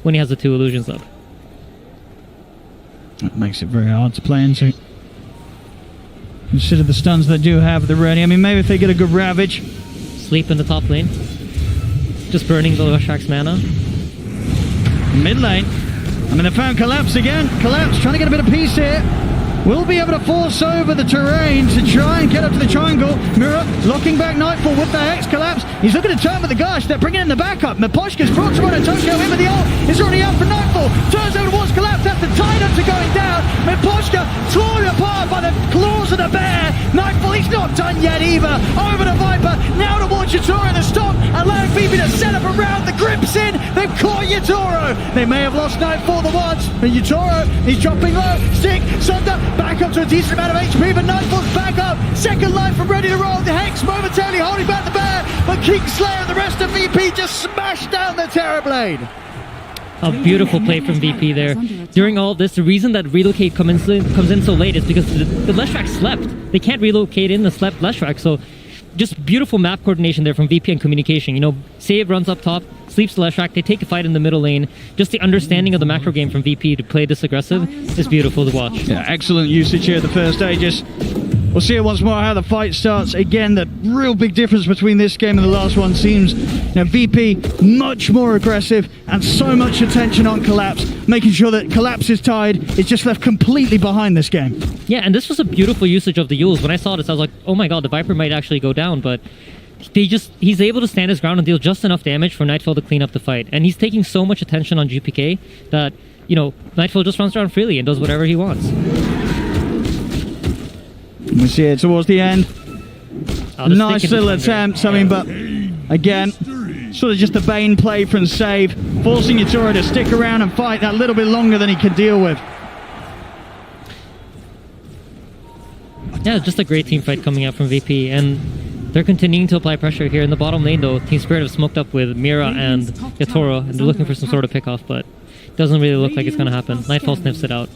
when he has the 2 illusions up. That makes it very hard to play into. Consider the stuns they do have at the ready. I mean, maybe if they get a good Ravage. Sleep in the top lane. just burning the Leshrak's mana. Mid lane. I mean, they found Collapse again. Collapse trying to get a bit of peace here. Will be able to force over the terrain to try and get up to the triangle. Mirror locking back Nightfall with the Hex. Collapse. He's looking to turn with the Gush. They're bringing in the backup. Miposhka's brought to run a Tokyo in with the ult. It's already out for Nightfall. Turns over towards Collapse after Titans are going down. Miposhka torn apart by the claws of the bear. Nightfall, he's not done yet either. Over to Viper. Now towards Yatoro in the stop. Allowing BB to set up around. The grip's in. They've caught Yatoro. They may have lost Nightfall the once. But Yatoro, he's dropping low. Stick. Sunder. Back up to a decent amount of HP, but Nightfall's back up. Second life from ready to roll. The Hex momentarily holding back the bear, but Kingslayer and the rest of VP just smashed down the Terrorblade. A beautiful play from VP there. During all this, the reason that relocate comes in so late is because the Leshrac slept. They can't relocate in the slept Leshrac, so just beautiful map coordination there from VP and communication. You know, Save runs up top, sleeps Leshrac, they take a fight in the middle lane. Just the understanding of the macro game from VP to play this aggressive is beautiful to watch. Yeah, excellent usage here at the first Aegis. We'll see it once more how the fight starts. Again, the real big difference between this game and the last one seems, you know, VP much more aggressive and so much attention on Collapse, making sure that Collapse is tied. It's just left completely behind this game. Yeah, and this was a beautiful usage of the Yules. When I saw this, I was like, oh my god, the Viper might actually go down, but he's able to stand his ground and deal just enough damage for Nightfall to clean up the fight. And he's taking so much attention on GPK that, you know, Nightfall just runs around freely and does whatever he wants. We see it towards the end. Nice little attempt, I mean, but again, sort of just a Bane play from Save, forcing Yatoro to stick around and fight that little bit longer than he can deal with. Yeah, just a great team fight coming out from VP, and they're continuing to apply pressure here in the bottom lane though. Team Spirit have smoked up with Mira and Yatoro, and they're looking for some sort of pickoff, but it doesn't really look like it's going to happen. Nightfall sniffs it out.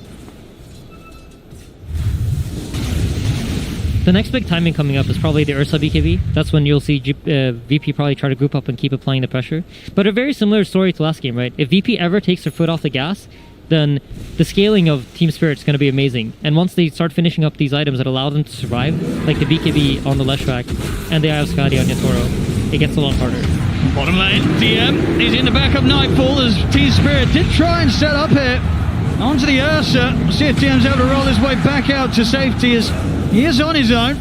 The next big timing coming up is probably the Ursa BKB. That's when you'll see VP probably try to group up and keep applying the pressure. But a very similar story to last game, right? If VP ever takes their foot off the gas, then the scaling of Team Spirit is going to be amazing. And once they start finishing up these items that allow them to survive, like the BKB on the Leshrac and the Eye of Skadi on Yatoro, it gets a lot harder. Bottom lane, DM is in the back of Nightfall as Team Spirit did try and set up here. Onto the Ursa. We'll see if DM's able to roll his way back out to safety as he is on his own.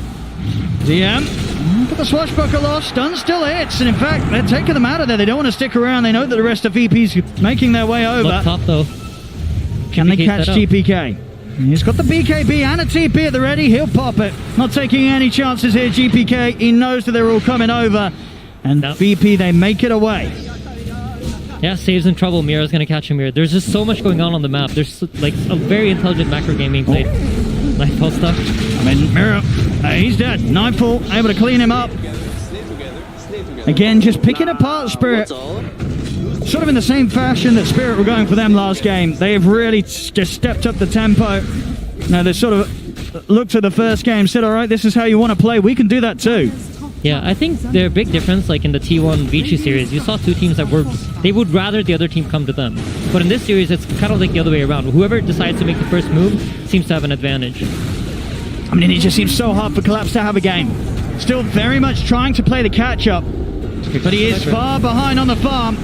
DM, but the swashbuckle lost. Stun still hits, and in fact, they're taking them out of there. They don't want to stick around. They know that the rest of VP's making their way over. Look top though. Can they catch GPK? He's got the BKB and a TP at the ready. He'll pop it. Not taking any chances here, GPK. He knows that they're all coming over. And VP, they make it away. Yeah, Save's in trouble. Mira's going to catch him here. There's just so much going on the map. There's like a very intelligent macro game being played. Nightfall stuff. I mean, Mira, he's dead. Nightfall able to clean him up. Again, just picking apart Spirit. Sort of in the same fashion that Spirit were going for them last game. They have really just stepped up the tempo. Now they sort of looked at the first game, said, all right, this is how you want to play. We can do that too. Yeah, I think their big difference, like in the T1 Vici series, you saw two teams that they would rather the other team come to them. But in this series, it's kind of like the other way around. Whoever decides to make the first move seems to have an advantage. I mean, it just seems so hard for Collapse to have a game. Still very much trying to play the catch-up. But he is far behind on the farm.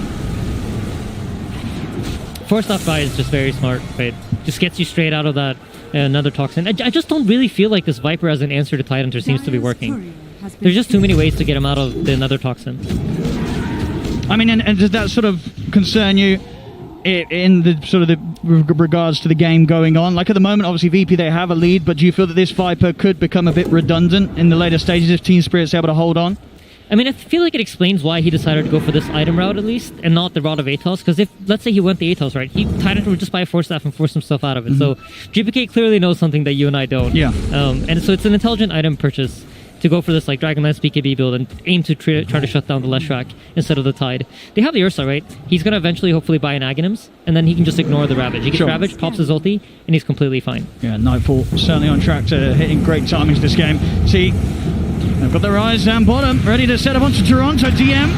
Forced off buy is just very smart, right? Just gets you straight out of that another toxin. I just don't really feel like this Viper as an answer to Tidehunter seems to be working. There's just too many ways to get him out of the another toxin. I mean, and does that sort of concern you in the sort of the regards to the game going on? Like at the moment, obviously VP, they have a lead, but do you feel that this Viper could become a bit redundant in the later stages if Team Spirit's able to hold on? I mean, I feel like it explains why he decided to go for this item route at least, and not the route of Atos, because if, let's say he went the Atos, right, Tidehunter would just buy a Force Staff and force himself out of it. So GPK clearly knows something that you and I don't. Yeah. And so it's an intelligent item purchase to go for this like Dragonlance BKB build and aim to try to shut down the Leshrac instead of the Tide. They have the Ursa, right? He's going to eventually hopefully buy an Aghanim's, and then he can just ignore the Ravage. He gets Ravage, pops his ulti, and he's completely fine. Yeah, Nightfall certainly on track to hitting great timings this game. See, they've got their eyes down bottom, ready to set up onto Toronto. DM,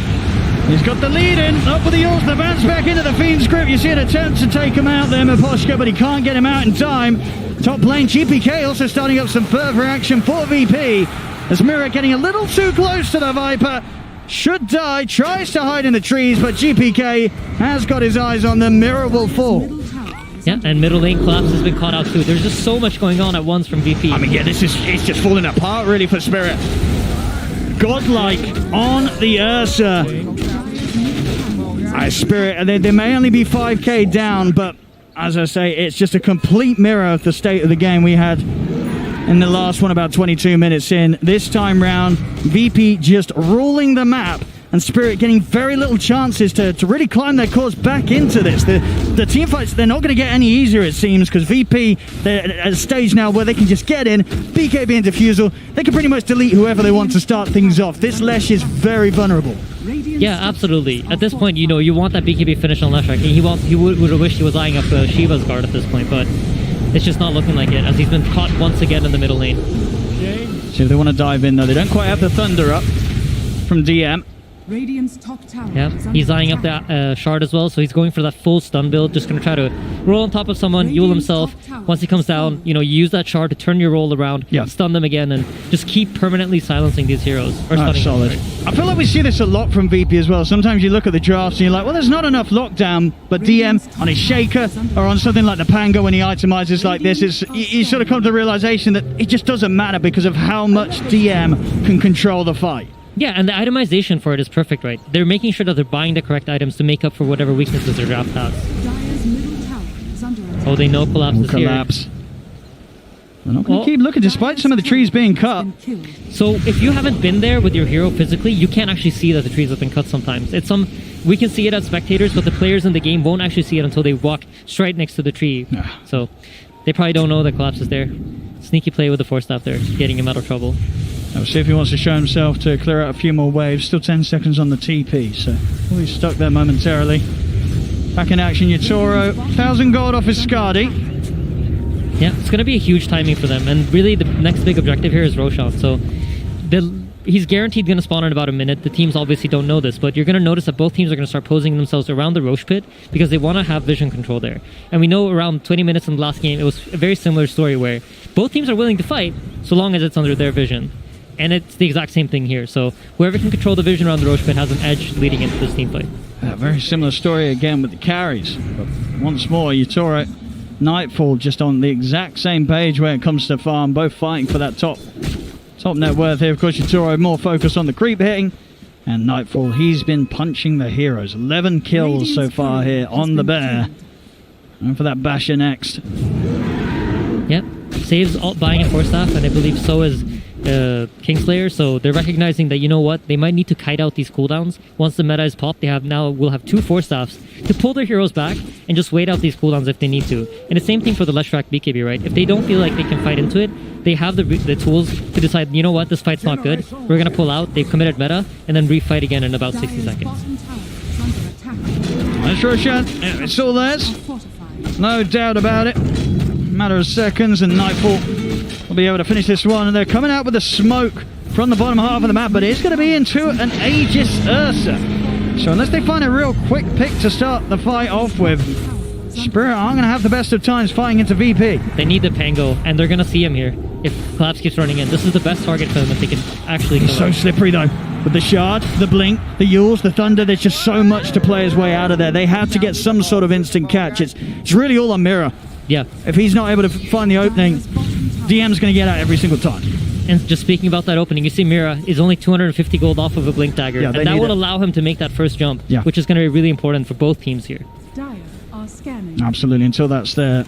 he's got the lead in, up with the Yules, the bounce back into the Fiend's grip. You see an attempt to take him out there, Miposhka, but he can't get him out in time. Top lane, GPK also starting up some further action for VP. As Mira getting a little too close to the Viper. should die, tries to hide in the trees, but GPK has got his eyes on them. Mirror will fall. Yeah, and middle lane collapse has been caught out too. There's just so much going on at once from VP. I mean, yeah, it's just falling apart really for Spirit. Godlike on the Ursa. Spirit, they may only be 5k down, but as I say, it's just a complete mirror of the state of the game we had in the last one about 22 minutes in. This time round, VP just ruling the map, and Spirit getting very little chances to really climb their course back into this. The team fights, they're not going to get any easier, it seems, because VP, they're at a stage now where they can just get in, BKB and Diffusal, they can pretty much delete whoever they want to start things off. This Lesh is very vulnerable. Yeah, absolutely. At this point, you know, you want that BKB finish on Leshrac. He would have wished he was eyeing up Shiva's guard at this point, but it's just not looking like it, as he's been caught once again in the middle lane. So if they want to dive in, though, they don't quite have the Thunder up from DM. Radiant's top tower. Yeah, he's eyeing up that shard as well, so he's going for that full stun build, just going to try to roll on top of someone, Yule himself. Once he comes down, you know, you use that shard to turn your roll around, stun them again, and just keep permanently silencing these heroes. Or stunning solid. them, I feel like we see this a lot from VP as well. Sometimes you look at the drafts and you're like, well, there's not enough lockdown, but DM on his Shaker or on something like the Pango when he itemizes like this, you sort of come to the realization that it just doesn't matter because of how much DM can control the fight. Yeah, and the itemization for it is perfect, right? They're making sure that they're buying the correct items to make up for whatever weaknesses their draft has. Oh, they know collapse is collapse. They're not going to keep looking despite some of the trees being cut. So if you haven't been there with your hero physically, you can't actually see that the trees have been cut sometimes. We can see it as spectators, but the players in the game won't actually see it until they walk straight next to the tree. So they probably don't know that collapse is there. Sneaky play with the Force Staff there, getting him out of trouble. We'll see if he wants to show himself to clear out a few more waves. Still 10 seconds on the TP, so he's stuck there momentarily. Back in action, Yatoro. 1,000 gold off his Skadi. Yeah, it's going to be a huge timing for them. And really, the next big objective here is Roshan. So he's guaranteed going to spawn in about a minute. The teams obviously don't know this, but you're going to notice that both teams are going to start posing themselves around the Roche pit because they want to have vision control there. And we know around 20 minutes in the last game, it was a very similar story where both teams are willing to fight so long as it's under their vision. And it's the exact same thing here. So whoever can control the vision around the Roche pit has an edge leading into this team fight. A very similar story again with the carries. But once more, Yatoro, Nightfall just on the exact same page when it comes to farm, both fighting for that top net worth here. Of course, Yatoro more focused on the creep hitting. And Nightfall, he's been punching the heroes. 11 kills so far here on the bear. And for that Basher next. Yep. Saves buying a Force Staff, and I believe so is Kingslayer, so they're recognizing that, you know what, they might need to kite out these cooldowns. Once the meta is popped, will have 2 Force Staffs to pull their heroes back and just wait out these cooldowns if they need to. And the same thing for the Leshrac BKB, right? If they don't feel like they can fight into it, they have the tools to decide, you know what, this fight's not good, we're gonna pull out, they've committed meta, and then refight again in about 60 seconds. That's Roshan. It's all theirs. No doubt about it. Matter of seconds and Nightfall will be able to finish this one, and they're coming out with the smoke from the bottom half of the map, but it's going to be into an Aegis Ursa. So unless they find a real quick pick to start the fight off with, Spirit aren't going to have the best of times fighting into VP. They need the Pango, and they're going to see him here if Collapse keeps running in. This is the best target for them if they can actually kill He's so him. slippery though. With the Shard, the Blink, the Yules, the Thunder, there's just so much to play his way out of there. They have to get some sort of instant catch. It's really all on Mirror. Yeah. If he's not able to find the opening, DM's going to get out every single time. And just speaking about that opening, you see Mira is only 250 gold off of a Blink Dagger, and that will allow him to make that first jump, which is going to be really important for both teams here. Dire are scanning. Absolutely, until that's there,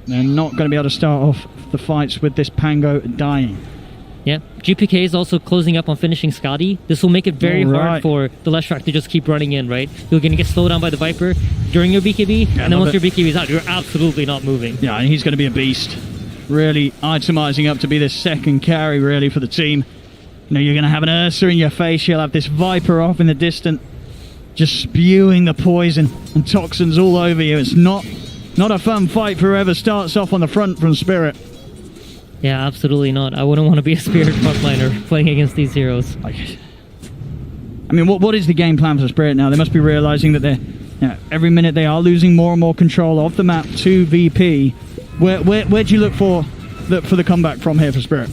they're not going to be able to start off the fights with this Pango dying. Yeah, GPK is also closing up on finishing Skadi. This will make it very hard for the Leshrac to just keep running in, right? You're going to get slowed down by the Viper during your BKB, and then once your BKB is out, you're absolutely not moving. Yeah, and he's going to be a beast. Really itemizing up to be the second carry, really, for the team. You know, you're going to have an Ursa in your face. You'll have this Viper off in the distance, just spewing the poison and toxins all over you. It's not a fun fight for whoever starts off on the front from Spirit. Yeah, absolutely not. I wouldn't want to be a Spirit frontliner playing against these heroes. I mean, what is the game plan for Spirit now? They must be realizing that every minute they are losing more and more control of the map to VP. Where do you look for the comeback from here for Spirit?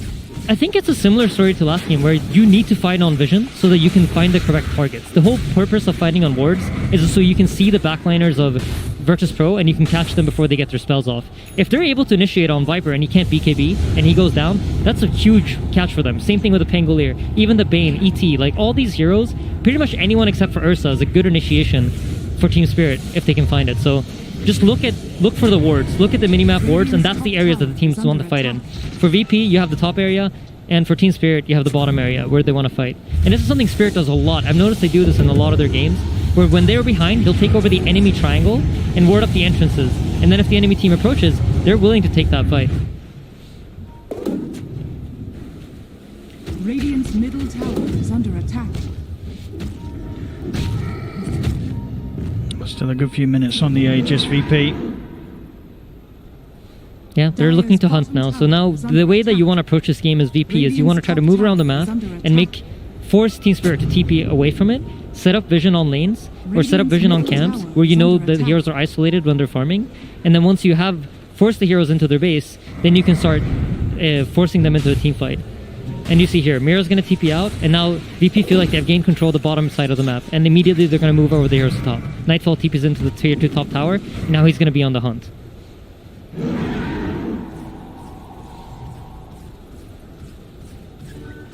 I think it's a similar story to last game where you need to fight on vision so that you can find the correct targets. The whole purpose of fighting on wards is so you can see the backliners of Virtus Pro and you can catch them before they get their spells off. If they're able to initiate on Viper and he can't BKB and he goes down, that's a huge catch for them. Same thing with the Pangolier, even the Bane, ET, like all these heroes, pretty much anyone except for Ursa is a good initiation for Team Spirit if they can find it. So just look for the wards, look at the minimap wards, and that's the areas that the teams want to fight in. For VP, you have the top area, and for Team Spirit, you have the bottom area where they want to fight. And this is something Spirit does a lot. I've noticed they do this in a lot of their games, where when they're behind, they'll take over the enemy triangle and ward up the entrances. And then if the enemy team approaches, they're willing to take that fight. Radiant's middle tower is under attack. Still a good few minutes on the Aegis VP. Yeah, they're looking to hunt now. So now the way that you want to approach this game as VP is you want to try to move around the map and force Team Spirit to TP away from it, set up vision on lanes, or set up vision on camps where you know the heroes are isolated when they're farming. And then once you have forced the heroes into their base, then you can start forcing them into a team fight. And you see here, Mira's going to TP out, and now VP feel like they've gained control of the bottom side of the map, and immediately they're going to move over the heroes to top. Nightfall TPs into the tier 2 top tower, and now he's going to be on the hunt.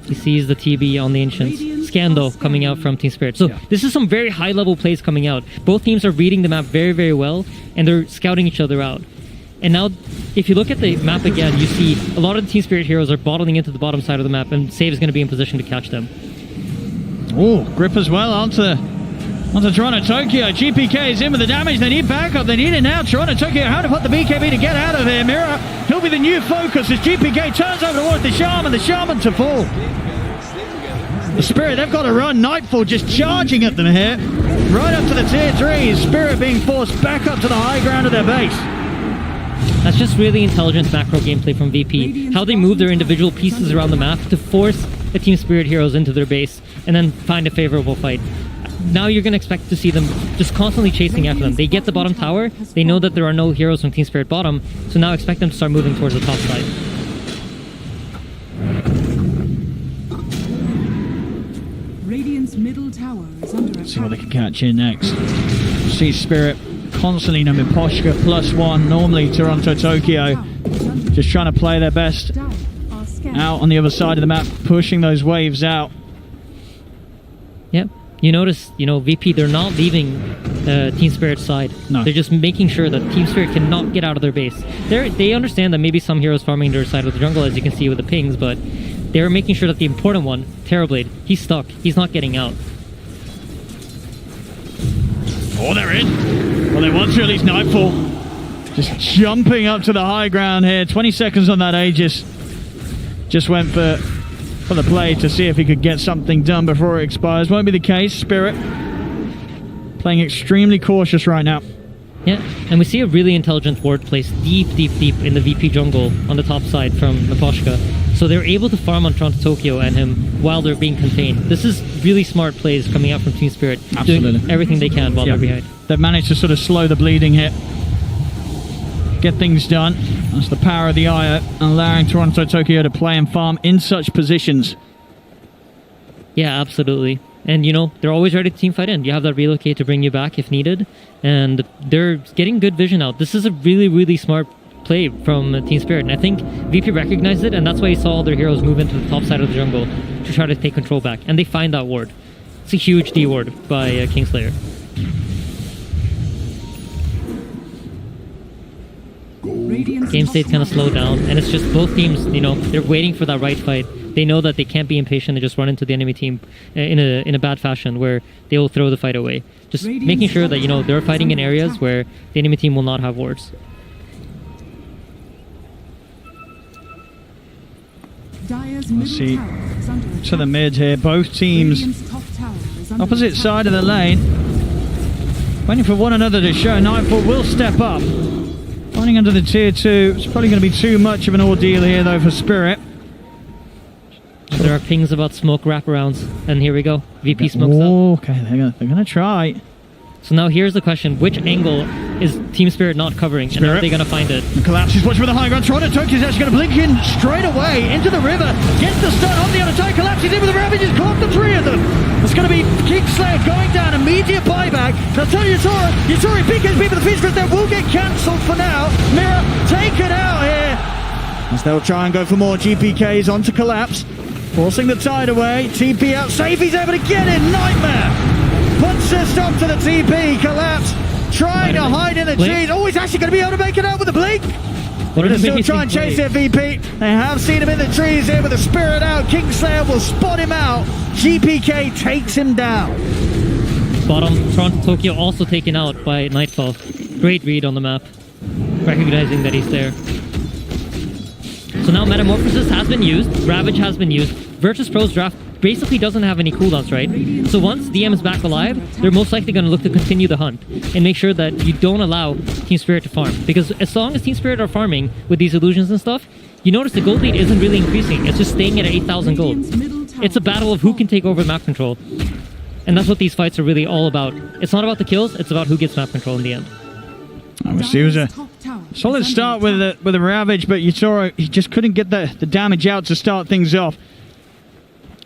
He sees the TB on the Ancients. Scandal coming out from Team Spirit. So this is some very high level plays coming out. Both teams are reading the map very, very well, and they're scouting each other out. And now, if you look at the map again, you see a lot of the Team Spirit heroes are bottling into the bottom side of the map, and Save is going to be in position to catch them. Oh, grip as well onto Toronto Tokyo. GPK is in with the damage. They need backup. They need it now. Toronto Tokyo, how to put the BKB to get out of there. Mira, he'll be the new focus as GPK turns over towards the Shaman to fall. The Spirit, they've got to run. Nightfall just charging at them here. Right up to the tier 3. Spirit being forced back up to the high ground of their base. That's just really intelligent macro gameplay from VP. How they move their individual pieces around the map to force the Team Spirit heroes into their base and then find a favorable fight. Now you're going to expect to see them just constantly chasing after them. They get the bottom tower, they know that there are no heroes from Team Spirit bottom, so now expect them to start moving towards the top side. Radiant's middle tower is under attack. See what they can catch here next. See Spirit constantly numbing Poshka +1, normally Toronto Tokyo. Just trying to play their best out on the other side of the map, pushing those waves out. Yep. You notice, VP, they're not leaving Team Spirit's side. No. They're just making sure that Team Spirit cannot get out of their base. They understand that maybe some heroes farming their side of the jungle, as you can see with the pings, but they're making sure that the important one, Terrorblade, he's stuck. He's not getting out. Oh, they're in. Well, they want to release Nightfall. Just jumping up to the high ground here. 20 seconds on that Aegis. Just went for the play to see if he could get something done before it expires. Won't be the case. Spirit playing extremely cautious right now. Yeah, and we see a really intelligent ward placed deep in the VP jungle on the top side from Naposhka. So they're able to farm on Toronto Tokyo and him while they're being contained. This is really smart plays coming out from Team Spirit. Absolutely. Doing everything they can while they're behind. They've managed to sort of slow the bleeding here. Get things done. That's the power of the IO, and allowing Toronto Tokyo to play and farm in such positions. Yeah, absolutely. And, they're always ready to team fight in. You have that relocate to bring you back if needed. And they're getting good vision out. This is a really, really smart play from Team Spirit. And I think VP recognized it, and that's why he saw all their heroes move into the top side of the jungle to try to take control back. And they find that ward. It's a huge D ward by Kingslayer. Game state's kind of slowed down, and it's just both teams, they're waiting for that right fight. They know that they can't be impatient and just run into the enemy team in a bad fashion where they will throw the fight away. Just making sure that, they're fighting in areas where the enemy team will not have wards. Let's see to the mid here. Both teams opposite side of the lane, waiting for one another to show. Nightfall will step up. Finding under the tier 2. It's probably going to be too much of an ordeal here, though, for Spirit. There are pings about smoke wraparounds, and here we go. VP smokes up. Okay, they're going to try. So now here's the question: which angle is Team Spirit not covering, and are they going to find it? The collapse is watching with the high ground. Toronto Tokyo's actually going to blink in straight away into the river. Gets the stun on the other side. Collapses in with the Ravages. Caught the three of them. It's going to be Kingslayer going down. Immediate buyback. Now tell you, Yatori PKB for the Feast Grid. That will get cancelled for now. Mirror taken out here. As they'll try and go for more GPKs onto Collapse. Forcing the tide away. TP out safe. He's able to get in. Nightmare. Puts a stop to the TP. Collapse. Trying to hide in the trees. Oh, he's actually going to be able to make it out with the blink. They're going to still try and chase it, VP. They have seen him in the trees here with the Spirit out. Kingslayer will spot him out. GPK takes him down. Bottom, Toronto Tokyo also taken out by Nightfall. Great read on the map. Recognizing that he's there. So now Metamorphosis has been used. Ravage has been used. Virtus Pro's draft basically doesn't have any cooldowns, right? So once DM is back alive, they're most likely going to look to continue the hunt and make sure that you don't allow Team Spirit to farm. Because as long as Team Spirit are farming with these illusions and stuff, you notice the gold lead isn't really increasing. It's just staying at 8,000 gold. It's a battle of who can take over map control. And that's what these fights are really all about. It's not about the kills, it's about who gets map control in the end. It was a solid start with the Ravage, but Yutoro, he just couldn't get the damage out to start things off.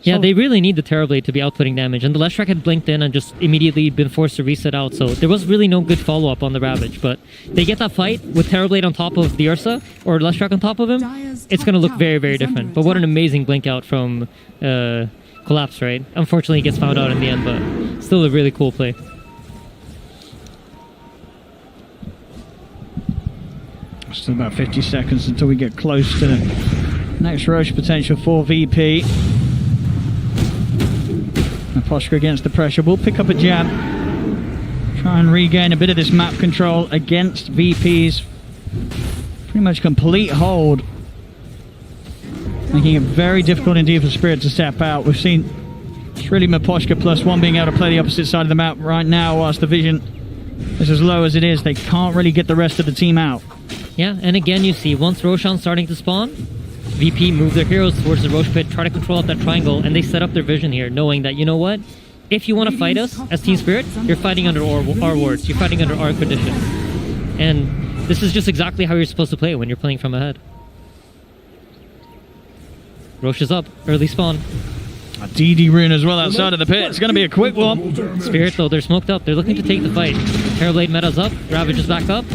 Yeah, they really need the Terrorblade to be outputting damage, and the Leshrac had blinked in and just immediately been forced to reset out, so there was really no good follow-up on the Ravage, but they get that fight with Terrorblade on top of the Ursa, or Leshrac on top of him, it's going to look very, very different. But what an amazing blink out from Collapse, right? Unfortunately, he gets found out in the end, but still a really cool play. Still about 50 seconds until we get close to the next Roche potential for VP. Naposhka against the pressure. We'll pick up a jab. Try and regain a bit of this map control against VP's pretty much complete hold. Making it very difficult indeed for Spirit to step out. We've seen it's really Naposhka +1 being able to play the opposite side of the map right now, whilst the vision is as low as it is. They can't really get the rest of the team out. Yeah, and again you see, once Roshan's starting to spawn, VP move their heroes towards the Roche pit, try to control out that triangle, and they set up their vision here, knowing that, you know what? If you want to fight us as Team Spirit, you're fighting under our wards, you're fighting under our conditions. And this is just exactly how you're supposed to play when you're playing from ahead. Roche is up, early spawn. A DD rune as well outside of the pit. It's going to be a quick one. Spirit though, they're smoked up. They're looking to take the fight. Terrorblade meta's up, Ravage is back up.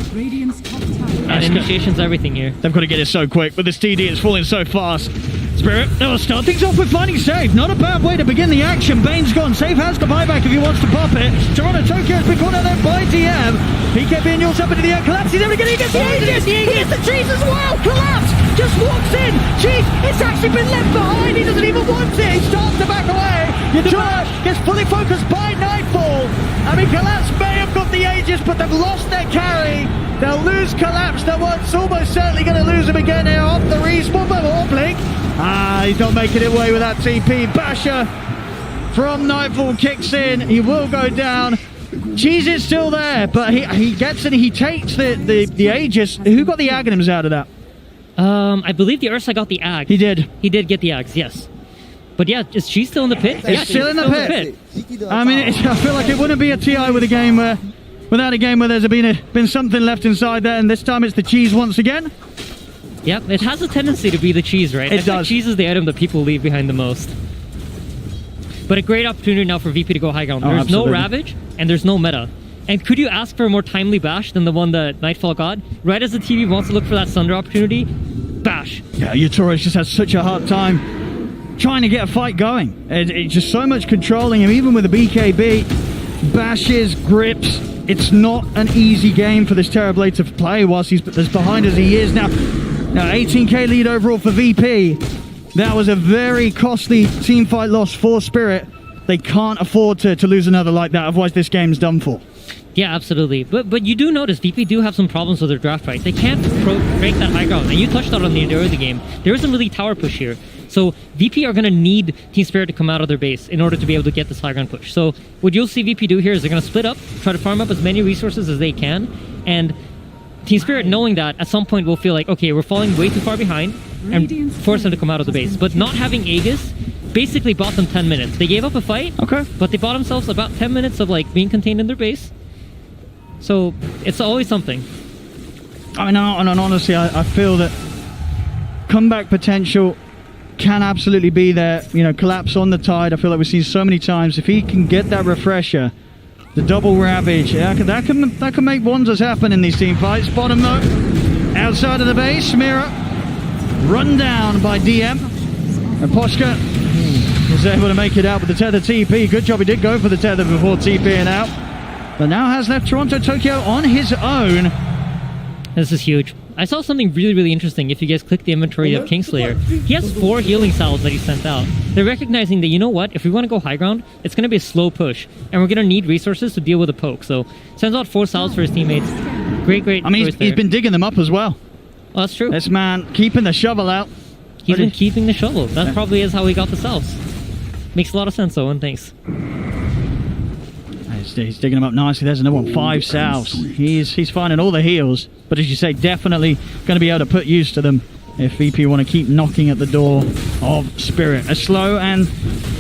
And initiation's everything here. They've got to get it so quick. With this TD, it's falling so fast. Spirit, they'll start things off with finding Save. Not a bad way to begin the action. Bane's gone. Save has the buyback if he wants to pop it. Toronto Tokyo has been caught out there by DM. PKB and Yules up into the air. Collapse. He's never going to get the Aegis. He gets the cheese as well. Collapse. Just walks in. Cheese. It's actually been left behind. He doesn't even want it. He starts to back away. Yatura gets fully focused by Nightfall. I mean, Collapse may have got the Aegis, but they've lost their carry. They'll lose Collapse. They're almost certainly going to lose him again here off the respawn. But more blink. He's not making it away with that TP. Basher from Nightfall kicks in. He will go down. Cheese is still there, but he gets it. He takes the Aegis. Who got the Aghanims out of that? I believe the Ursa got the Ag. He did. He did get the Ags, yes. But yeah, is she still in the pit? Yeah, still in the pit. I mean, I feel like it wouldn't be a TI with a game without a game where there's been something left inside there, and this time it's the cheese once again. Yep, it has a tendency to be the cheese, right? It does. Cheese is the item that people leave behind the most. But a great opportunity now for VP to go high ground. There's no Ravage, and there's no meta. And could you ask for a more timely bash than the one that Nightfall got? Right as the TV wants to look for that Sunder opportunity, bash. Yeah, Yutoro just has such a hard time trying to get a fight going. It's just so much controlling him, even with the BKB. Bashes, grips. It's not an easy game for this Terrorblade to play whilst he's as behind as he is. Now 18k lead overall for VP. That was a very costly team fight loss for Spirit. They can't afford to lose another like that, otherwise this game's done for. Yeah, absolutely. But you do notice VP do have some problems with their draft right. They can't break that high ground. And you touched on the early game. There isn't really tower push here. So VP are going to need Team Spirit to come out of their base in order to be able to get this high ground push. So what you'll see VP do here is they're going to split up, try to farm up as many resources as they can, and Team Spirit, knowing that, at some point will feel like, okay, we're falling way too far behind, and force them to come out of the base. But not having Aegis basically bought them 10 minutes. They gave up a fight, okay, but they bought themselves about 10 minutes of like being contained in their base. So it's always something. I mean, and honestly, I feel that comeback potential can absolutely be there. You know, collapse on the Tide. I feel like we've seen so many times. If he can get that refresher, the double ravage, that can make wonders happen in these team fights. Bottom though, outside of the base, Mira run down by DM. And Poshka was able to make it out with the tether TP. Good job he did go for the tether before TPing out. But now has left Toronto Tokyo on his own. This is huge. I saw something really, really interesting. If you guys click the inventory of Kingslayer, he has 4 healing salves that he sent out. They're recognizing that, you know what, if we want to go high ground, it's going to be a slow push, and we're going to need resources to deal with a poke. So sends out 4 salves for his teammates. Great. I mean, he's been digging them up as well. Oh, that's true. This man keeping the shovel out. He's been keeping the shovel. That probably is how he got the salves. Makes a lot of sense, Owen. Thanks. He's digging them up nicely. There's another one. 5 salves. He's finding all the heals, but as you say, definitely going to be able to put use to them if VP want to keep knocking at the door of Spirit. As slow and,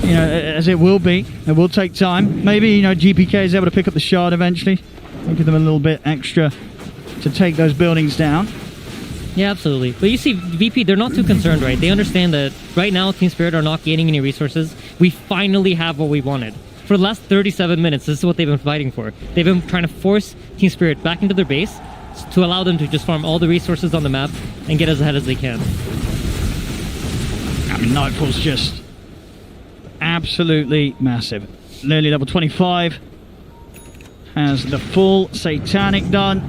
you know, as it will be, it will take time. Maybe, you know, GPK is able to pick up the shard eventually. I'll give them a little bit extra to take those buildings down. Yeah, absolutely. But you see, VP, they're not too concerned, right? They understand that right now Team Spirit are not gaining any resources. We finally have what we wanted. For the last 37 minutes, this is what they've been fighting for. They've been trying to force Team Spirit back into their base to allow them to just farm all the resources on the map and get as ahead as they can. I mean, Nightfall's just absolutely massive. Nearly level 25. Has the full Satanic done.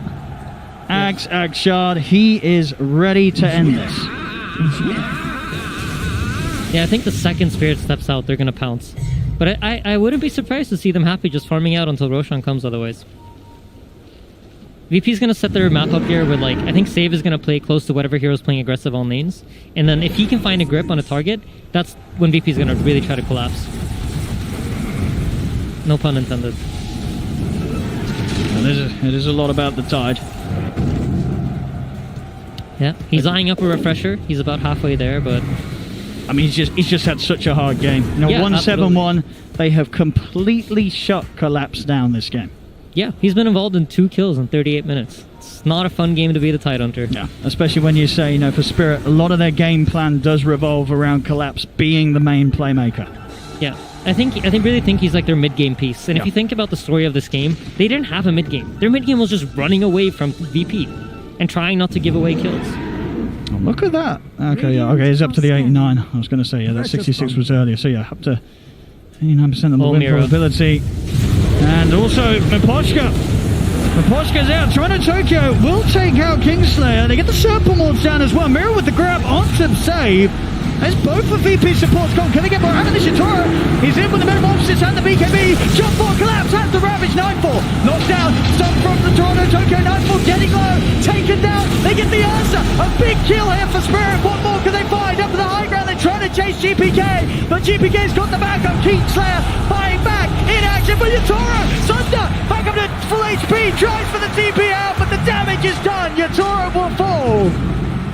Ag Shard, he is ready to end this. Yeah, I think the second Spirit steps out, they're going to pounce. But I wouldn't be surprised to see them happy just farming out until Roshan comes otherwise. VP's going to set their map up here with, like, I think Save is going to play close to whatever hero's playing aggressive on lanes. And then if he can find a grip on a target, that's when VP's going to really try to collapse. No pun intended. Well, it is a lot about the Tide. Yeah, he's eyeing up a refresher. He's about halfway there, but... I mean, he's just had such a hard game. You know, yeah, 1-7-1, they have completely shut Collapse down this game. Yeah, he's been involved in 2 kills in 38 minutes. It's not a fun game to be the Tide Hunter. Yeah, especially when you say, you know, for Spirit, a lot of their game plan does revolve around Collapse being the main playmaker. Yeah, I really think he's like their mid-game piece. And if you think about the story of this game, they didn't have a mid-game. Their mid-game was just running away from VP and trying not to give away kills. Oh, look at that. Okay, yeah, okay, he's up to the 89. I was going to say, yeah, that 66 was earlier. So, yeah, up to 89% of the win probability. And also, Miposhka's out. Toronto Tokyo will take out Kingslayer. They get the Serpent Morts down as well. Mirror with the grab onto save. There's both the VP supports gone. Can they get more out of this? Shitoro, he's in with the Metamorphosis and the BKB. Jump for collapse, has the Ravage. Nightfall knocks down. Stop from the Toronto Tokyo. Nightfall getting low, taken down. They get the answer. A big kill here for Spirit. What more can they find? Up to the high ground, they're trying to chase GPK, but GPK's got the backup. Kingslayer fighting back in action for Yatoro. Sunder back up to full HP, tries for the TP out, but the damage is done. Yatoro will fall.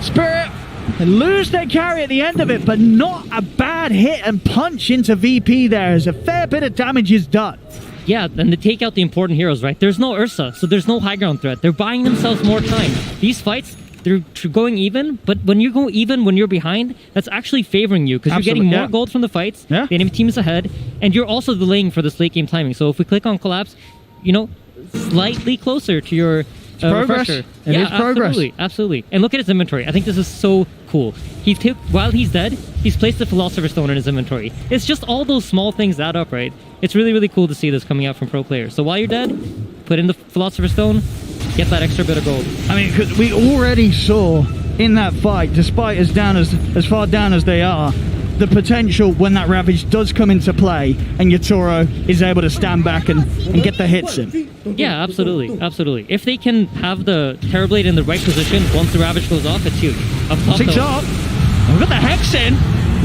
Spirit lose their carry at the end of it, but not a bad hit and punch into VP there as a fair bit of damage is done. Yeah, and they take out the important heroes, right? There's no Ursa, so there's no high ground threat. They're buying themselves more time. These fights, they're going even, but when you go even when you're behind, that's actually favoring you because you're getting more gold from the fights, the enemy team is ahead, and you're also delaying for this late game timing. So if we click on Collapse, you know, slightly closer to your progress. refresher. It is progress. Absolutely. And look at his inventory. I think this is so cool. While he's dead, he's placed the Philosopher's Stone in his inventory. It's just all those small things add up, right? It's really, really cool to see this coming out from pro players. So while you're dead, put in the Philosopher's Stone, get that extra bit of gold. I mean, because we already saw in that fight, despite as far down as they are, the potential when that Ravage does come into play and Yatoro is able to stand back and get the hits in. Yeah, absolutely. If they can have the Terrorblade in the right position once the Ravage goes off, it's huge. Up top, Six up. We've got the Hex in.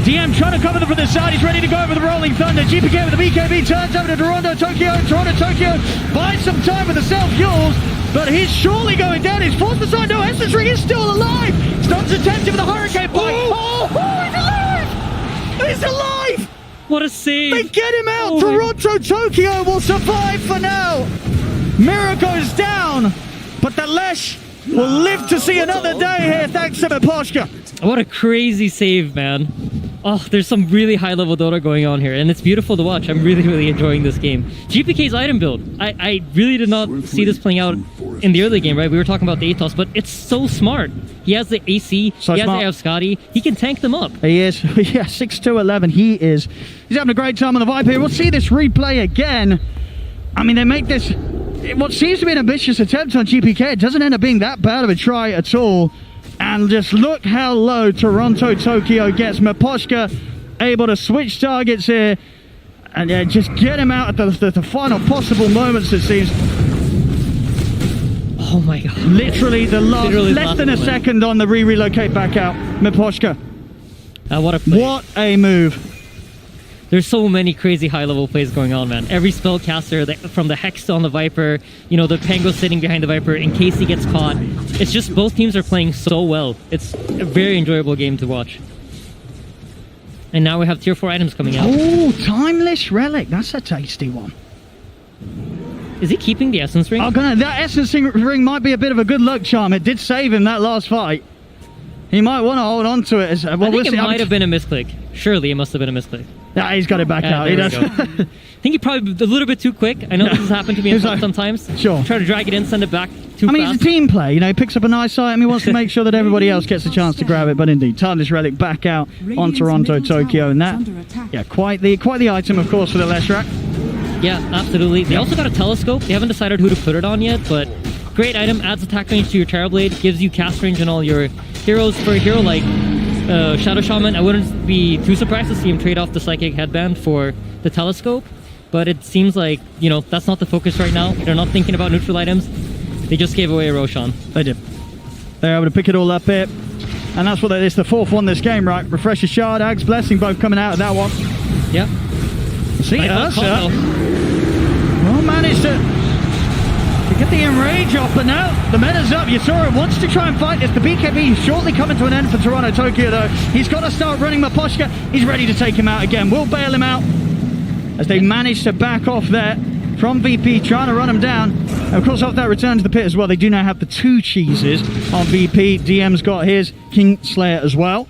DM trying to cover them from the side. He's ready to go over the Rolling Thunder. GPK with the BKB turns over to Toronto Tokyo. Toronto Tokyo buys some time with the self-fuels, but he's surely going down. He's forced the side. No, Essence Ring is still alive. Stuns attentive with the Hurricane Bite. Oh, he's alive! He's alive! What a save! They get him out! Toronto Tokyo will survive for now! Mirror goes down, but the Lesh will live to see another day here thanks to Miposhka. What a crazy save, man. Oh, there's some really high-level Dota going on here, and it's beautiful to watch. I'm really, really enjoying this game. GPK's item build. I really did not see this playing out in the early game, right? We were talking about the ATOS, but it's so smart. He has the AC, so he has smart. the Scotty. He can tank them up. He is. Yeah, 6-2-11. He's having a great time on the Viper here. We'll see this replay again. I mean, they make this what seems to be an ambitious attempt on GPK. It doesn't end up being that bad of a try at all. And just look how low Toronto Tokyo gets. Miposhka able to switch targets here and just get him out at the final possible moments, it seems. Oh my god. Literally less than a second on the relocate back out. Miposhka. What a play. What a move. There's so many crazy high-level plays going on, man. Every spellcaster, from the Hex on the Viper, you know, the Pango sitting behind the Viper in case he gets caught. It's just both teams are playing so well. It's a very enjoyable game to watch. And now we have tier 4 items coming out. Oh, Timeless Relic. That's a tasty one. Is he keeping the Essence Ring? Oh, that Essence Ring might be a bit of a good luck charm. It did save him that last fight. He might want to hold on to it. I think it might have been a misclick. Surely it must have been a misclick. Yeah, he's got it back out. He does. I think he probably a little bit too quick. I know this has happened to me sometimes. Sure. Try to drag it in, send it back too fast. He's a team player. You know, he picks up a nice item. He wants to make sure that everybody else gets a chance to grab it. But indeed, Timeless Relic back out on Toronto Tokyo, and that, yeah, quite the item, of course, for the Leshrac. Yeah, absolutely. They also got a telescope. They haven't decided who to put it on yet, but great item. Adds attack range to your Terrorblade, gives you cast range on all your heroes. For a hero like Shadow Shaman, I wouldn't be too surprised to see him trade off the Psychic Headband for the telescope, but it seems like, you know, that's not the focus right now. They're not thinking about neutral items. They just gave away a Roshan. They did. They're able to pick it all up here, and that's what it's the fourth one this game, right? Refresher Shard, Ag's Blessing, both coming out of that one. Yep. See, Ursa well managed to get the enrage off, but now the meta's up. Yasura wants to try and fight this. The BKB is shortly coming to an end for Toronto Tokyo, though. He's got to start running Miposhka. He's ready to take him out again. We'll bail him out as they manage to back off there from VP, trying to run him down. And of course, off that return to the pit as well, they do now have the 2 cheeses on VP. DM's got his Kingslayer as well.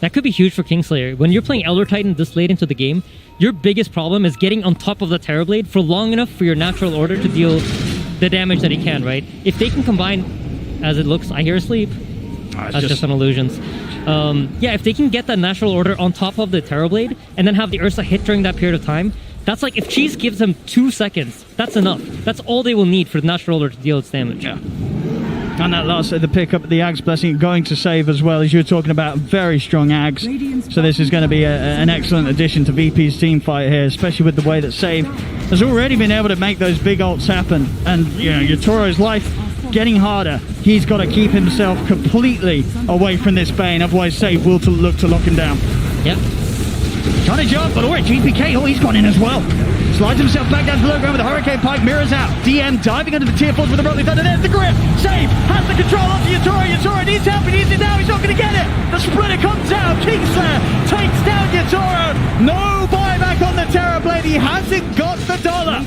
That could be huge for Kingslayer. When you're playing Elder Titan this late into the game, your biggest problem is getting on top of the Terrorblade for long enough for your natural order to deal the damage that he can, right? If they can combine, as it looks, I hear sleep. That's just an illusions. Yeah, if they can get that natural order on top of the Terrorblade and then have the Ursa hit during that period of time, that's like if Cheese gives them 2 seconds, that's enough. That's all they will need for the natural order to deal its damage. Yeah. And that last the pickup, the Ag's Blessing, going to save as well, as you were talking about. Very strong Ags. So this is going to be an excellent addition to VP's team fight here, especially with the way that Save has already been able to make those big ults happen. And, you know, Yatoro's life getting harder. He's got to keep himself completely away from this Bane, otherwise Save will look to lock him down. Yep. Trying to jump, but alright, GPK, he's gone in as well. Slides himself back down to the low ground with the Hurricane Pike, mirrors out. DM diving under the tier 4s with the Brotherly Thunder. There's the grip. Save has the control onto Yatoro. Yatoro needs help. He needs it now. He's not going to get it. The splitter comes out. Kingslayer takes down Yatoro. No buyback on the Terrorblade. He hasn't got the dollar.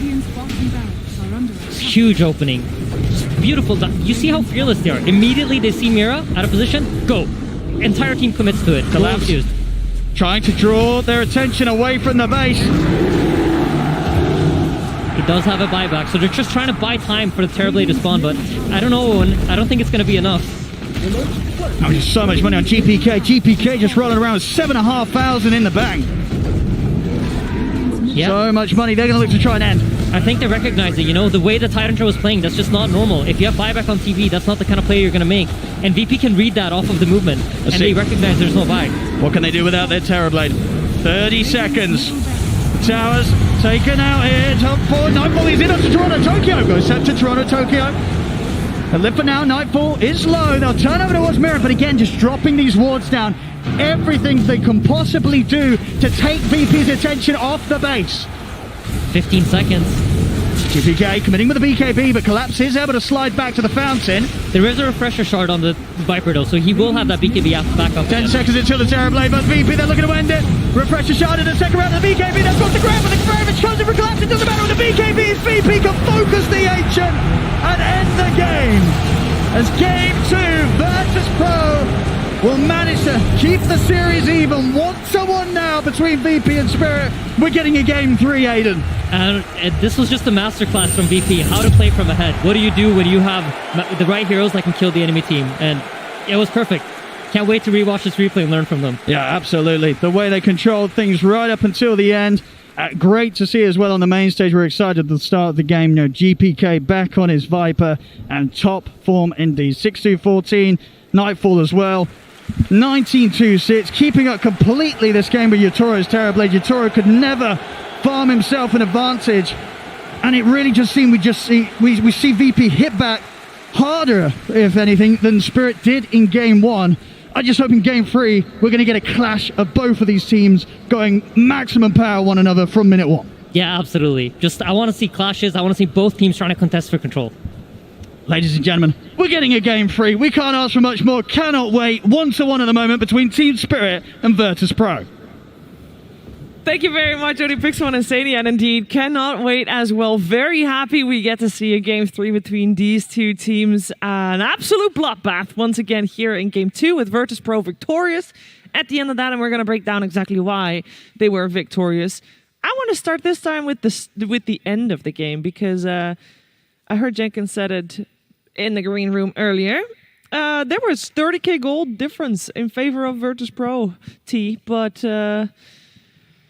It's huge opening. Just beautiful. You see how fearless they are. Immediately they see Mira out of position. Go. Entire team commits to it. Collapse. Trying to draw their attention away from the base. He does have a buyback, so they're just trying to buy time for the Terrorblade to spawn, but I don't know, Owen. I don't think it's going to be enough. Oh, just so much money on GPK. GPK just rolling around with 7,500 in the bank. Yep. So much money. They're going to look to try and end. I think they recognize it, you know, the way the Titan was playing, that's just not normal. If you have buyback on TV, that's not the kind of play you're going to make. And VP can read that off of the movement, and they recognize there's no buy. What can they do without their Terrorblade? 30 seconds. The towers taken out here. Top 4. Nightfall is in onto Toronto Tokyo. Goes up to Toronto Tokyo. And live for now. Nightfall is low. They'll turn over towards Mirror, but again, just dropping these wards down. Everything they can possibly do to take VP's attention off the base. 15 seconds. GPK committing with the BKB, but Collapse is able to slide back to the fountain. There is a refresher shard on the Viper though, so he will have that BKB back up. 10 seconds until the Terrorblade, but VP, they're looking to end it. Refresher shard in the second round of the BKB, that's got the grab, but the grab is chosen for Collapse. It doesn't matter with the BKB, as VP can focus the Ancient and end the game. As Game 2, Virtus Pro will manage to keep the series even. 1-1 now between VP and Spirit. We're getting a Game 3, Aiden. And this was just a masterclass from VP, how to play from ahead. What do you do when you have the right heroes that can kill the enemy team? And it was perfect. Can't wait to rewatch this replay and learn from them. Yeah, absolutely. The way they controlled things right up until the end. Great to see as well on the main stage. We're excited at the start of the game. GPK back on his Viper and top form indeed. 6-2-14, Nightfall as well. 19-2-6, keeping up completely this game with Yatoro's Terrorblade. Yatoro could never farm himself an advantage, and it really just seemed we see VP hit back harder, if anything, than Spirit did in Game 1. I just hope in Game 3 we're going to get a clash of both of these teams going maximum power one another from minute 1. Yeah, absolutely. I want to see clashes. I want to see both teams trying to contest for control. Ladies and gentlemen, we're getting a Game 3. We can't ask for much more. Cannot wait. 1-1 at the moment between Team Spirit and Virtus Pro. Thank you very much, ODPixel and Insania, and indeed cannot wait as well. Very happy we get to see a Game 3 between these two teams. An absolute bloodbath once again here in Game 2 with Virtus Pro victorious at the end of that, and we're going to break down exactly why they were victorious. I want to start this time with the end of the game because I heard Jenkins said it in the green room earlier. There was 30k gold difference in favor of Virtus Pro T, but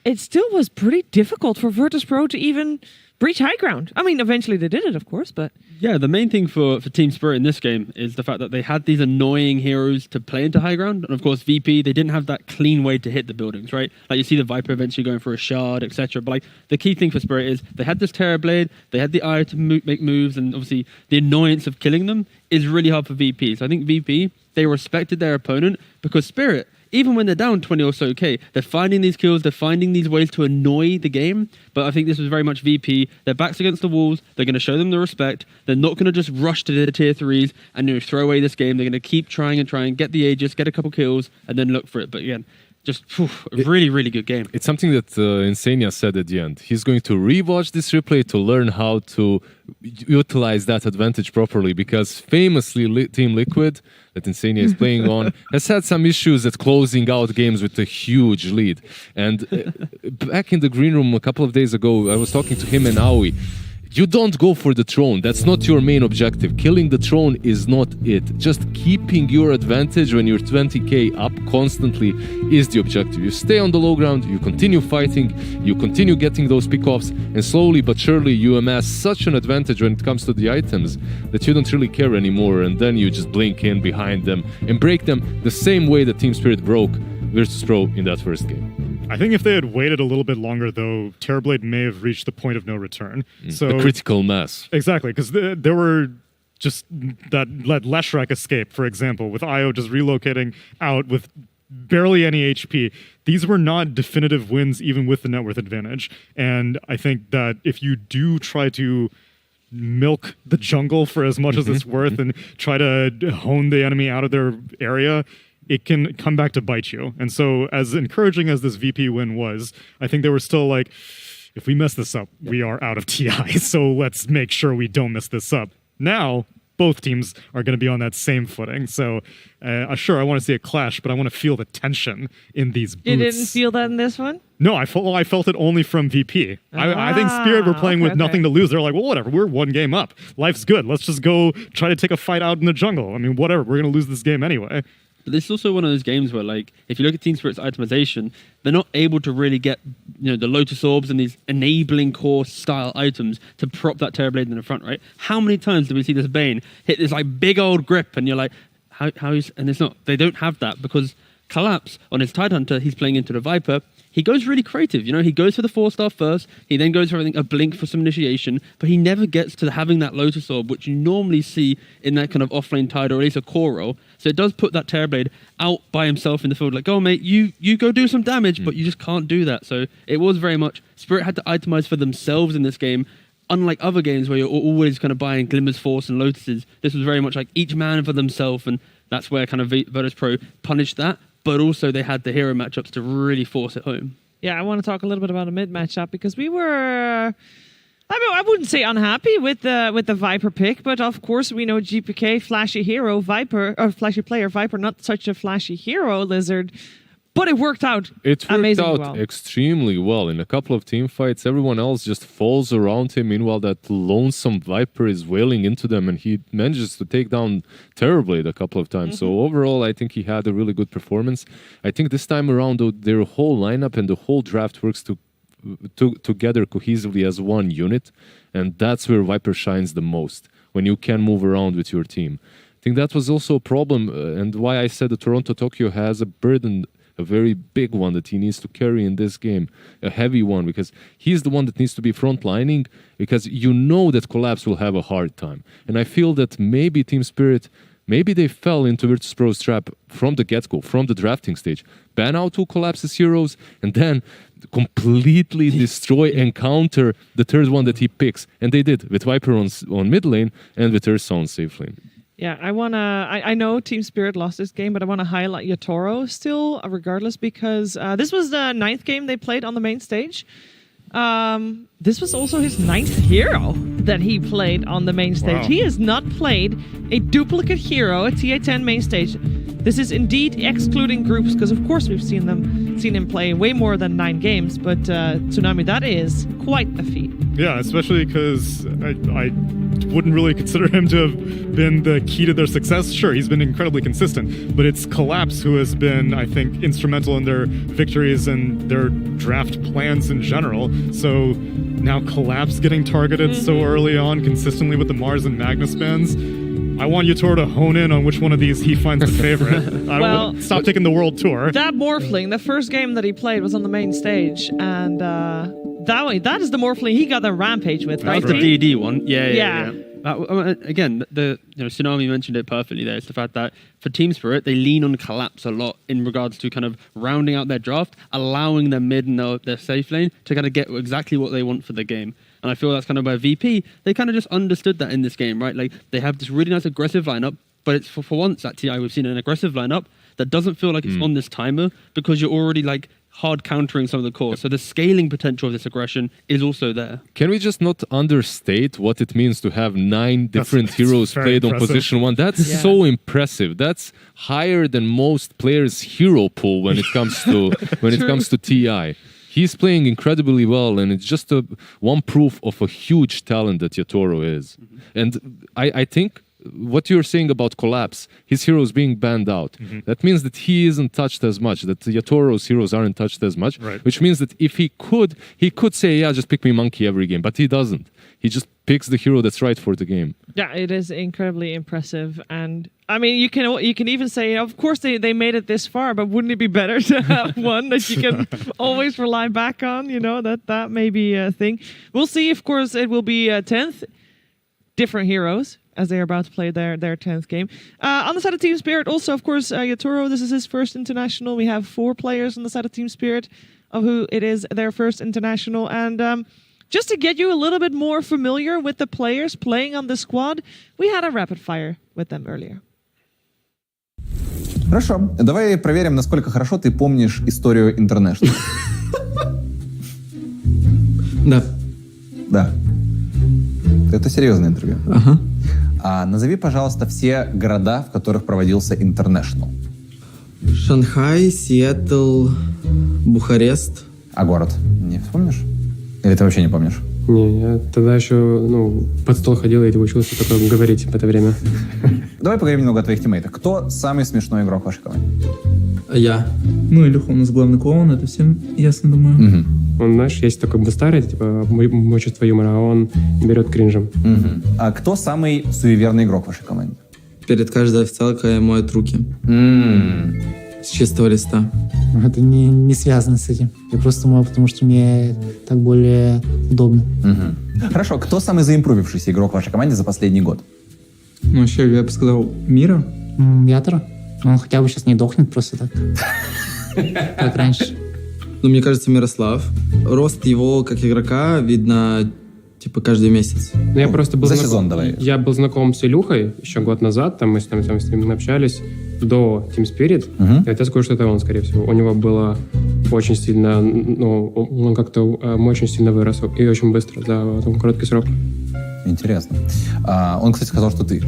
it still was pretty difficult for Virtus Pro to even breach high ground. I mean, eventually they did it, of course, but... Yeah, the main thing for Team Spirit in this game is the fact that they had these annoying heroes to play into high ground. And of course, VP, they didn't have that clean way to hit the buildings, right? Like you see the Viper eventually going for a shard, etc. But like the key thing for Spirit is they had this Terrorblade, they had the eye to make moves, and obviously the annoyance of killing them is really hard for VP. So I think VP, they respected their opponent because Spirit, even when they're down 20 or so K, they're finding these kills, they're finding these ways to annoy the game. But I think this was very much VP. Their backs against the walls, they're going to show them the respect. They're not going to just rush to the tier 3s and throw away this game. They're going to keep trying, get the Aegis, get a couple kills, and then look for it. But again, just a really, really good game. It's something that Insania said at the end. He's going to rewatch this replay to learn how to utilize that advantage properly, because famously Team Liquid, that Insania is playing on, has had some issues at closing out games with a huge lead. And back in the green room a couple of days ago, I was talking to him and Aoi. You don't go for the throne. That's not your main objective. Killing the throne is not it. Just keeping your advantage when you're 20k up constantly is the objective. You stay on the low ground, you continue fighting, you continue getting those pickoffs, and slowly but surely you amass such an advantage when it comes to the items that you don't really care anymore, and then you just blink in behind them and break them the same way that Team Spirit broke Virtus Pro in that first game. I think if they had waited a little bit longer, though, Terrorblade may have reached the point of no return. So a critical mass. Exactly, because there were just that Leshrac escape, for example, with Io just relocating out with barely any HP. These were not definitive wins, even with the net worth advantage. And I think that if you do try to milk the jungle for as much as it's worth and try to hone the enemy out of their area, it can come back to bite you. And so as encouraging as this VP win was, I think they were still like, if we mess this up, we are out of TI. So let's make sure we don't mess this up. Now, both teams are going to be on that same footing. So sure, I want to see a clash, but I want to feel the tension in these boots. You didn't feel that in this one? No, I felt it only from VP. I think Spirit were playing with nothing to lose. They're like, well, whatever, we're one game up. Life's good. Let's just go try to take a fight out in the jungle. I mean, whatever, we're going to lose this game anyway. But this is also one of those games where, like, if you look at Team Spirit's itemization, they're not able to really get, the Lotus Orbs and these enabling core style items to prop that Terrorblade in the front, right? How many times do we see this Bane hit this like big old grip, and you're like, how is? And it's not. They don't have that because Collapse on his Tidehunter, he's playing into the Viper. He goes really creative, he goes for the 4-star first, he then goes for, I think, a blink for some initiation, but he never gets to having that Lotus Orb, which you normally see in that kind of offlane Tide, or at least a core role. So it does put that Terrorblade out by himself in the field, like, go on, mate, you go do some damage, but you just can't do that. So it was very much, Spirit had to itemize for themselves in this game, unlike other games where you're always kind of buying Glimmers, Force, and Lotuses, this was very much like each man for themselves, and that's where kind of Virtus Pro punished that. But also they had the hero matchups to really force it home. Yeah, I want to talk a little bit about a mid matchup because we were. I wouldn't say unhappy with the Viper pick, but of course we know GPK, flashy hero, Viper, or flashy player, Viper, not such a flashy hero, Lizard. But it worked out amazingly well. Extremely well. In a couple of team fights, everyone else just falls around him. Meanwhile, that lonesome Viper is wailing into them, and he manages to take down Terrorblade a couple of times. So overall, I think he had a really good performance. I think this time around, though, their whole lineup and the whole draft works together cohesively as one unit, and that's where Viper shines the most, when you can move around with your team. I think that was also a problem, and why I said that Toronto-Tokyo has a burden, a very big one that he needs to carry in this game, a heavy one, because he's the one that needs to be frontlining, because you know that Collapse will have a hard time. And I feel that maybe Team Spirit, maybe they fell into Virtus Pro's trap from the get-go, from the drafting stage. Ban out 2 Collapse's heroes, and then completely destroy and counter the third one that he picks. And they did, with Viper on mid lane and with Ursa on safe lane. Yeah, I know Team Spirit lost this game, but I want to highlight Yatoro still, regardless, because this was the 9th game they played on the main stage. This was also his 9th hero that he played on the main stage. Wow. He has not played a duplicate hero at TI10 main stage. This is indeed excluding groups, because of course we've seen him play way more than 9 games, but Tsunami, that is quite a feat. Yeah, especially because I wouldn't really consider him to have been the key to their success. Sure, he's been incredibly consistent, but it's Collapse who has been, I think, instrumental in their victories and their draft plans in general. So now Collapse getting targeted so early on consistently with the Mars and Magnus bans. I want Yatoro to hone in on which one of these he finds the favorite. Stop taking the world tour. That Morphling, the first game that he played was on the main stage, and that is the Morphling he got the Rampage with, right? That's the DD one. Yeah. Again, Tsunami mentioned it perfectly there. It's the fact that for Team Spirit, they lean on Collapse a lot in regards to kind of rounding out their draft, allowing their mid and their safe lane to kind of get exactly what they want for the game. And I feel that's kind of where VP, they kind of just understood that in this game, right? Like, they have this really nice aggressive lineup, but it's for once at TI we've seen an aggressive lineup that doesn't feel like it's on this timer, because you're already like hard countering some of the cores. So the scaling potential of this aggression is also there. Can we just not understate what it means to have 9 different heroes played on position 1? That's so impressive. That's higher than most players' hero pool when it comes to TI. He's playing incredibly well, and it's just one proof of a huge talent that Yatoro is. And I think what you're saying about Collapse, his heroes being banned out, that means that he isn't touched as much, that Yatoro's heroes aren't touched as much, which means that if he could say, yeah, just pick me Monkey every game, but he doesn't. He just picks the hero that's right for the game. Yeah, it is incredibly impressive. And I mean, you can even say, of course they made it this far, but wouldn't it be better to have one that you can always rely back on? You know, that may be a thing. We'll see. Of course, it will be 10th. Different heroes as they are about to play their 10th game. On the side of Team Spirit, also, of course, Yatoro, this is his first international. We have 4 players on the side of Team Spirit of who it is their first international. And just to get you a little bit more familiar with the players playing on the squad, we had a rapid fire with them earlier. Хорошо. Давай проверим, насколько хорошо ты помнишь историю International. Да. Это серьезное интервью. Назови, пожалуйста, все города, в которых проводился International. Шанхай, Сиэтл, Бухарест. А город не вспомнишь? Или ты вообще не помнишь? Не, я тогда еще под стол ходил и учился только говорить в это время. Давай поговорим немного о твоих тиммейтах. Кто самый смешной игрок в вашей команде? Я. Илюха у нас главный клоун, это всем ясно, думаю. Он, знаешь, есть такой старый, типа, мой чувство юмора, а он берет кринжем. А кто самый суеверный игрок в вашей команде? Перед каждой официалкой моют руки. С чистого листа. Это не связано с этим. Я просто мою, потому что мне так более удобно. Хорошо, кто самый заимпровившийся игрок в вашей команде за последний год? Вообще, я бы сказал, Мира. Ятора. Он хотя бы сейчас не дохнет просто так. Как раньше. Мне кажется, Мирослав. Рост его как игрока видно, Типа каждый месяц. Ну, я просто был за сезон давай. Я был знаком с Илюхой еще год назад, там мы с ним общались до Team Spirit. И я скажу, что это он, скорее всего. У него было очень сильно, ну, он как-то очень сильно вырос и очень быстро за там, короткий срок. Интересно. Он, кстати, сказал, что ты.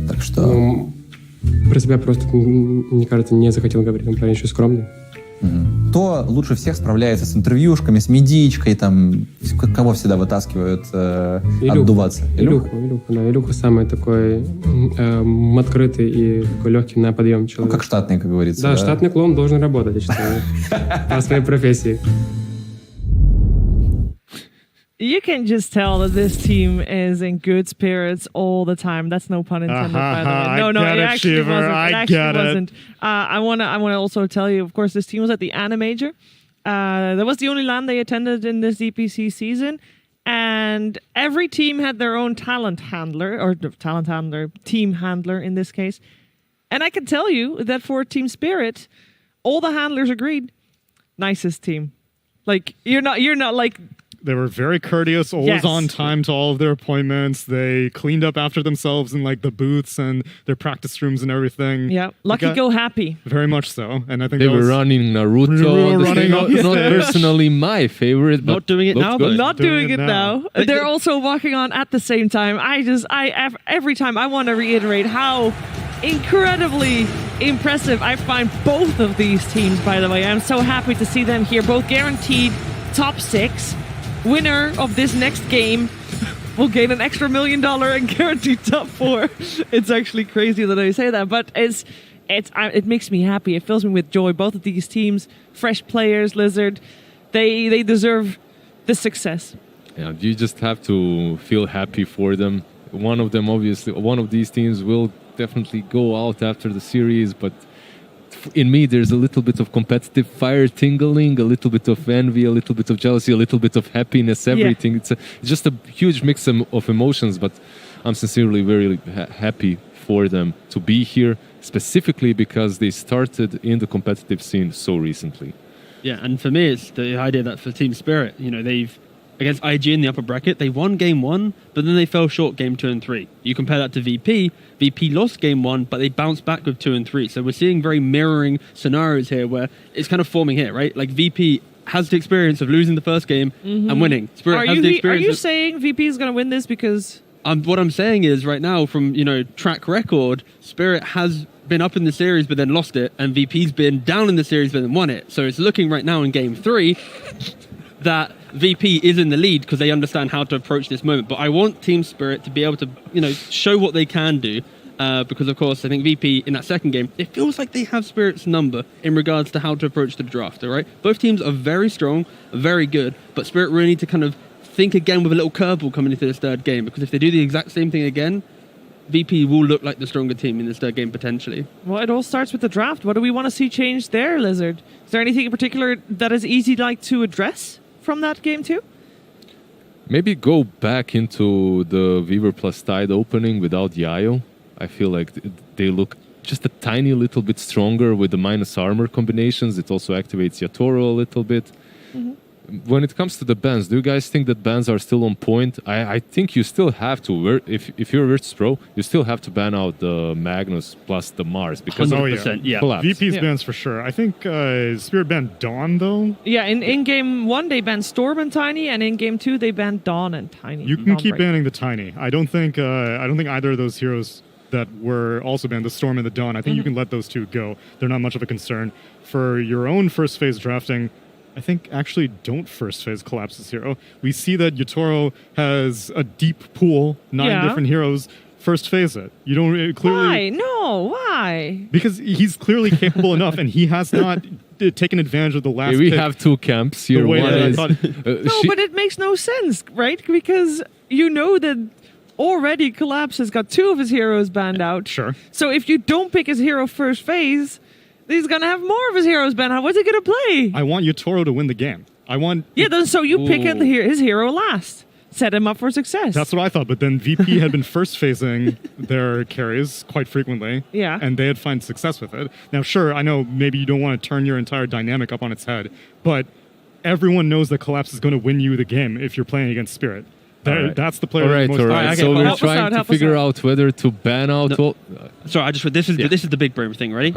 Так что... Ну, про себя просто, мне кажется, не захотел говорить. Он прям еще скромный. Кто лучше всех справляется с интервьюшками, с медичкой, там, кого всегда вытаскивают отдуваться? Илюха, да. Илюха самый такой открытый и такой легкий на подъем человек. Ну, как штатный, как говорится. Да, штатный клоун должен работать, я считаю, по своей профессии. You can just tell that this team is in good spirits all the time. That's no pun intended, by the way. No, it actually wasn't. It actually wasn't. I wanna also tell you, of course, this team was at the Animajor. That was the only LAN they attended in this DPC season. And every team had their own team handler in this case. And I can tell you that for Team Spirit, all the handlers agreed, nicest team. Like, you're not like... They were very courteous, always on time to all of their appointments. They cleaned up after themselves in like the booths and their practice rooms and everything. Yeah, lucky go happy. Very much so. And I think they were running Naruto. Not personally my favorite, but not doing it now. Not doing it now. They're also walking on at the same time. Every time I want to reiterate how incredibly impressive I find both of these teams. By the way, I'm so happy to see them here, both guaranteed top 6. Winner of this next game will gain an extra $1 million and guaranteed top 4. It's actually crazy that I say that, but it makes me happy. It fills me with joy. Both of these teams, fresh players, Lizard, they deserve the success. Yeah, you just have to feel happy for them. One of them, obviously, one of these teams will definitely go out after the series, but in me, there's a little bit of competitive fire tingling, a little bit of envy, a little bit of jealousy, a little bit of happiness, everything. Yeah. It's just a huge mix of emotions, but I'm sincerely very happy for them to be here, specifically because they started in the competitive scene so recently. Yeah, and for me, it's the idea that for Team Spirit, they've against IG in the upper bracket, they won game 1, but then they fell short game 2 and 3. You compare that to VP. VP lost game 1, but they bounced back with 2 and 3. So we're seeing very mirroring scenarios here where it's kind of forming here, right? Like VP has the experience of losing the first game and winning. Spirit has the experience. Are you saying VP is going to win this because... what I'm saying is right now from, track record, Spirit has been up in the series but then lost it, and VP's been down in the series but then won it. So it's looking right now in game 3 that VP is in the lead because they understand how to approach this moment. But I want Team Spirit to be able to, show what they can do because, of course, I think VP in that second game, it feels like they have Spirit's number in regards to how to approach the draft, all right? Both teams are very strong, very good, but Spirit really need to kind of think again with a little curveball coming into this third game, because if they do the exact same thing again, VP will look like the stronger team in this third game potentially. Well, it all starts with the draft. What do we want to see change there, Lizard? Is there anything in particular that is easy to address from that game too? Maybe go back into the Weaver plus Tide opening without Yayo. I feel like they look just a tiny little bit stronger with the minus armor combinations. It also activates Yatoro a little bit. When it comes to the bans, do you guys think that bans are still on point? I think you still have to, if you're a Virtus Pro, you still have to ban out the Magnus plus the Mars because 100%, yeah. Collapse. VP's bans for sure. I think Spirit banned Dawn though. Yeah, in game 1 they banned Storm and Tiny, and in game 2 they banned Dawn and Tiny. You can keep banning the Tiny. I don't think either of those heroes that were also banned, the Storm and the Dawn, I think you can let those two go. They're not much of a concern. For your own first phase drafting, I think actually don't first phase Collapse this hero. We see that Yatoro has a deep pool, 9 different heroes. First phase it. You don't clearly... Why? No, why? Because he's clearly capable enough, and he has not taken advantage of the last we pick. have 2 camps here. One is... no, but it makes no sense, right? Because you know that already Collapse has got 2 of his heroes banned out. Sure. So if you don't pick his hero first phase, he's going to have more of his heroes banned out. What's he going to play? I want Yatoro to win the game. So you pick his hero last. Set him up for success. That's what I thought, but then VP had been first phasing their carries quite frequently. Yeah. And they had found success with it. Now, sure, I know maybe you don't want to turn your entire dynamic up on its head, but everyone knows that Collapse is going to win you the game if you're playing against Spirit. That's the player. All right. most So we're trying to figure out whether to ban out. Sorry, I just this is the big brain thing. Ready?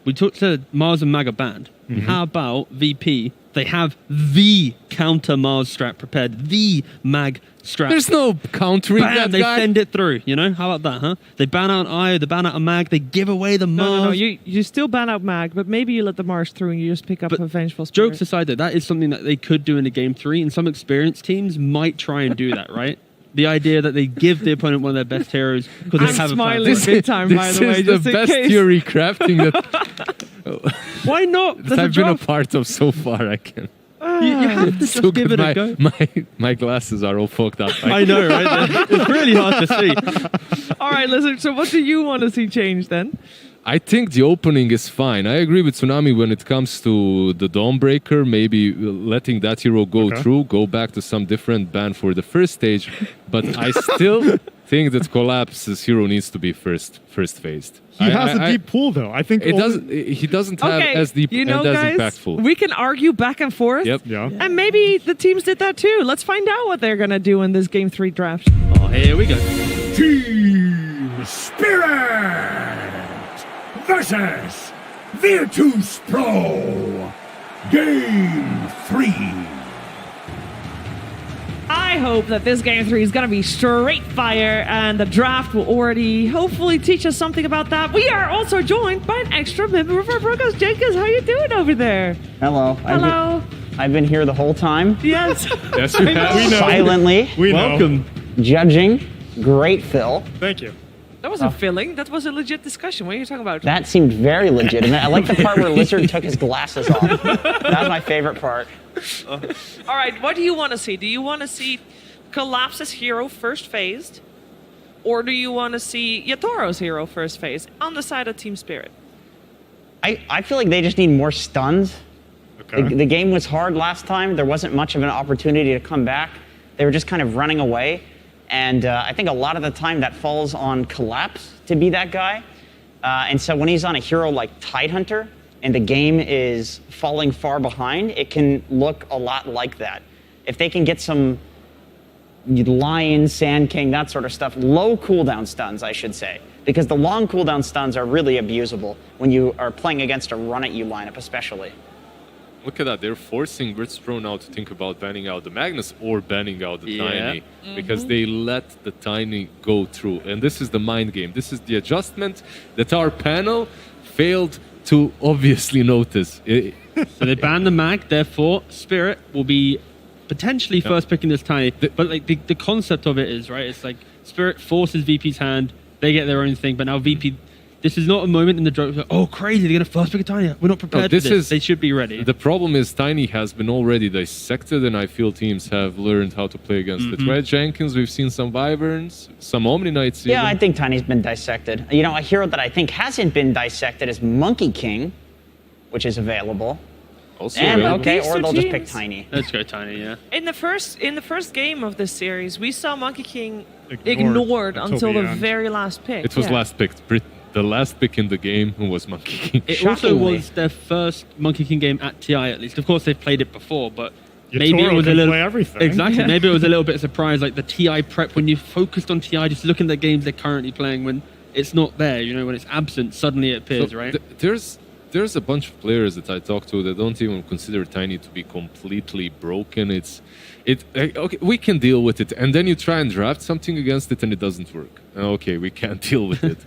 We talked to Mars and Mag are banned. How about VP? They have the counter Mars strat prepared. The Mag strat. There's no countering that They guy. send it through. You know? How about that, huh? They ban out Io, they ban out a Mag, they give away the Mars. No. You still ban out Mag, but maybe you let the Mars through and you just pick up a Vengeful Spirit. Jokes aside, though, that is something that they could do in a game 3, and some experienced teams might try and do that, right? The idea that they give the opponent one of their best heroes because they have smiling a fan. big time, by the way. This is just the in best case. theory crafting that Why not? There's I've a been a draft. part of so far. I can. You have to just So give good. it a go. My glasses are all fucked up. I know, right? It's really hard to see. All right, listen. So what do you want to see change then? I think the opening is fine. I agree with Tsunami when it comes to the Dawnbreaker, maybe letting that hero go through, go back to some different ban for the first stage. But I still think that Collapse's hero needs to be first phased. He has a deep pool, though. I think he doesn't have as deep you know, and as guys, impactful. we can argue back and forth. Yep. Yeah. And maybe the teams did that too. Let's find out what they're going to do in this Game 3 draft. Oh, here we go. Team Spirit versus Virtus Pro. Game 3. I hope that this Game 3 is going to be straight fire and the draft will already hopefully teach us something about that. We are also joined by an extra member of our broadcast. Jenkins, how you doing over there? Hello. Hello. I've been here the whole time. Yes. Yes, you have. We know. Silently. We know. Welcome. Judging. Great, Phil. Thank you. That wasn't filling. That was a legit discussion. What are you talking about? That seemed very legitimate. I like the part where Lizard took his glasses off. That was my favorite part. All right, what do you want to see? Do you want to see Collapse's hero first phased? Or do you want to see Yatoro's hero first phased on the side of Team Spirit? I feel like they just need more stuns. Okay. The game was hard last time. There wasn't much of an opportunity to come back. They were just kind of running away. And I think a lot of the time that falls on Collapse to be that guy. And so when he's on a hero like Tidehunter and the game is falling far behind, it can look a lot like that. If they can get some Lion, Sand King, that sort of stuff, low cooldown stuns, I should say. Because the long cooldown stuns are really abusable when you are playing against a run-at-you lineup especially. Look at that. They're forcing Virtus Pro now to think about banning out the Magnus or banning out the Tiny. Because they let the Tiny go through. And this is the mind game. This is the adjustment that our panel failed to obviously notice. So they ban the Mag, therefore Spirit will be potentially first picking this Tiny. But like the concept of it is, right, it's like Spirit forces VP's hand, they get their own thing, but now VP... This is not a moment in the draft. Oh, crazy! They're gonna first pick a Tiny. We're not prepared for this. They should be ready. The problem is Tiny has been already dissected, and I feel teams have learned how to play against it. Right, Jenkins? We've seen some Wyverns, some Omni Knights. Yeah, even. I think Tiny's been dissected. You know, a hero that I think hasn't been dissected is Monkey King, which is available. Also and available. okay, These or two they'll just pick teams. Tiny. Let's go Tiny. Yeah. In the first game of this series, we saw Monkey King Ignored until the end. very last pick. It was last pick. The last pick in the game was Monkey King. It also was their first Monkey King game at TI, at least. Of course, they've played it before, but maybe it was a little play everything. Exactly. Maybe it was a little bit of surprise, like the TI prep when you focused on TI, just looking at the games they're currently playing. When it's not there, you know, when it's absent, suddenly it appears, right? There's a bunch of players that I talk to that don't even consider Tiny to be completely broken. Okay, we can deal with it, and then you try and draft something against it, and it doesn't work. Okay, we can't deal with it.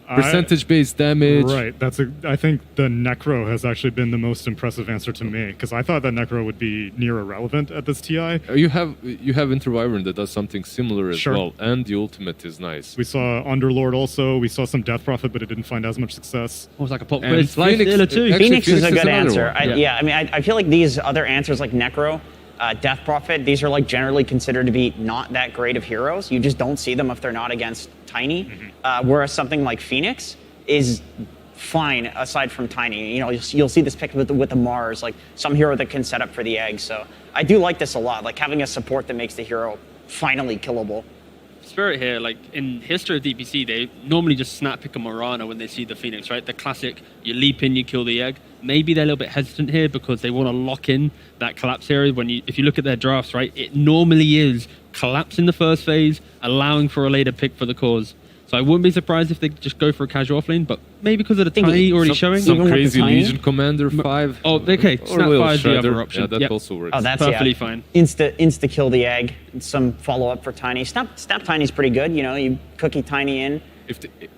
Percentage-based damage. Right. I think the Necro has actually been the most impressive answer to me because I thought that Necro would be near irrelevant at this TI. You have Interwyvern that does something similar as well, and the ultimate is nice. We saw Underlord also. We saw some Death Prophet, but it didn't find as much success. It was like a pop And quiz. Life Stealer too. Phoenix is a good another answer. one. I mean, I feel like these other answers like Necro, Death Prophet, these are like generally considered to be not that great of heroes. You just don't see them if they're not against Tiny. Whereas something like Phoenix is fine aside from Tiny. You know, you'll see this pick with the Mars, like some hero that can set up for the egg. So I do like this a lot, like having a support that makes the hero finally killable. Spirit here, like in history of DPC, they normally just snap pick a Morana when they see the Phoenix, right? The classic, you leap in, you kill the egg. maybe they're a little bit hesitant here because they want to lock in that collapse area. If you look at their drafts, right, it normally is collapse in the first phase, allowing for a later pick for the cores. So I wouldn't be surprised if they just go for a casual offlane, but maybe because of the tiny already showing. Some crazy Legion Commander 5. Oh, okay. Snap 5 is the other option. Yeah, that also works. Oh, that's perfectly fine. Insta kill the egg. Some follow up for Tiny. Snap Tiny's pretty good. You know, you cookie Tiny in.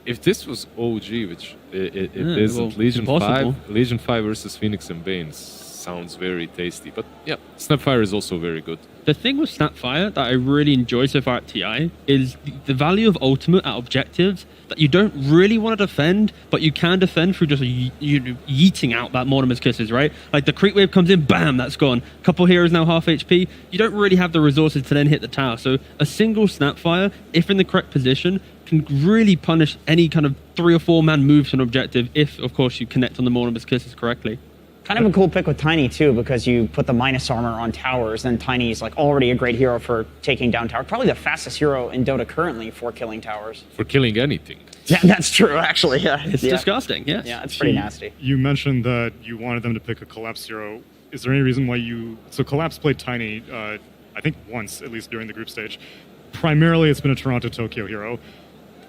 If this was OG, which it isn't, Legion 5 versus Phoenix and Bane sounds very tasty. But yeah, Snapfire is also very good. The thing with Snapfire that I really enjoy so far at TI is the value of ultimate at objectives that you don't really want to defend, but you can defend through just yeeting out that Mortimer's Kisses, right? Like the creep wave comes in, bam, that's gone. Couple heroes now half HP. You don't really have the resources to then hit the tower. So a single Snapfire, if in the correct position, can really punish any kind of 3 or 4 man moves to an objective if, of course, you connect on the Mortimer's Kisses correctly. Kind of a cool pick with Tiny, too, because you put the minus armor on towers, and Tiny's like already a great hero for taking down towers. Probably the fastest hero in Dota currently for killing towers. For killing anything. Yeah, that's true, actually. Yeah, it's disgusting, yes. Yeah, it's pretty nasty. You mentioned that you wanted them to pick a Collapse hero. Is there any reason why you... So Collapse played Tiny, I think once, at least during the group stage. Primarily, it's been a Toronto-Tokyo hero.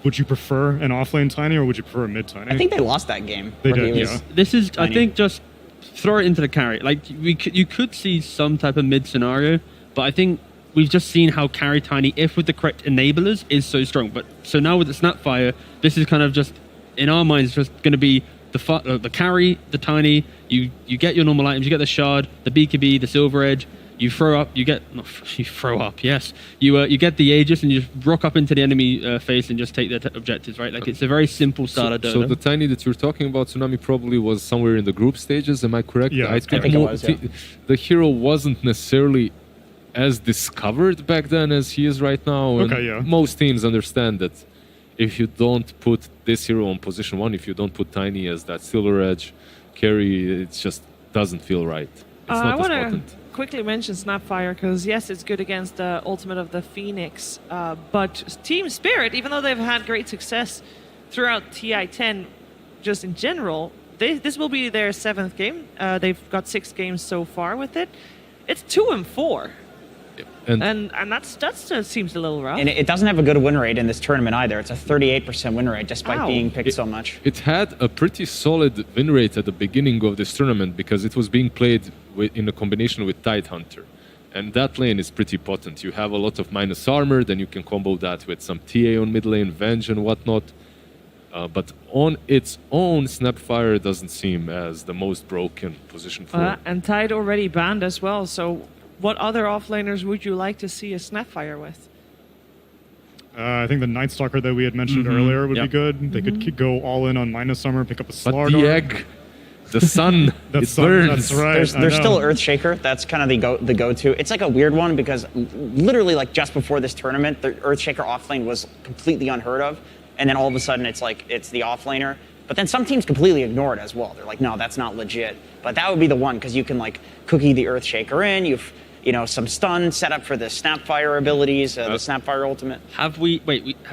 Would you prefer an offlane Tiny, or would you prefer a mid Tiny? I think they lost that game. They did, yeah. This is, Tiny. I think, just throw it into the carry. Like, you could see some type of mid scenario, but I think we've just seen how carry Tiny, if with the correct enablers, is so strong. But so now with the Snapfire, this is kind of just, in our minds, just going to be the carry, the Tiny, you get your normal items, you get the Shard, the BKB, the Silver Edge, you throw up, you get the Aegis and you just rock up into the enemy face and just take their objectives, right? Like it's a very simple style of Dota. So the Tiny that you're talking about, Tsunami, probably was somewhere in the group stages, am I correct? Yeah, I think it was, yeah. The hero wasn't necessarily as discovered back then as he is right now. And most teams understand that if you don't put this hero on position 1, if you don't put Tiny as that Silver Edge carry, it just doesn't feel right. It's not as potent. Quickly mention Snapfire because yes, it's good against the ultimate of the Phoenix, but Team Spirit, even though they've had great success throughout TI10, just in general, this will be their 7th game. They've got 6 games so far with it. It's 2-4. And that seems a little rough. And it doesn't have a good win rate in this tournament either. It's a 38% win rate despite being picked so much. It had a pretty solid win rate at the beginning of this tournament because it was being played in a combination with Tidehunter. And that lane is pretty potent. You have a lot of minus armor, then you can combo that with some TA on mid lane, Venge and whatnot. But on its own, Snapfire doesn't seem as the most broken position for it. And Tide already banned as well, so what other offlaners would you like to see a Snapfire with? I think the Night Stalker that we had mentioned earlier would be good. They could go all in on minus armor, pick up a Slardar. But the egg, the sun, it burns. That's right. There's still Earthshaker. That's kind of the go-to. It's like a weird one because literally like just before this tournament, the Earthshaker offlane was completely unheard of, and then all of a sudden it's the offlaner. But then some teams completely ignore it as well. They're like, no, that's not legit. But that would be the one because you can like cookie the Earthshaker in. You know, some stun set up for the Snapfire abilities, the Snapfire ultimate. Have we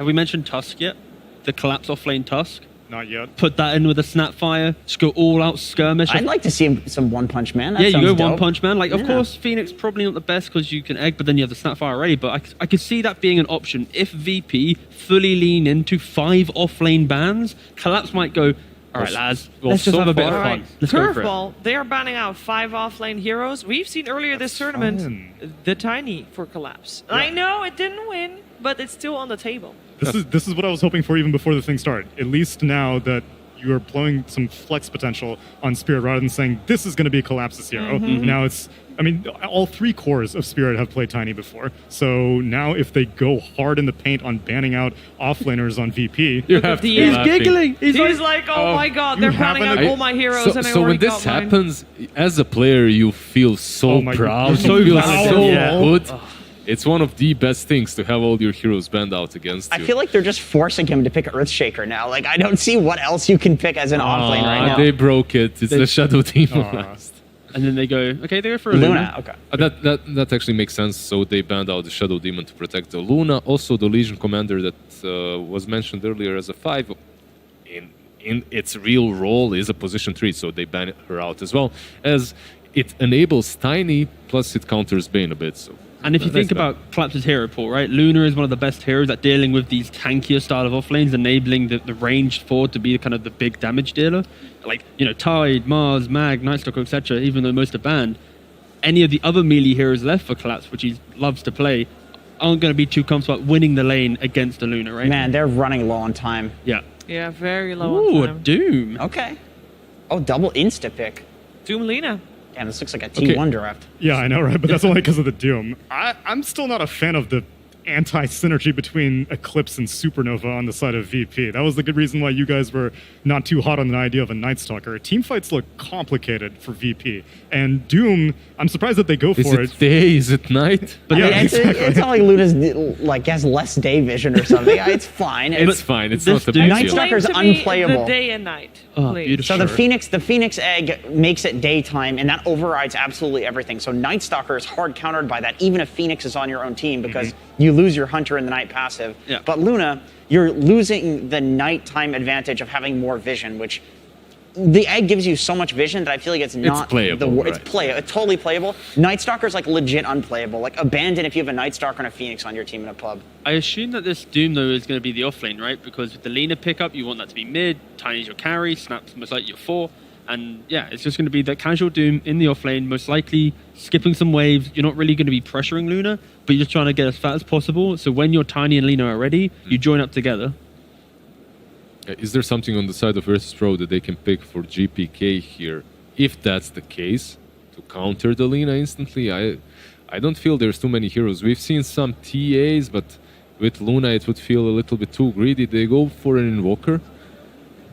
mentioned Tusk yet? The collapse offlane Tusk? Not yet. Put that in with a Snapfire, just go all out skirmish. I'd like to see some One Punch Man. That you go dope. One Punch Man. Like, of course, Phoenix probably not the best because you can egg, but then you have the Snapfire already. But I could see that being an option. If VP fully lean into 5 offlane bans, Collapse might go, all right, lads, let's just have a bit of fun. Let's go for it. Curveball, they are banning out 5 offlane heroes. We've seen earlier this tournament the Tiny for Collapse. Yeah. I know it didn't win, but it's still on the table. This is what I was hoping for even before the thing started. At least now that you are blowing some flex potential on Spirit rather than saying this is going to be Collapse's hero. Now it's, I mean, all 3 cores of Spirit have played Tiny before. So now if they go hard in the paint on banning out offlaners on VP, you have to he's giggling. He's like, oh my god, they're banning out all my heroes and I so already when this got happens, as a player, you feel so proud. So you feel proud. so Yeah. good. It's one of the best things to have all your heroes banned out against you. I feel like they're just forcing him to pick Earthshaker now. Like, I don't see what else you can pick as an offlane right now. They broke it. It's the Shadow Demon last. And then they go for a Luna. Okay. That actually makes sense. So they banned out the Shadow Demon to protect the Luna. Also, the Legion Commander that was mentioned earlier as a 5. in its real role is a position 3, so they ban her out as well, as it enables Tiny, plus it counters Bane a bit. So. And if you think about Collapse's hero pool, right? Luna is one of the best heroes at dealing with these tankier style of offlanes, enabling the ranged forward to be kind of the big damage dealer. Like, Tide, Mars, Mag, Nightstalker, etc., even though most are banned. Any of the other melee heroes left for Collapse, which he loves to play, aren't going to be too comfortable winning the lane against a Luna, right? Man, they're running low on time. Yeah. Yeah, very low Ooh, on a time. Doom. Okay. Oh, double insta-pick. Doom Lina. Damn, this looks like a T1 draft. Yeah, I know, right? But that's only because of the Doom. I'm still not a fan of the anti-synergy between Eclipse and Supernova on the side of VP. That was the good reason why you guys were not too hot on the idea of a Night Stalker. Team fights look complicated for VP. And Doom, I'm surprised that they go for it. Is it day? Is it night? But yeah, it's not like Luna's has less day vision or something. It's fine. It's fine. It's not the big Night deal. Stalker's unplayable. The day and night. So the Phoenix egg makes it daytime, and that overrides absolutely everything. So Night Stalker is hard countered by that, even if Phoenix is on your own team, because you lose your Hunter in the night passive. Yeah. But Luna, you're losing the nighttime advantage of having more vision, which the egg gives you so much vision that I feel like it's not playable, It's it's totally playable. Night Stalker's like legit unplayable. Like abandon if you have a Night Stalker and a Phoenix on your team in a pub. I assume that this Doom, though, is going to be the offlane, right? Because with the Lina pickup, you want that to be mid, Tiny's your carry, Snap's most likely your 4. And yeah, it's just going to be that casual Doom in the offlane, most likely skipping some waves. You're not really going to be pressuring Luna, but you're just trying to get as fat as possible. So when your Tiny and Lina are ready, you join up together. Is there something on the side of Virtus Pro that they can pick for GPK here? If that's the case, to counter the Lina instantly, I don't feel there's too many heroes. We've seen some TAs, but with Luna it would feel a little bit too greedy. They go for an Invoker.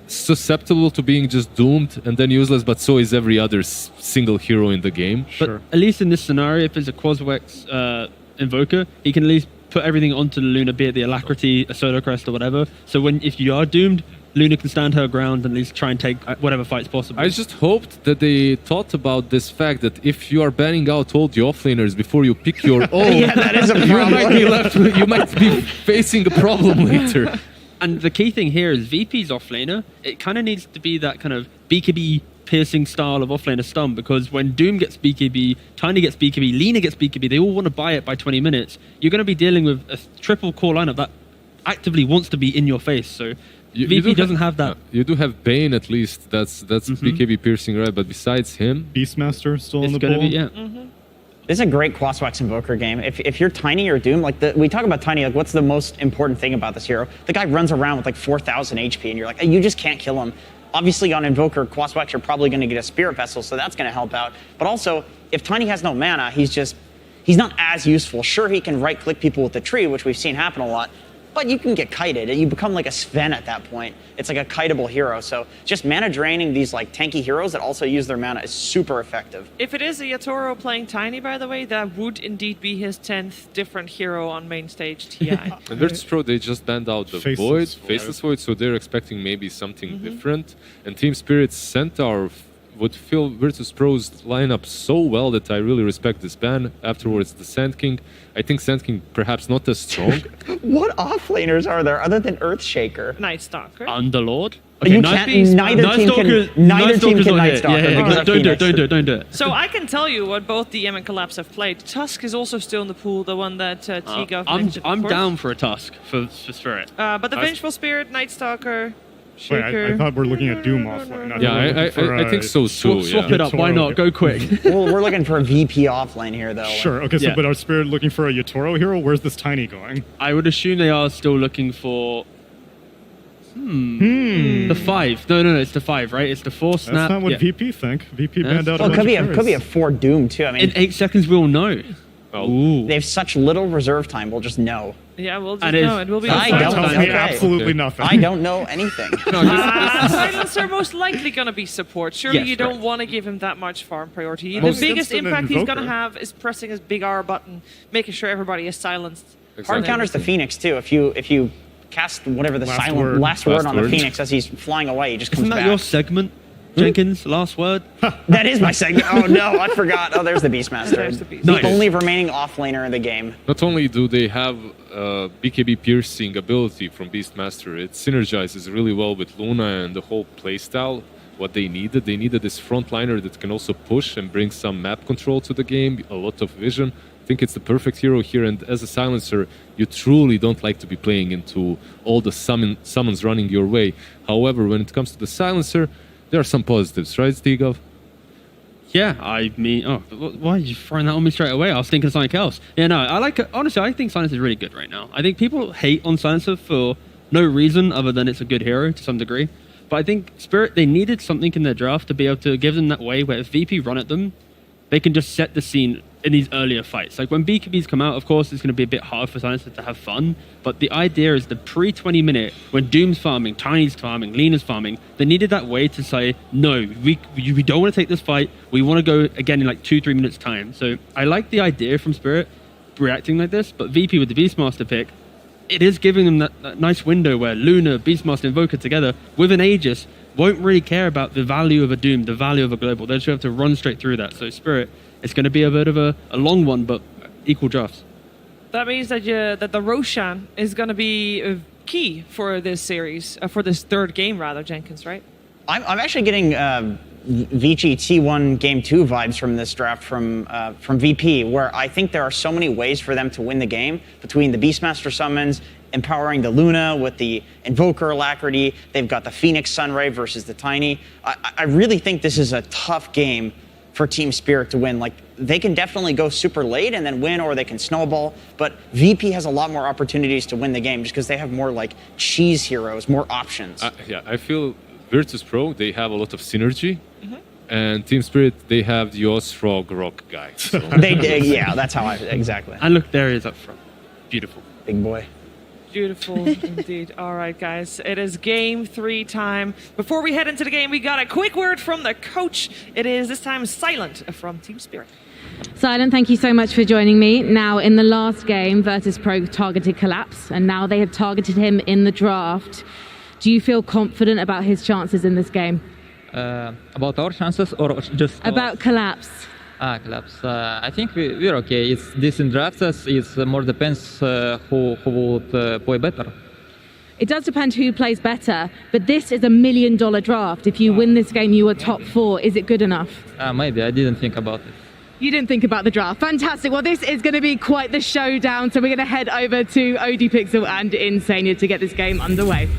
Susceptible to being just doomed and then useless, but so is every other single hero in the game. But at least in this scenario, if it's a Quaswex Invoker, he can at least put everything onto the Luna, be it the Alacrity, a Solar Crest, or whatever. So if you are doomed, Luna can stand her ground and at least try and take whatever fight's possible. I just hoped that they thought about this fact that if you are banning out all the offlaners before you pick your own, yeah, that is a problem. you might be facing a problem later. And the key thing here is VP's offlaner, it kind of needs to be that kind of BKB piercing style of offlaner stun, because when Doom gets BKB, Tiny gets BKB, Lina gets BKB, they all want to buy it by 20 minutes. You're going to be dealing with a triple core lineup that actively wants to be in your face. So VP doesn't have that. You do have Bane at least. That's BKB piercing, right? But besides him, Beastmaster still in the pool. pool. This is a great Quaswex Invoker game. If you're Tiny or Doom, we talk about Tiny, what's the most important thing about this hero? The guy runs around with 4,000 HP, and you're like, you just can't kill him. Obviously, on Invoker, Quaswex, you're probably going to get a Spirit Vessel, so that's going to help out. But also, if Tiny has no mana, he's not as useful. Sure, he can right-click people with the tree, which we've seen happen a lot, but you can get kited. You become like a Sven at that point. It's like a kiteable hero. So just mana draining these tanky heroes that also use their mana is super effective. If it is a Yatoro playing Tiny, by the way, that would indeed be his 10th different hero on main stage TI. and Virtus Pro, they just banned out the Faceless Void, so they're expecting maybe something different. And Team Spirit's Centaur would fill Virtus Pro's lineup so well that I really respect this ban. Afterwards, the Sand King. I think Sand King perhaps not as strong. What offlaners are there other than Earthshaker? Night Stalker. Underlord. Okay, neither team can Night Stalker. Yeah. Don't do it. So I can tell you what both DM and Collapse have played. Tusk is also still in the pool, the one that T-Gov mentioned. I'm down for a Tusk for Spirit. But the Vengeful Spirit, Night Stalker, Shaker. Wait, I thought we're looking at Doom offline. Yeah, I think so too. Swap it up. Why not? Go quick. Well, we're looking for a VP offlane here, though. Sure. Okay. So, but our Spirit looking for a Yatoro hero. Where's this Tiny going? I would assume they are still looking for. The 5. No, it's the 5, right? It's the 4 Snap. That's not what VP think. VP banned out. Well, it could be a 4 Doom too. I mean, in 8 seconds we'll know. They have such little reserve time. We'll just know. Yeah, we'll just know. It will be. I don't know. Absolutely nothing. I don't know anything. Silence are most likely going to be support. Surely you don't want to give him that much farm priority. The biggest impact he's going to have is pressing his big R button, making sure everybody is silenced. Hard counters the Phoenix too. If you cast whatever the last word on the Phoenix as he's flying away, he just comes back. Isn't that your segment? Jenkins, last word. That is my segment. Oh no, I forgot. Oh, there's the Beastmaster. There's the Beastmaster. The only remaining offlaner in the game. Not only do they have BKB piercing ability from Beastmaster, it synergizes really well with Luna and the whole playstyle. What they needed this frontliner that can also push and bring some map control to the game, a lot of vision. I think it's the perfect hero here, and as a silencer, you truly don't like to be playing into all the summons running your way. However, when it comes to the silencer, there are some positives, right, Stigov? Yeah, I mean, why are you throwing that on me straight away? I was thinking of something else. Yeah, no, I like it. Honestly, I think Silencer is really good right now. I think people hate on Silencer for no reason other than it's a good hero to some degree. But I think Spirit, they needed something in their draft to be able to give them that way where if VP run at them, they can just set the scene in these earlier fights. Like when BKBs come out, of course, it's going to be a bit hard for Silencer to have fun. But the idea is the pre-20 minute, when Doom's farming, Tiny's farming, Lena's farming, they needed that way to say, no, we don't want to take this fight. We want to go again in like 2-3 minutes time. So I like the idea from Spirit reacting like this, but VP with the Beastmaster pick, it is giving them that nice window where Luna, Beastmaster, Invoker together with an Aegis won't really care about the value of a Doom, the value of a Global. They'll just have to run straight through that. So Spirit, it's going to be a bit of a long one, but equal drafts. That means that the Roshan is going to be key for this series, for this third game rather, Jenkins, right? I'm actually getting Vici T1 Game 2 vibes from this draft from VP, where I think there are so many ways for them to win the game between the Beastmaster summons, empowering the Luna with the Invoker Alacrity. They've got the Phoenix Sunray versus the Tiny. I really think this is a tough game for Team Spirit to win. Like, they can definitely go super late and then win, or they can snowball, but VP has a lot more opportunities to win the game just because they have more like cheese heroes, more options. Yeah, I feel Virtus Pro, they have a lot of synergy, and Team Spirit, they have the Osrog Rock guy. So. Yeah, that's how exactly. And look, there he is up front. Beautiful. Big boy. Beautiful indeed. All right, guys. It is game 3 time. Before we head into the game, we got a quick word from the coach. It is this time Silent from Team Spirit. Silent, thank you so much for joining me. Now, in the last game, Virtus Pro targeted Collapse, and now they have targeted him in the draft. Do you feel confident about his chances in this game? About our chances or just... About Collapse. Collapse. I think we're okay. It's decent drafts. It more depends who would play better. It does depend who plays better, but this is $1 million draft. If you win this game, you are top 4. Is it good enough? Maybe. I didn't think about it. You didn't think about the draft. Fantastic. Well, this is going to be quite the showdown. So we're going to head over to ODPixel and Insania to get this game underway.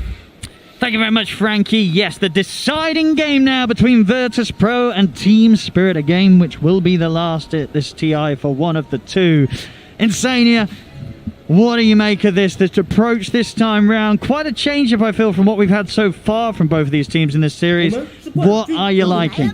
Thank you very much, Frankie. Yes, the deciding game now between Virtus Pro and Team Spirit, a game which will be the last at this TI for one of the two. Insania, what do you make of this approach this time round? Quite a change, if I feel, from what we've had so far from both of these teams in this series. What are you liking?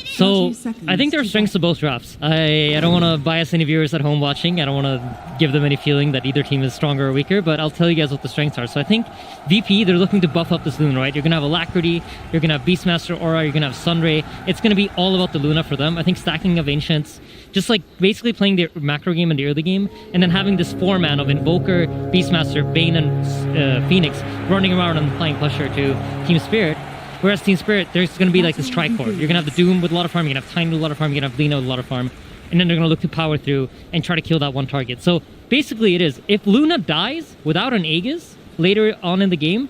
So, I think there are strengths to both drafts. I don't want to bias any viewers at home watching. I don't want to give them any feeling that either team is stronger or weaker, but I'll tell you guys what the strengths are. So I think VP, they're looking to buff up this Luna, right? You're going to have Alacrity, you're going to have Beastmaster Aura, you're going to have Sunray. It's going to be all about the Luna for them. I think stacking of Ancients, just like basically playing the macro game and the early game, and then having this 4-man of Invoker, Beastmaster, Bane, and Phoenix running around and applying pressure to Team Spirit. Whereas Team Spirit, there's going to be like this tricore. You're going to have the Doom with a lot of farm, you're going to have Tiny with a lot of farm, you're going to have Lena with a lot of farm, and then they're going to look to power through and try to kill that one target. So basically it is, if Luna dies without an Aegis later on in the game,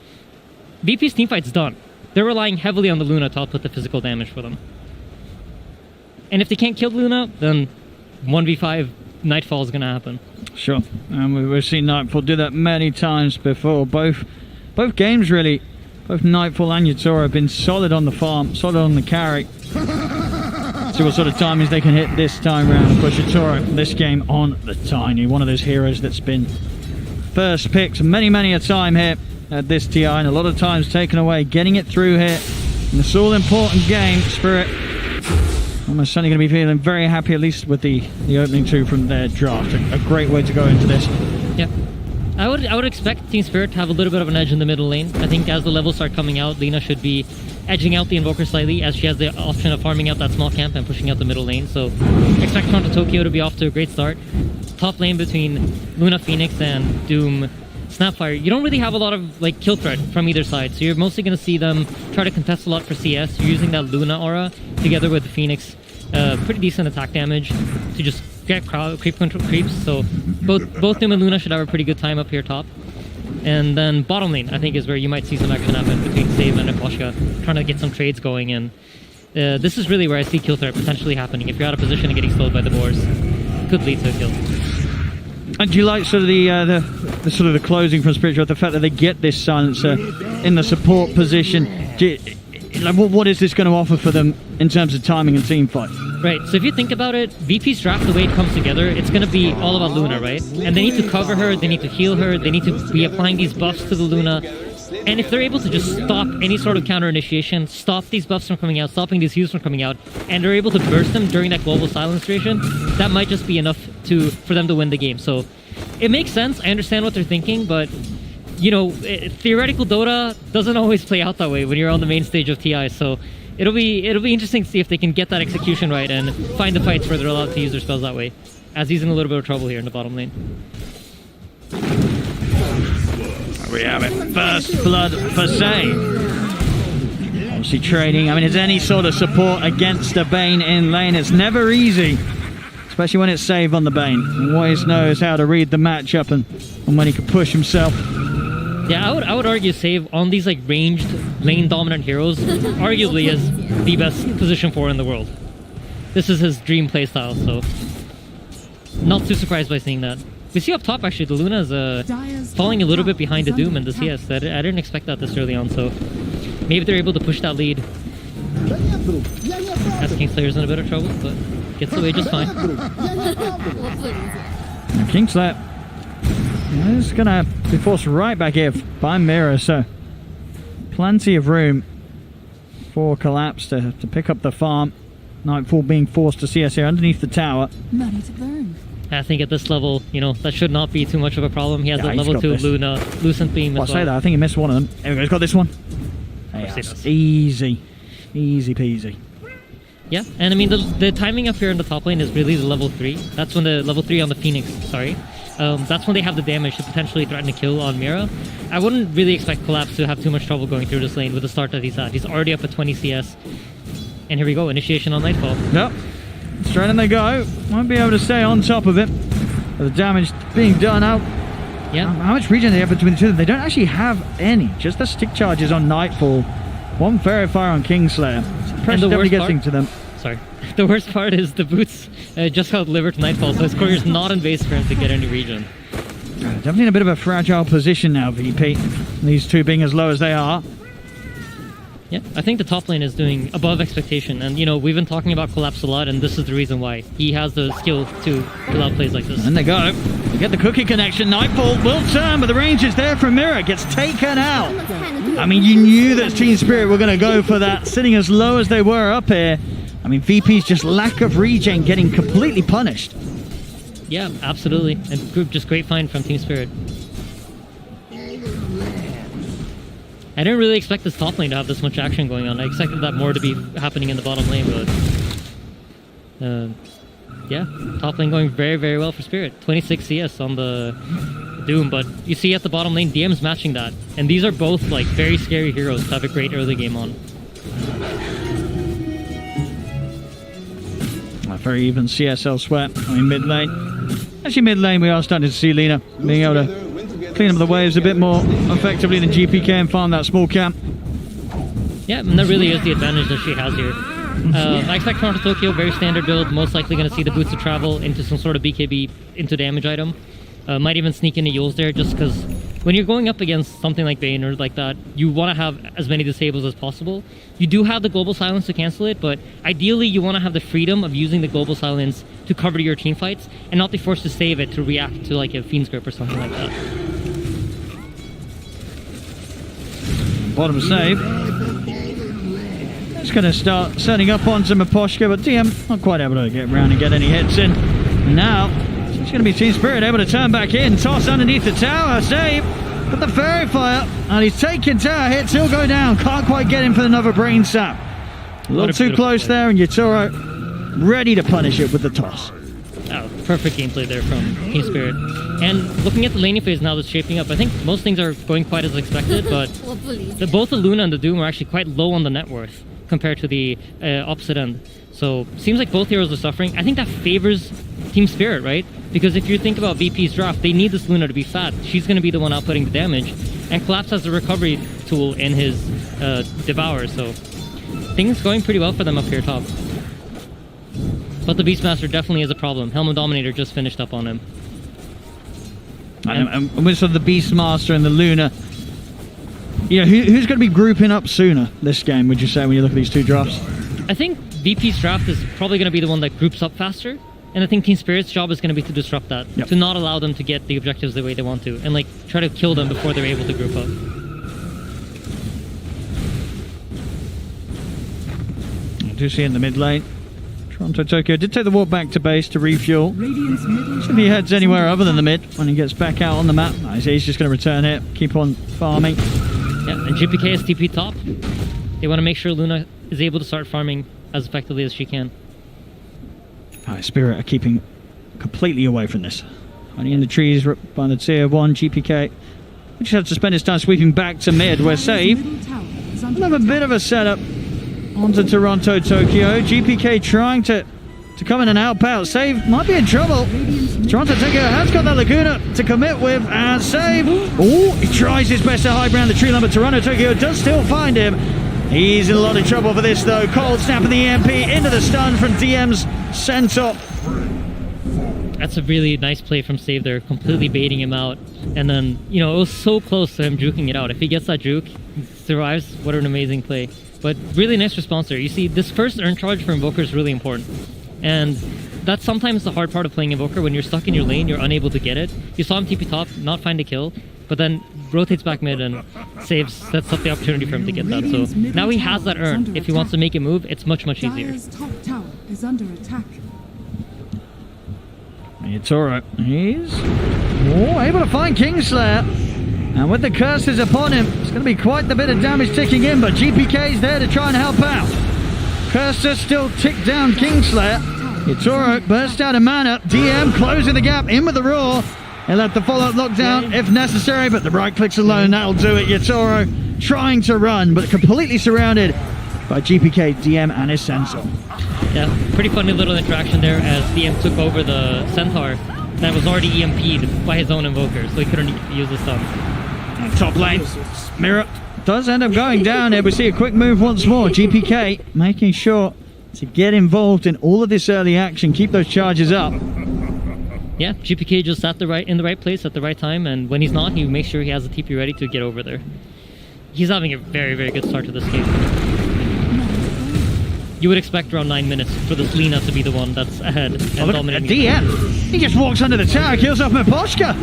VP's teamfight's done. They're relying heavily on the Luna to output the physical damage for them. And if they can't kill Luna, then 1v5 Nightfall is going to happen. Sure, and we've seen Nightfall do that many times before. Both games really. Both Nightfall and Yatora have been solid on the farm, solid on the carry. See what sort of timings they can hit this time round. Of course, Yatora this game on the Tiny, one of those heroes that's been first picked many a time here at this TI, and a lot of times taken away, getting it through here in this all-important game. Spirit almost certainly going to be feeling very happy, at least with the opening 2 from their draft. A great way to go into this. Yeah. I would expect Team Spirit to have a little bit of an edge in the middle lane. I think as the levels start coming out, Lena should be edging out the Invoker slightly, as she has the option of farming out that small camp and pushing out the middle lane. So expect Toronto Tokyo to be off to a great start. Top lane between Luna Phoenix and Doom Snapfire, you don't really have a lot of like kill threat from either side. So you're mostly going to see them try to contest a lot for CS. You're using that Luna aura together with the Phoenix. Pretty decent attack damage to just get creep control creeps. So both Doom and Luna should have a pretty good time up here top. And then bottom lane, I think, is where you might see some action happen between Save and Aposhka, trying to get some trades going. And this is really where I see kill threat potentially happening. If you're out of position and getting slowed by the boars, could lead to a kill. And do you like sort of the sort of the closing from Spiritual, the fact that they get this silencer in the support position? What is this going to offer for them in terms of timing and team fight? Right, so if you think about it, VP's draft, the way it comes together, it's going to be all about Luna, right? And they need to cover her, they need to heal her, they need to be applying these buffs to the Luna. And if they're able to just stop any sort of counter initiation, stop these buffs from coming out, stopping these heals from coming out, and they're able to burst them during that global silence duration, that might just be enough for them to win the game. So it makes sense, I understand what they're thinking, but you know, theoretical Dota doesn't always play out that way when you're on the main stage of TI, so it'll be interesting to see if they can get that execution right and find the fights where they're allowed to use their spells that way, as he's in a little bit of trouble here in the bottom lane. We have it. First blood for Save. Obviously trading. I mean, is any sort of support against a Bane in lane? It's never easy, especially when it's Save on the Bane. He always knows how to read the matchup and when he can push himself. Yeah, I would argue Save on these like ranged lane dominant heroes arguably is the best position for in the world. This is his dream playstyle, so not too surprised by seeing that. We see up top actually the Luna is falling a little bit behind the Doom and the CS. I didn't expect that this early on, so maybe they're able to push that lead. As Kingslayer's in a bit of trouble, but gets away just fine. Kingslayer is gonna be forced right back here by Mira, so plenty of room for Collapse to pick up the farm. Nightfall being forced to CS here underneath the tower. Money to burn. I think at this level, you know, that should not be too much of a problem. He has a level 2 Luna, Lucent Beam as well. I say that, I think he missed one of them. There we go, he's got this one. Yes. Easy peasy. Yeah, and I mean, the timing up here in the top lane is really the level 3. That's when the level 3 on the Phoenix, sorry. That's when they have the damage to potentially threaten a kill on Mira. I wouldn't really expect Collapse to have too much trouble going through this lane with the start that he's at. He's already up at 20 CS. And here we go, initiation on Nightfall. Yep. Straight in they go. Won't be able to stay on top of it. But the damage being done out. Yeah. How much regen they have between the two of them? They don't actually have any. Just the stick charges on Nightfall. One Fairy Fire on Kingslayer. Pressure definitely getting to them. Sorry. The worst part is the boots just got delivered to Nightfall, so his courier's not in base for him to get any regen. Definitely in a bit of a fragile position now, VP. These two being as low as they are. Yeah, I think the top lane is doing above expectation, and you know, we've been talking about Collapse a lot, and this is the reason why. He has the skill to pull out plays like this. And they go. They get the cookie connection. Nightfall will turn, but the range is there from Mira. Gets taken out. I mean, you knew that Team Spirit were going to go for that, sitting as low as they were up here. I mean, VP's just lack of regen getting completely punished. Yeah, absolutely. And just great find from Team Spirit. I didn't really expect this top lane to have this much action going on. I expected that more to be happening in the bottom lane, but yeah, top lane going very, very well for Spirit. 26 CS on the Doom, but you see at the bottom lane, DM's matching that. And these are both like very scary heroes to have a great early game on. A very even CS elsewhere. I mean, mid lane. Actually, mid lane, we are starting to see Lina being able to clean up the waves a bit more effectively than GPK and farm that small camp. Yeah, and that really is the advantage that she has here. I expect Toronto Tokyo, very standard build, most likely going to see the boots of travel into some sort of BKB into damage item. Might even sneak into Yules there, just because when you're going up against something like Bane or like that, you want to have as many disables as possible. You do have the Global Silence to cancel it, but ideally you want to have the freedom of using the Global Silence to cover your team fights and not be forced to save it to react to like a Fiend's Grip or something like that. Bottom save. It's going to start setting up on some Aposhka, but DM not quite able to get around and get any hits in. And now it's going to be Team Spirit able to turn back in. Toss underneath the tower. Save. But the Fairy Fire. And he's taking tower hits. He'll go down. Can't quite get him for another Brain Sap. A little too close there. And Yatoro ready to punish it with the toss. Oh, perfect gameplay there from Team Spirit. And looking at the laning phase now that's shaping up, I think most things are going quite as expected, but both the Luna and the Doom are actually quite low on the net worth compared to the opposite end. So seems like both heroes are suffering. I think that favors Team Spirit, right? Because if you think about VP's draft, they need this Luna to be fat. She's going to be the one outputting the damage. And Collapse has a recovery tool in his Devour, so things going pretty well for them up here top. But the Beastmaster definitely is a problem. Helm of Dominator just finished up on him. And with sort of the Beastmaster and the Luna, yeah, who's going to be grouping up sooner this game, would you say, when you look at these two drafts? I think VP's draft is probably going to be the one that groups up faster. And I think Team Spirit's job is going to be to disrupt that. Yep. To not allow them to get the objectives the way they want to. And like try to kill them before they're able to group up. I do see in the mid lane, Toronto Tokyo did take the walk back to base to refuel. See if he heads anywhere other than the mid when he gets back out on the map. Nice, he's just going to return here, keep on farming. Yeah, and GPK is TP top. They want to make sure Luna is able to start farming as effectively as she can. Spirit are keeping completely away from this. Only in the trees by the tier 1 GPK. We just have to spend his time sweeping back to mid where Save will have a bit of a setup onto Toronto Tokyo. GPK trying to come in and help out. Save might be in trouble. Toronto Tokyo has got that Laguna to commit with, and Save, oh, he tries his best to high ground the tree line, but Toronto Tokyo does still find him. He's in a lot of trouble for this though. Cold snap of the EMP into the stun from DM's Centaur. That's a really nice play from Save there, completely baiting him out. And then, you know, it was so close to him juking it out. If he gets that juke, he survives, what an amazing play. But really nice response there. You see, this first earn charge for Invoker is really important. And that's sometimes the hard part of playing Invoker. When you're stuck in your lane, you're unable to get it. You saw him TP top, not find a kill, but then rotates back mid and sets up the opportunity for him to get that. So now he has that earn. If he wants to make a move, it's much, much easier. Top tower is under attack. It's alright. He's able to find Kingslayer. And with the curses upon him, it's going to be quite the bit of damage ticking in, but GPK's there to try and help out. Curses still tick down Kingslayer. Yatoro burst out of mana. DM closing the gap in with the roar. He'll let the follow-up lockdown if necessary, but the right clicks alone, that'll do it. Yatoro trying to run, but completely surrounded by GPK, DM, and his Centaur. Yeah, pretty funny little interaction there as DM took over the Centaur that was already EMP'd by his own Invoker, so he couldn't use the stun. Top lane, Mirror does end up going down here. We see a quick move once more. GPK making sure to get involved in all of this early action, keep those charges up. Yeah, GPK just in the right place at the right time, and when he's not, he makes sure he has the TP ready to get over there. He's having a very, very good start to this game. You would expect around 9 minutes for this Lina to be the one that's ahead and dominating. DM, he just walks under the tower, kills off Miposhka.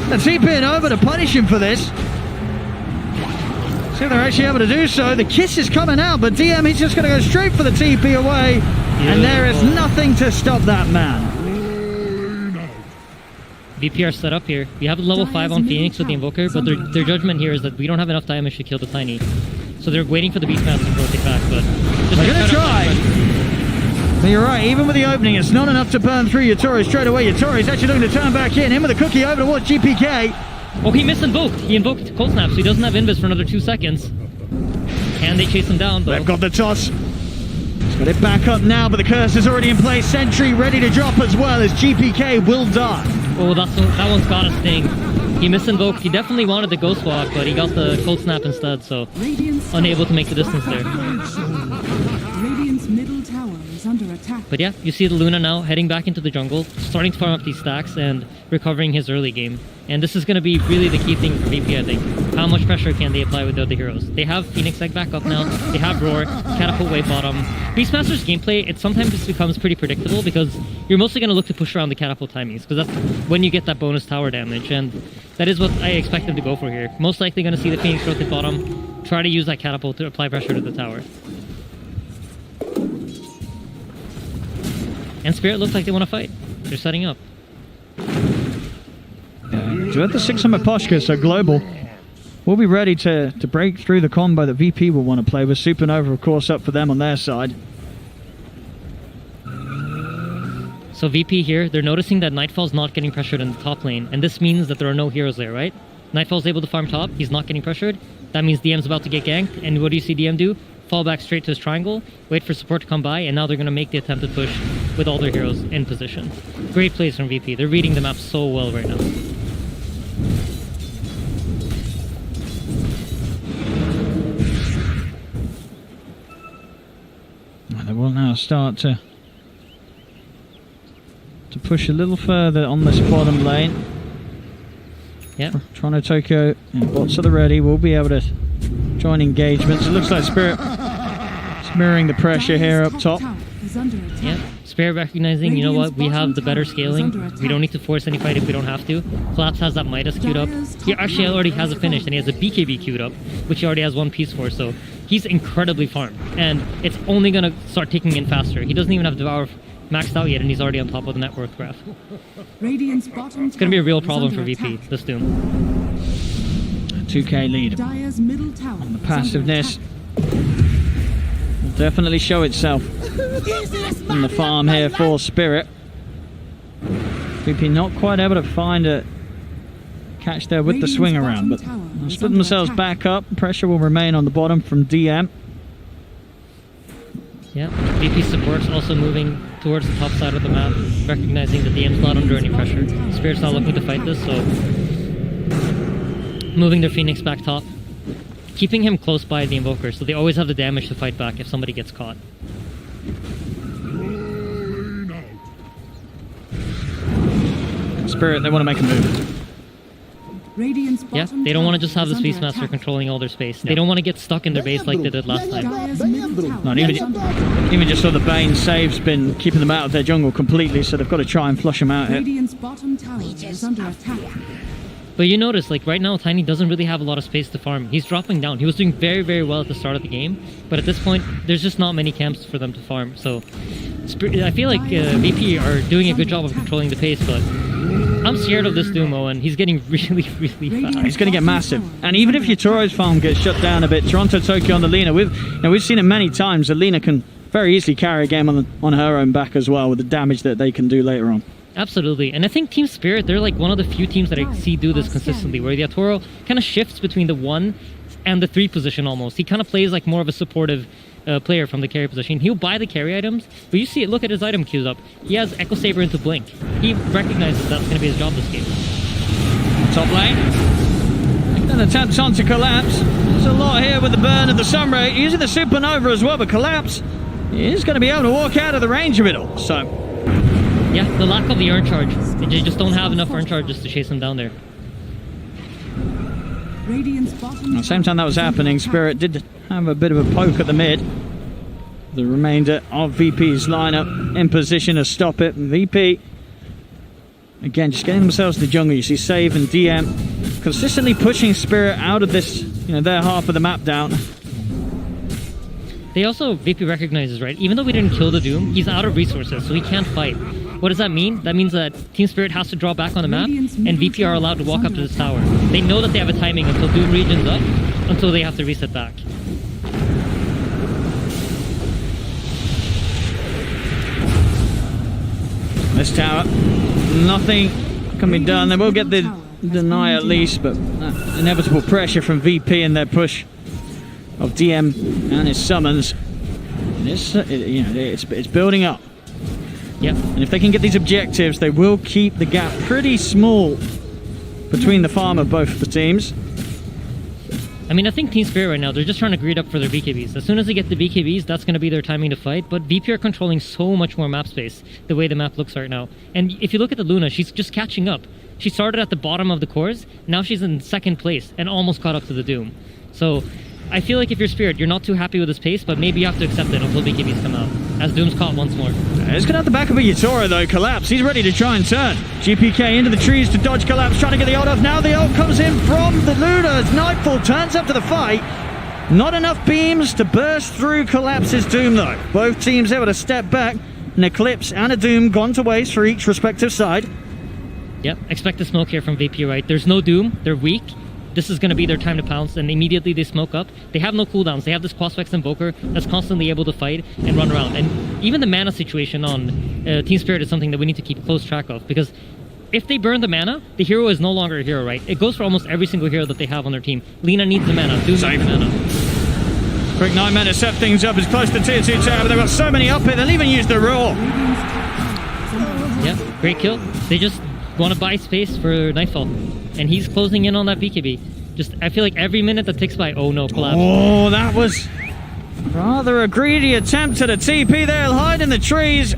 And TPing over to punish him for this. See if they're actually able to do so. The kiss is coming out, but DM, he's just going to go straight for the TP away. Yeah. And there is nothing to stop that man. VP are set up here. We have a level 5 on Phoenix with the Invoker, but their judgment here is that we don't have enough damage to kill the Tiny. So they're waiting for the Beastmaster to rotate back, but... They're going to try. But you're right, even with the opening, it's not enough to burn through Yatoro straight away. Yatoro's actually looking to turn back in with a cookie over towards GPK. Oh, he misinvoked. He invoked Cold Snap, so he doesn't have Invis for another 2 seconds. Can they chase him down, though? They've got the toss. He's got it back up now, but the curse is already in place. Sentry ready to drop as well as GPK will die. Oh, that one's got a sting. He misinvoked. He definitely wanted the Ghost Walk, but he got the Cold Snap instead, so unable to make the distance there. Radiant's middle tower is under attack. But yeah, you see the Luna now heading back into the jungle, starting to farm up these stacks and recovering his early game. And this is going to be really the key thing for VP, I think. How much pressure can they apply with the other heroes? They have Phoenix Egg back up now. They have Roar, Catapult Wave bottom. Beastmaster's gameplay, it sometimes just becomes pretty predictable because you're mostly going to look to push around the Catapult timings because that's when you get that bonus tower damage. And that is what I expect them to go for here. Most likely going to see the Phoenix rotate bottom, try to use that Catapult to apply pressure to the tower. And Spirit looks like they want to fight. They're setting up. So at the 600 Poshka, so global, we'll be ready to break through the combo that VP will want to play with. Supernova, of course, up for them on their side. So VP here, they're noticing that Nightfall's not getting pressured in the top lane, and this means that there are no heroes there, right? Nightfall's able to farm top, he's not getting pressured. That means DM's about to get ganked, and what do you see DM do? Fall back straight to his triangle, wait for support to come by, and now they're going to make the attempted push with all their heroes in position. Great plays from VP. They're reading the map so well right now. They will now start to push a little further on this bottom lane. Yeah. Toronto Tokyo, bots at the ready, will be able to join engagements. It looks like Spirit is mirroring the pressure here up top. Yeah. Spirit recognizing, you know what, we have the better scaling. We don't need to force any fight if we don't have to. Collapse has that Midas queued up. He actually already has it finished, and he has a BKB queued up, which he already has one piece for, so he's incredibly farmed. And it's only going to start ticking in faster. He doesn't even have Devour maxed out yet, and he's already on top of the net worth graph. Radiant's bottom It's going to be a real problem for VP, this Doom. 2k lead. Dire's middle tower The passiveness will definitely show itself on the farm here for Spirit. VP not quite able to find a catch there with the swing around, but they'll split themselves back up. Pressure will remain on the bottom from DM. Yeah, VP support's also moving towards the top side of the map, recognizing that DM's not under any pressure. Spirit's not looking to fight this, so moving their Phoenix back top, keeping him close by the Invoker, so they always have the damage to fight back if somebody gets caught. Spirit, they want to make a move. Yeah, they don't want to just have the Beastmaster controlling all their space. They don't want to get stuck in their base like they did last time. Not even just so the Bane save's been keeping them out of their jungle completely, so they've got to try and flush them out here. Radiant's bottom tower is under attack. But you notice, like right now, Tiny doesn't really have a lot of space to farm. He's dropping down. He was doing very, very well at the start of the game, but at this point, there's just not many camps for them to farm. So I feel like VP are doing a good job of controlling the pace, but I'm scared of this Doom, Owen. He's getting really, really fast. He's going to get massive. And even if Yatoro's farm gets shut down a bit, Toronto Tokyo on the Lina, we've seen it many times. The Lina can very easily carry a game on her own back as well with the damage that they can do later on. Absolutely. And I think Team Spirit, they're like one of the few teams that I see do this consistently, where the Yatoro kind of shifts between the 1 and the 3 position almost. He kind of plays like more of a supportive player from the carry position. He'll buy the carry items, but you see it, look at his item queues up. He has Echo Saber into Blink. He recognizes that's going to be his job this game. Top lane. Then attempts on to Collapse. There's a lot here with the burn of the Sunray. Using the Supernova as well, but Collapse is going to be able to walk out of the range of it all. So, yeah, the lack of the Urn Charge. They just don't have enough Urn Charges to chase him down there. At the same time that was happening, Spirit did have a bit of a poke at the mid. The remainder of VP's lineup in position to stop it. And VP, again, just getting themselves to the jungle. You see Save and DM consistently pushing Spirit out of this, their half of the map down. They also, VP recognizes, right, even though we didn't kill the Doom, he's out of resources, so he can't fight. What does that mean? That means that Team Spirit has to draw back on the map, and VP are allowed to walk up to this tower. They know that they have a timing until Doom regions up, until they have to reset back. This tower, nothing can be done. They will get the deny at least, but inevitable pressure from VP in their push of DM and his summons. It's building up. Yeah. And if they can get these objectives, they will keep the gap pretty small between the farm of both of the teams. I mean, I think Team Spirit right now, they're just trying to greed up for their BKBs. As soon as they get the BKBs, that's going to be their timing to fight. But VP are controlling so much more map space, the way the map looks right now. And if you look at the Luna, she's just catching up. She started at the bottom of the cores, now she's in 2nd place and almost caught up to the Doom. So I feel like if you're Spirit, you're not too happy with this pace, but maybe you have to accept it until BKBs come out, as Doom's caught once more. It's going to have the back of a Yatoro though. Collapse, he's ready to try and turn. GPK into the trees to dodge Collapse, trying to get the ult off. Now the ult comes in from the Luna as Nightfall turns up to the fight. Not enough beams to burst through Collapse's Doom though. Both teams able to step back. An Eclipse and a Doom gone to waste for each respective side. Yep, expect the smoke here from VP, right? There's no Doom, they're weak. this is going to be their time to pounce, and immediately they smoke up. They have no cooldowns. They have this Quaspex Invoker that's constantly able to fight and run around. And even the mana situation on Team Spirit is something that we need to keep close track of, because if they burn the mana, the hero is no longer a hero, right? It goes for almost every single hero that they have on their team. Lina needs the mana. Doom needs the mana. Quick Nightmare to set things up as close to tier 2 tower, but they've got so many up here, they'll even use the Roar. Yeah, great kill. They just want to buy space for Nightfall. And he's closing in on that BKB. Just, I feel like every minute that ticks by, oh no, collapse. Oh, that was rather a greedy attempt at a TP. They'll hide in the trees,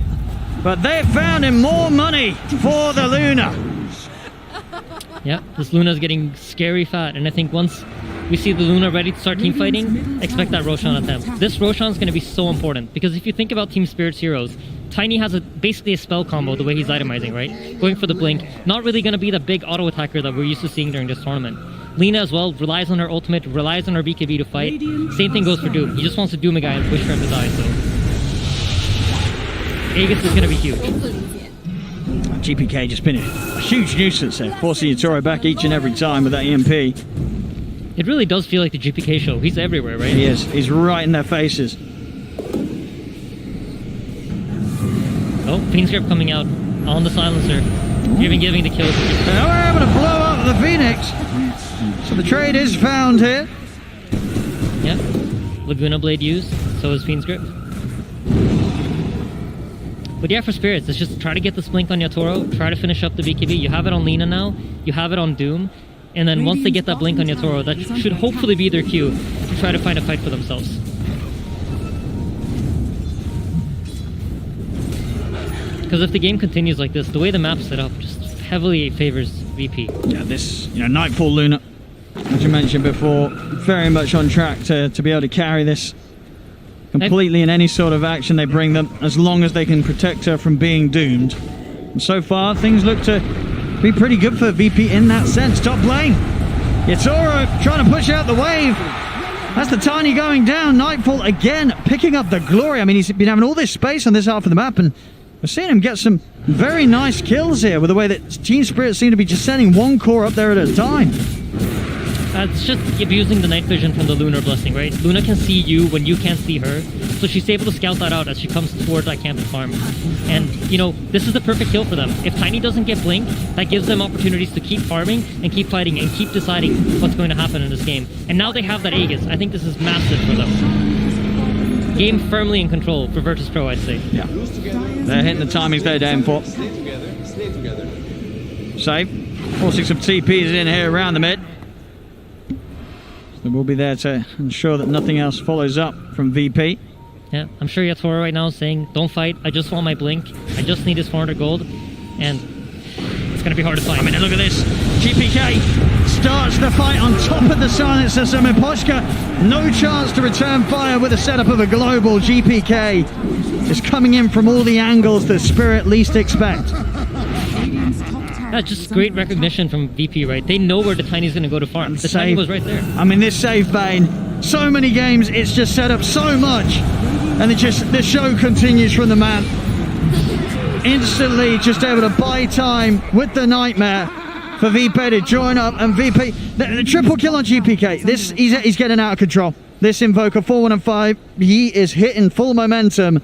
but they found him more money for the Luna. Yeah, this Luna's getting scary fat, and I think once we see the Luna ready to start team fighting, expect that Roshan attempt. This Roshan's going to be so important, because if you think about Team Spirit's heroes, Tiny has basically a spell combo the way he's itemizing, right? Going for the blink, not really going to be the big auto attacker that we're used to seeing during this tournament. Lina as well relies on her ultimate, relies on her BKB to fight. Same thing goes for Doom. He just wants to Doom a guy and push for him to die, so Aegis is going to be huge. GPK just been a huge nuisance there, forcing Yatoro back each and every time with that EMP. It really does feel like the GPK show. He's everywhere, right? He is. He's right in their faces. Oh, Fiend's Grip coming out on the silencer. Even giving the kill. Now we're able to blow up the Phoenix. So the trade is found here. Yeah. Laguna Blade used. So is Fiend's Grip. But yeah, for Spirits, it's just try to get this blink on Yatoro. Try to finish up the BKB. You have it on Lina now. You have it on Doom. And then once they get that blink on Yatoro, that should hopefully be their cue to try to find a fight for themselves. Because if the game continues like this, the way the map's set up just heavily favors VP. Yeah, this, Nightfall Luna, as you mentioned before, very much on track to be able to carry this completely in any sort of action they bring them, as long as they can protect her from being doomed. And so far, things look to be pretty good for VP in that sense. Top lane, Yatoro trying to push out the wave. That's the Tiny going down. Nightfall again picking up the glory. I mean, he's been having all this space on this half of the map, and we're seeing him get some very nice kills here with the way that Team Spirit seem to be just sending one core up there at a time. It's just abusing the night vision from the Lunar Blessing, right? Luna can see you when you can't see her, so she's able to scout that out as she comes towards that camp and farm. And, this is the perfect kill for them. If Tiny doesn't get Blink, that gives them opportunities to keep farming and keep fighting and keep deciding what's going to happen in this game. And now they have that Aegis. I think this is massive for them. Game firmly in control for Virtus Pro, I'd say. Yeah. They're hitting the timings they're down for. Save. Forcing some TPs in here around the mid. So we'll be there to ensure that nothing else follows up from VP. Yeah, I'm sure Yatoro right now is saying, don't fight, I just want my Blink. I just need his 400 gold. And it's going to be hard to find. I mean, look at this. GPK starts the fight on top of the silencer. So Miposhka, no chance to return fire with the setup of a global. GPK is coming in from all the angles that Spirit least expect. That's just great recognition from VP, right? They know where the Tiny's going to go to farm. The Tiny was right there. I mean, this save Bane, so many games, it's just set up so much. And the show continues from the man. Instantly just able to buy time with the Nightmare for VP to join up. And VP, the triple kill on GPK. He's getting out of control. This Invoker 4-1 and 5, he is hitting full momentum.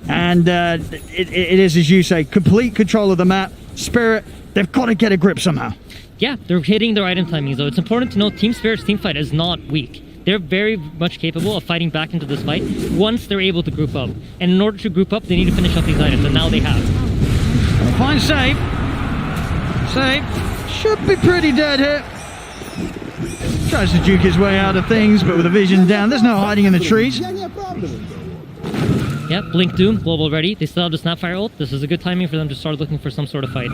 And it is, as you say, complete control of the map. Spirit, they've got to get a grip somehow. Yeah, they're hitting their item timings, though. It's important to note Team Spirit's team fight is not weak. They're very much capable of fighting back into this fight once they're able to group up. And in order to group up, they need to finish up these items, and now they have. Fine save. Save. Should be pretty dead here. Tries to juke his way out of things, but with a vision down, there's no hiding in the trees. Yep, Blink Doom, global ready. They still have the Snapfire ult. This is a good timing for them to start looking for some sort of fight.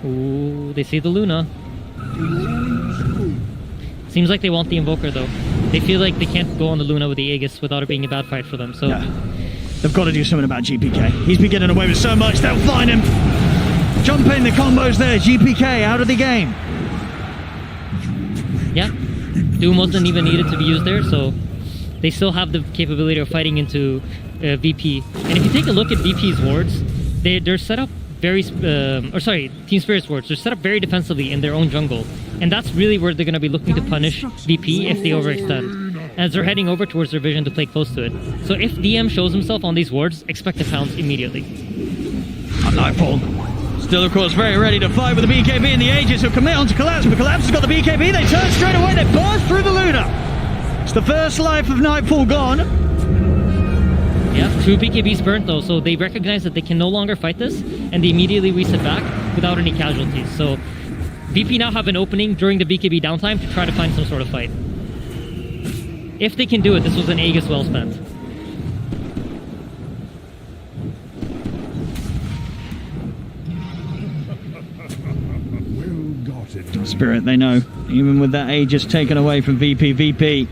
Ooh, they see the Luna. Seems like they want the Invoker, though. They feel like they can't go on the Luna with the Aegis without it being a bad fight for them, so... Yeah. They've got to do something about GPK. He's been getting away with so much, they'll find him! Jumping the combos there, GPK out of the game. Yeah, Doom wasn't even needed to be used there, so... They still have the capability of fighting into VP. And if you take a look at VP's wards, they're set up very, Team Spirit's words, they're set up very defensively in their own jungle. And that's really where they're going to be looking to punish VP if they overextend. As they're heading over towards their vision to play close to it. So if DM shows himself on these wards, expect to pounce immediately. Nightfall. Still, of course, very ready to fight with the BKB and the Aegis who commit onto Collapse, but Collapse has got the BKB, they turn straight away, they burst through the Luna. It's the first life of Nightfall gone. Yeah, 2 BKBs burnt though, so they recognize that they can no longer fight this, and they immediately reset back without any casualties. So VP now have an opening during the BKB downtime to try to find some sort of fight. If they can do it, this was an Aegis well spent. Spirit, they know, even with that Aegis taken away from VP,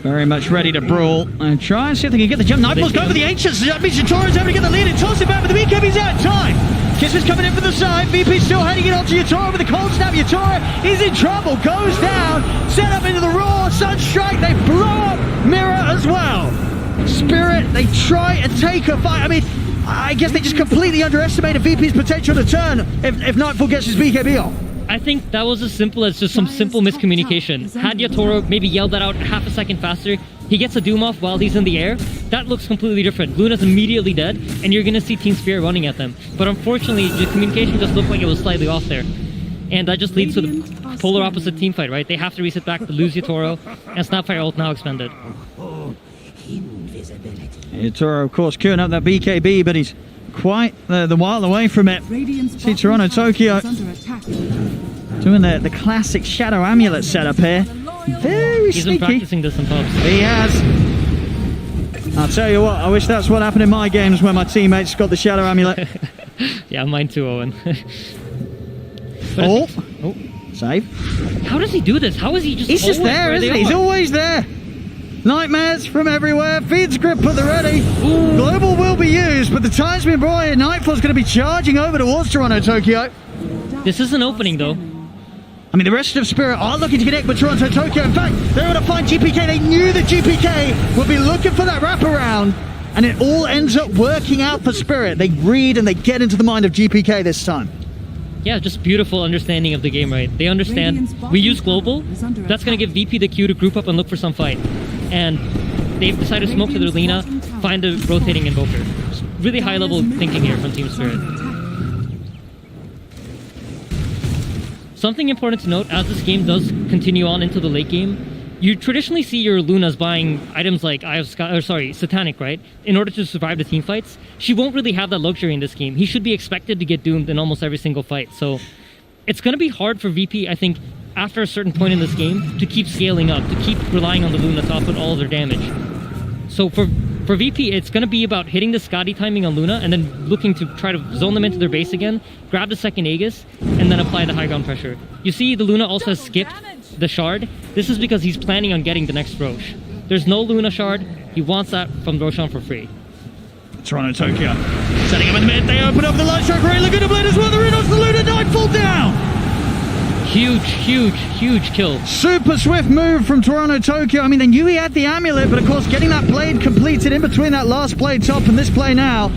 very much ready to brawl and try and see if they can get the jump. Nightfall's going for the Ancients. That means Yatoro's able to get the lead and toss it back, but the BKB's out of time. Kisses coming in from the side. VP still heading it onto Yatoro with a cold snap. Yatoro is in trouble, goes down, set up into the Raw, Sunstrike. They blow up Mirror as well. Spirit, they try and take a fight. I mean, I guess they just completely underestimated VP's potential to turn if Nightfall gets his BKB off. I think that was as simple as just some simple miscommunication. Had Yatoro maybe yelled that out half a second faster, he gets a Doom off while he's in the air, that looks completely different. Luna's immediately dead, and you're going to see Team Spirit running at them. But unfortunately, the communication just looked like it was slightly off there. And that just leads to the polar opposite team fight, right? They have to reset back to lose Yatoro, and Snapfire ult now expended. Yatoro, of course, queuing up that BKB, but he's quite the while away from it. See Toronto Tokyo doing the classic Shadow Amulet setup here. Very He's sneaky. been practicing this in pubs. He has. I'll tell you what, I wish that's what happened in my games where my teammates got the Shadow Amulet. Yeah, mine too, Owen. Oh, save. How does he do this? How is he just He's just there, isn't he? He's always there. Nightmares from everywhere. Feeds grip at the ready. Ooh. Global will be used, but the time's been brought in. Nightfall's going to be charging over towards Toronto Tokyo. This is an opening, though. I mean, the rest of Spirit are looking to connect with Toronto Tokyo. In fact, they're going to find GPK. They knew that GPK would be looking for that wraparound, and it all ends up working out for Spirit. They read and they get into the mind of GPK this time. Yeah, just beautiful understanding of the game, right? They understand we use global. That's going to give VP the cue to group up and look for some fight. And they've decided to smoke to their Lina, find a rotating Invoker. Just really high level thinking here from Team Spirit. Something important to note, as this game does continue on into the late game, you traditionally see your Lunas buying items like Satanic, right? In order to survive the team fights. She won't really have that luxury in this game. He should be expected to get doomed in almost every single fight. So it's going to be hard for VP, I think, after a certain point in this game, to keep scaling up, to keep relying on the Luna to output all of their damage. So for VP, it's going to be about hitting the Scotty timing on Luna and then looking to try to zone them into their base again, grab the second Aegis, and then apply the high ground pressure. You see the Luna also has skipped the Shard. This is because he's planning on getting the next Roche. There's no Luna Shard. He wants that from Roshan for free. Toronto Tokyo setting him in the mid. They open up the light strike. Ray Laguna Blade as well. They're in on the Luna. Nightfall down. Huge kill. Super swift move from Toronto Tokyo. I mean, they knew he had the amulet, but of course getting that blade completed in between that last play top and this play now,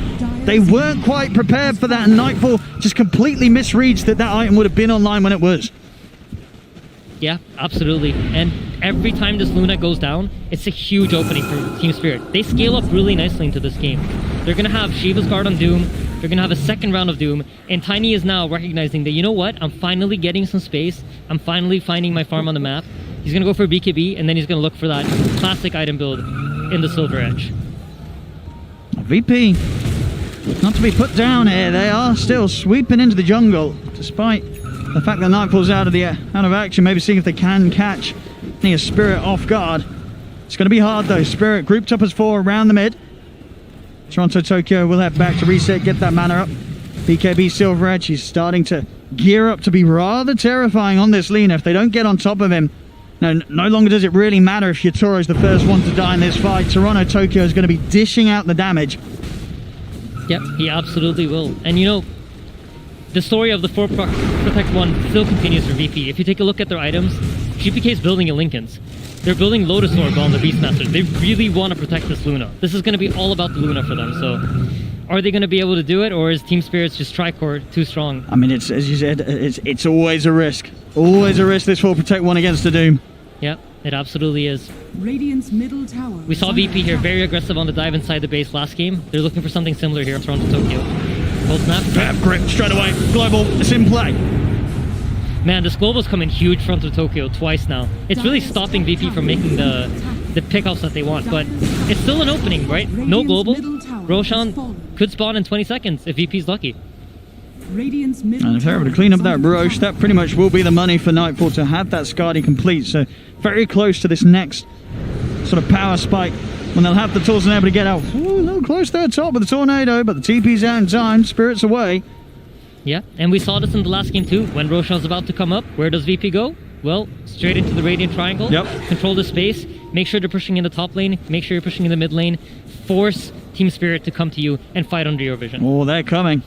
they weren't quite prepared for that, and Nightfall just completely misreads that item would have been online when it was. Yeah, absolutely. And every time this Luna goes down, it's a huge opening for Team Spirit. They scale up really nicely into this game. They're going to have Shiva's Guard on Doom. They're going to have a second round of Doom. And Tiny is now recognizing that, you know what? I'm finally getting some space. I'm finally finding my farm on the map. He's going to go for BKB, and then he's going to look for that classic item build in the Silver Edge. VP, not to be put down here. They are still sweeping into the jungle, despite the fact that Nightfall's out of action. Maybe seeing if they can catch any Spirit off guard. It's going to be hard though. Spirit grouped up as 4 around the mid. Toronto Tokyo will head back to reset, get that mana up. BKB Silver Edge, he's starting to gear up to be rather terrifying on this Lina. If they don't get on top of him, no longer does it really matter if Yatoro's the first one to die in this fight. Toronto Tokyo is going to be dishing out the damage. Yep, he absolutely will. And you know, the story of the 4 Protect 1 still continues for VP. If you take a look at their items, GPK is building a Linken's. They're building Lotus Orb on the Beastmasters. They really want to protect this Luna. This is going to be all about the Luna for them. So Are they going to be able to do it, or is Team Spirit's just Tricore too strong? I mean, it's as you said, it's always a risk. Always a risk, this full protect one against the Doom. Yep, it absolutely is. Radiant's middle tower. We saw VP here very aggressive on the dive inside the base last game. They're looking for something similar here in Toronto, Tokyo. Cold snap. Grab grip straight away. Global, it's in play. Man, this global's come in huge front of Tokyo twice now. It's really stopping VP from making the pickoffs that they want, but it's still an opening, right? No global. Roshan could spawn in 20 seconds if VP's lucky. And if they're able to clean up that Roche, that pretty much will be the money for Nightfall to have that Skadi complete. So very close to this next sort of power spike when they'll have the tools and able to get out. Ooh, a little close there top with the tornado, but the TP's out in time, Spirit's away. Yeah, and we saw this in the last game too. When Roshan's about to come up, where does VP go? Well, straight into the Radiant Triangle. Yep. Control the space. Make sure they're pushing in the top lane. Make sure you're pushing in the mid lane. Force Team Spirit to come to you and fight under your vision. Oh, they're coming.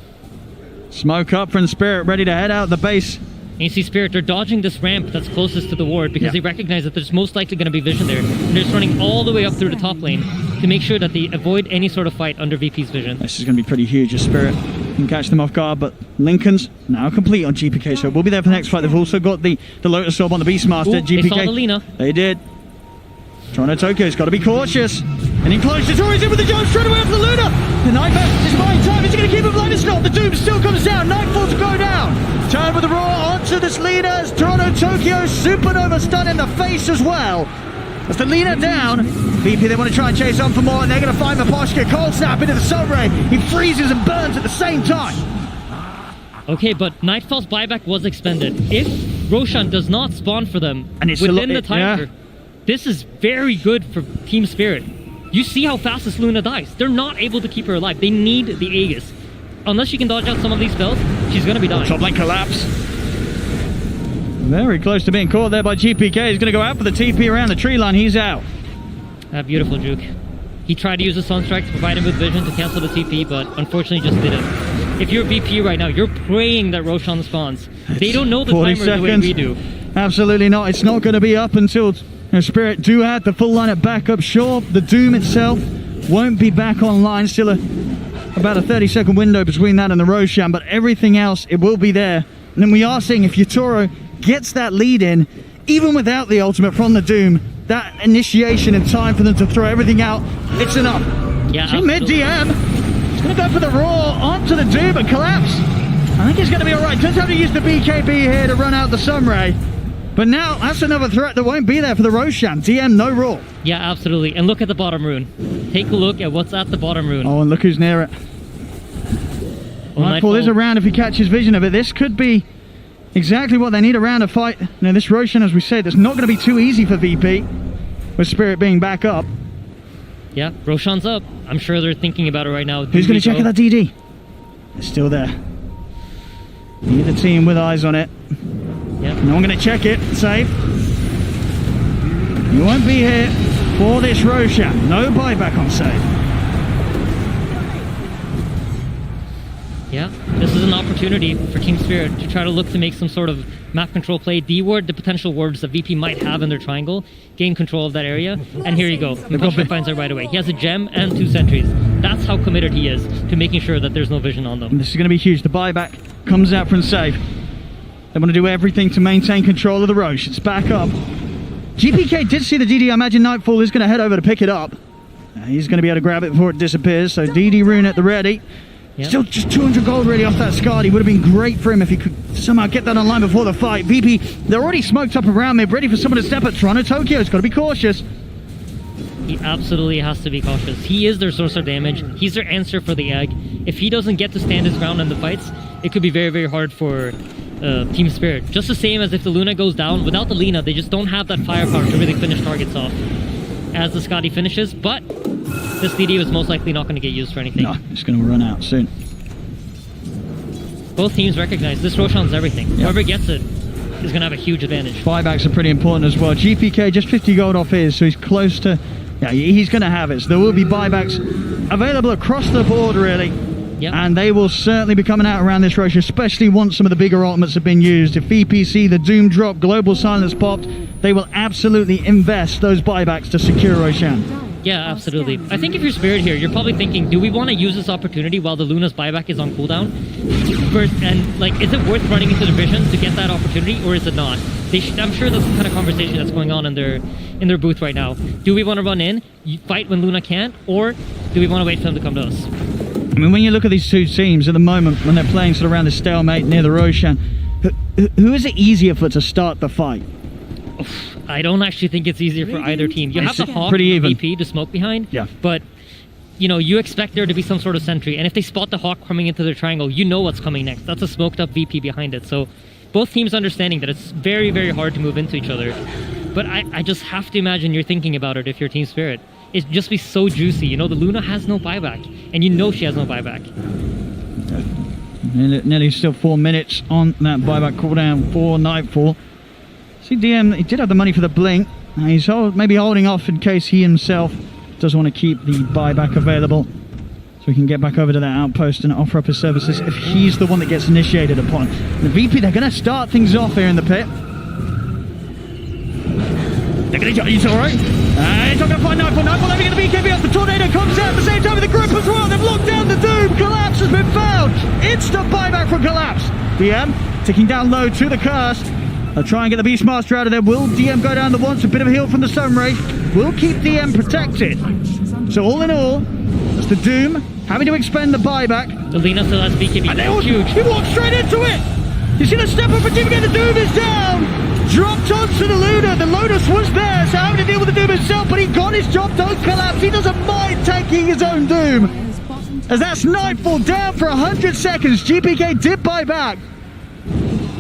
Smoke up from Spirit, ready to head out the base. And you see Spirit, they're dodging this ramp that's closest to the ward because they recognize that there's most likely going to be vision there. And they're just running all the way up through the top lane to make sure that they avoid any sort of fight under VP's vision. This is going to be pretty huge as Spirit can catch them off guard, but Lincoln's now complete on GPK, so we'll be there for the next fight. They've also got the Lotus Orb on the Beastmaster. Ooh, GPK. they saw the Lina. They did. Toronto Tokyo's got to be cautious. And in close, Tori's in with the jump straight away after the Luna. The Nightmare is buying time. Is he going to keep it blind? It's not. The Doom still comes down. Nightfall to go down. Turn with the roar onto this Lina as Toronto Tokyo Supernova stun in the face as well. As the Lina down, VP they want to try and chase on for more, and they're going to find the Poshka. Cold snap into the Sunray. He freezes and burns at the same time. Okay, but Nightfall's buyback was expended. If Roshan does not spawn for them and it's within the timer, this is very good for Team Spirit. You see how fast this Luna dies. They're not able to keep her alive. They need the Aegis. Unless she can dodge out some of these spells, she's going to be dying. Top lane collapse. Very close to being caught there by GPK. He's going to go out for the TP around the tree line. He's out. Beautiful juke. He tried to use a Sunstrike to provide him with vision to cancel the TP, but unfortunately just didn't. If you're VP right now, you're praying that Roshan spawns. They don't know the timer the way we do. Absolutely not. It's not going to be up until Spirit do have the full line of backup. Sure, the Doom itself won't be back online. Still about a 30-second window between that and the Roshan, but everything else, it will be there. And then we are seeing if Yutoro gets that lead in, even without the ultimate from the Doom, that initiation and time for them to throw everything out, it's enough. Yeah, see mid DM. He's going to go for the roar onto the Doom and collapse. I think he's going to be all right. Does have to use the BKB here to run out the Sunray. But now, that's another threat that won't be there for the Roshan. DM, no roar. Yeah, absolutely. And look at the bottom rune. Take a look at what's at the bottom rune. Oh, and look who's near it. Nightfall is around if he catches vision of it. This could be exactly what they need around a fight. Now, this Roshan, as we said, it's not going to be too easy for VP, with Spirit being back up. Yeah, Roshan's up. I'm sure they're thinking about it right now. Who's going to check out that DD? It's still there. Need the team with eyes on it. Yep. No one going to check it. Save. You won't be here for this Roshan. No buyback on save. Yeah, this is an opportunity for Team Spirit to try to look to make some sort of map control play, de-ward the potential wards that VP might have in their triangle, gain control of that area, and here you go. Poshka finds it right away. He has a gem and 2 sentries. That's how committed he is to making sure that there's no vision on them. And this is going to be huge. The buyback comes out from save. They want to do everything to maintain control of the Roche. It's back up. GPK did see the DD. I imagine Nightfall is going to head over to pick it up. He's going to be able to grab it before it disappears. So DD rune at the ready. Yep. Still just 200 gold really off that Skadi. Would have been great for him if he could somehow get that online before the fight. VP, they're already smoked up around mid, ready for someone to step at Toronto. Tokyo's got to be cautious. He absolutely has to be cautious. He is their source of damage. He's their answer for the egg. If he doesn't get to stand his ground in the fights, it could be very, very hard for Team Spirit. Just the same as if the Luna goes down. Without the Lina, they just don't have that firepower to really finish targets off as the Skadi finishes, but this DD was most likely not going to get used for anything. No, it's going to run out soon. Both teams recognize this Roshan's everything. Yep. Whoever gets it is going to have a huge advantage. Buybacks are pretty important as well. GPK just 50 gold off his, so he's close to... Yeah, he's going to have it. So there will be buybacks available across the board, really. Yep. And they will certainly be coming out around this Roche, especially once some of the bigger ultimates have been used. If VPC, the Doom drop, Global Silence popped, they will absolutely invest those buybacks to secure Roshan. Yeah, absolutely. I think if you're Spirit here, you're probably thinking, do we want to use this opportunity while the Luna's buyback is on cooldown? And like, is it worth running into the vision to get that opportunity, or is it not? I'm sure that's the kind of conversation that's going on in their booth right now. Do we want to run in, fight when Luna can't, or do we want to wait for them to come to us? I mean, when you look at these two teams at the moment, when they're playing sort of around the stalemate near the Roshan, who is it easier for to start the fight? I don't actually think it's easier for either team. You have the Hawk pretty even. VP to smoke behind, yeah. But you expect there to be some sort of sentry, and if they spot the Hawk coming into their triangle, you know what's coming next. That's a smoked up VP behind it. So both teams understanding that it's very, very hard to move into each other. But I just have to imagine you're thinking about it if you're Team Spirit. It'd just be so juicy. The Luna has no buyback, and she has no buyback. Nearly still 4 minutes on that buyback cooldown for Nightfall. See, DM, he did have the money for the blink. He's maybe holding off in case he himself doesn't want to keep the buyback available, so he can get back over to that outpost and offer up his services if he's the one that gets initiated upon. The VP, they're going to start things off here in the pit. They're going to... He's all right. He's not going to find Nightfall. Nightfall having the BKB up. The Tornado comes out at the same time with the group as well. They've locked down the Doom. Collapse has been found. Instant buyback from Collapse. DM ticking down low to the Curse. They'll try and get the Beastmaster out of there. Will DM go down the once? A bit of a heal from the Sunray. Will keep DM protected. So all in all, that's the Doom having to expend the buyback. The Lina still has BKB. And he walked straight into it. You see the step up for GPK. The Doom is down. Dropped onto the Luna. The Lotus was there, so having to deal with the Doom himself, but he got his job done. Collapse. He doesn't mind taking his own Doom. As that's Nightfall down for 100 seconds. GPK did buy back.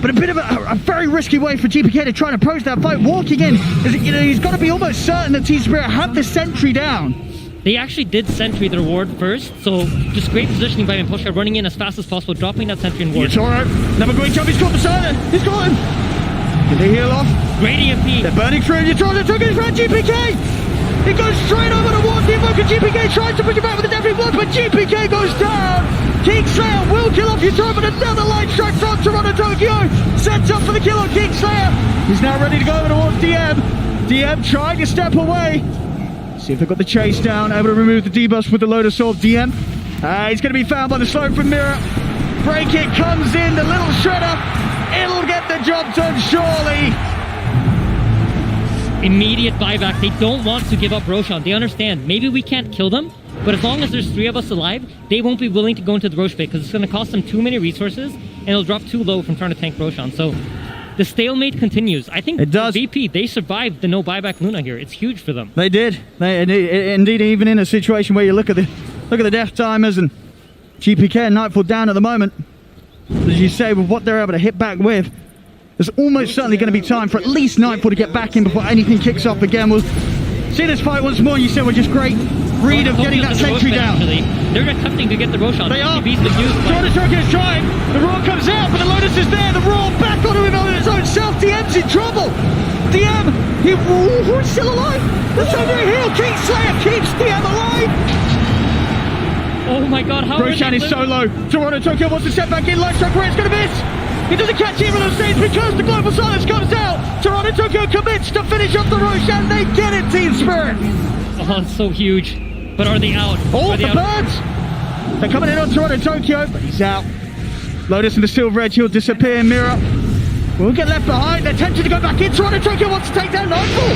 But a bit of a very risky way for GPK to try and approach that fight. Walking in, he's got to be almost certain that Team Spirit have the sentry down. They actually did sentry their ward first, so just great positioning by Imposha, running in as fast as possible, dropping that sentry and ward. It's alright. Never going jump, he's got the silent. He's got him. Did they heal off? Great EMP. They're burning through. Yatoro took it around GPK. He goes straight over towards the Invoker. GPK tries to push it back with a deafening blow, but GPK goes down. Kingslayer will kill off Yatoro, but another light strike from Toronto Tokyo. Sets up for the kill on Kingslayer. He's now ready to go over towards DM. DM trying to step away. See if they've got the chase down. Able to remove the debuff with the Lotus Orb. DM. He's going to be found by the slope from Mirror. Break it comes in. The little shredder. It'll get the job done, surely. Immediate buyback. They don't want to give up Roshan. They understand. Maybe we can't kill them, but as long as there's 3 of us alive, they won't be willing to go into the Roche pit because it's going to cost them too many resources and it'll drop too low from trying to tank Roshan. So the stalemate continues. I think it does. VP, they survived the no buyback Luna here. It's huge for them. They did. Indeed, even in a situation where you look at the death timers and GPK and Nightfall down at the moment, as you say, with what they're able to hit back with, there's almost certainly going to be time for at least Nightfall to get back in before anything kicks off again. We'll see this fight once more. You said was just great read of getting that sentry down. They're attempting to get the Roshan. They are. Toronto Tokyo is trying. The Roar comes out, but the Lotus is there. The Roar back onto him on its own self. DM's in trouble. DM, he's still alive. The Sunray heal. Kingslayer keeps DM alive. Oh my god, how Roshan is so low. Toronto Tokyo wants to step back in. Light strike where it's going to miss. He doesn't catch either of those things because the global silence comes out. Toronto Tokyo commits to finish off the Roshan. They get it, Team Spirit. Oh, it's so huge. But are they out? All the birds. They're coming in on Toronto Tokyo, but he's out. Lotus and the Silver Edge, he'll disappear. Mirror will get left behind. They're tempted to go back in. Toronto Tokyo wants to take down Nightfall.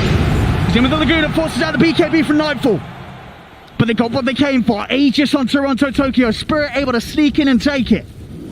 He's in with the Laguna, forces out the BKB from Nightfall. But they got what they came for. Aegis on Toronto Tokyo. Spirit able to sneak in and take it.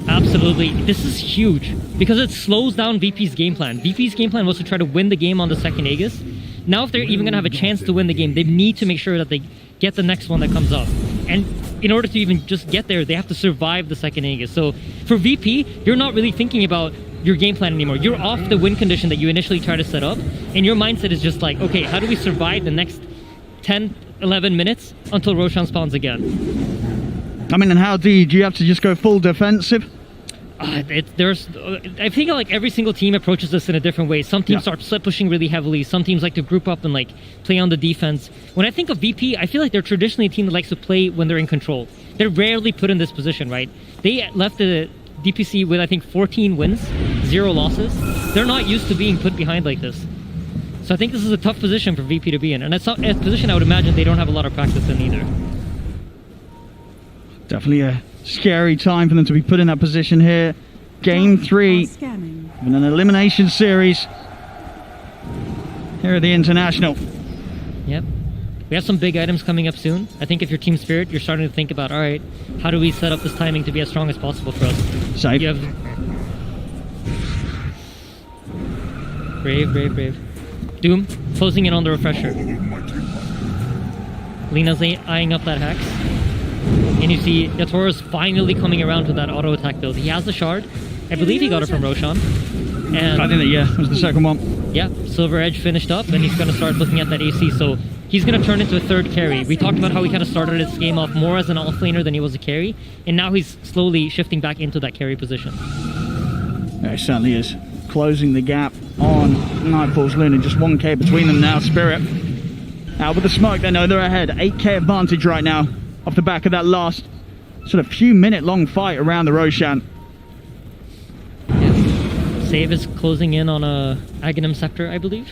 Absolutely. This is huge because it slows down VP's game plan. VP's game plan was to try to win the game on the second Aegis. Now if they're even going to have a chance to win the game, they need to make sure that they get the next one that comes up. And in order to even just get there, they have to survive the second Aegis. So for VP, you're not really thinking about your game plan anymore. You're off the win condition that you initially tried to set up. And your mindset is just like, okay, how do we survive the next 10, 11 minutes until Roshan spawns again? I mean, and how do you have to just go full defensive? I think like every single team approaches this in a different way. Some teams start split pushing really heavily. Some teams like to group up and like play on the defense. When I think of VP, I feel like they're traditionally a team that likes to play when they're in control. They're rarely put in this position, right? They left the DPC with I think 14 wins, 0 losses. They're not used to being put behind like this. So I think this is a tough position for VP to be in, and it's a position I would imagine they don't have a lot of practice in either. Definitely a scary time for them to be put in that position here. Game 3 of an elimination series here at the International. Yep. We have some big items coming up soon. I think if you're Team Spirit, you're starting to think about, all right, how do we set up this timing to be as strong as possible for us? Safe. You have... Brave. Doom, closing in on the refresher. Lina's eyeing up that Hex. And you see Yatoro's finally coming around to that auto attack build. He has the shard. I believe he got it from Roshan. And I think that, yeah, it was the second one. Yeah, Silver Edge finished up, and he's going to start looking at that AC. So he's going to turn into a third carry. We talked about how he kind of started his game off more as an offlaner than he was a carry, and now he's slowly shifting back into that carry position. Yeah, he certainly is. Closing the gap on Nightfall's Luna. Just 1k between them now. Spirit out with the smoke. They know they're ahead. 8k advantage right now off the back of that last sort of few minute long fight around the Roshan. Save is closing in on a Aghanim Scepter, I believe.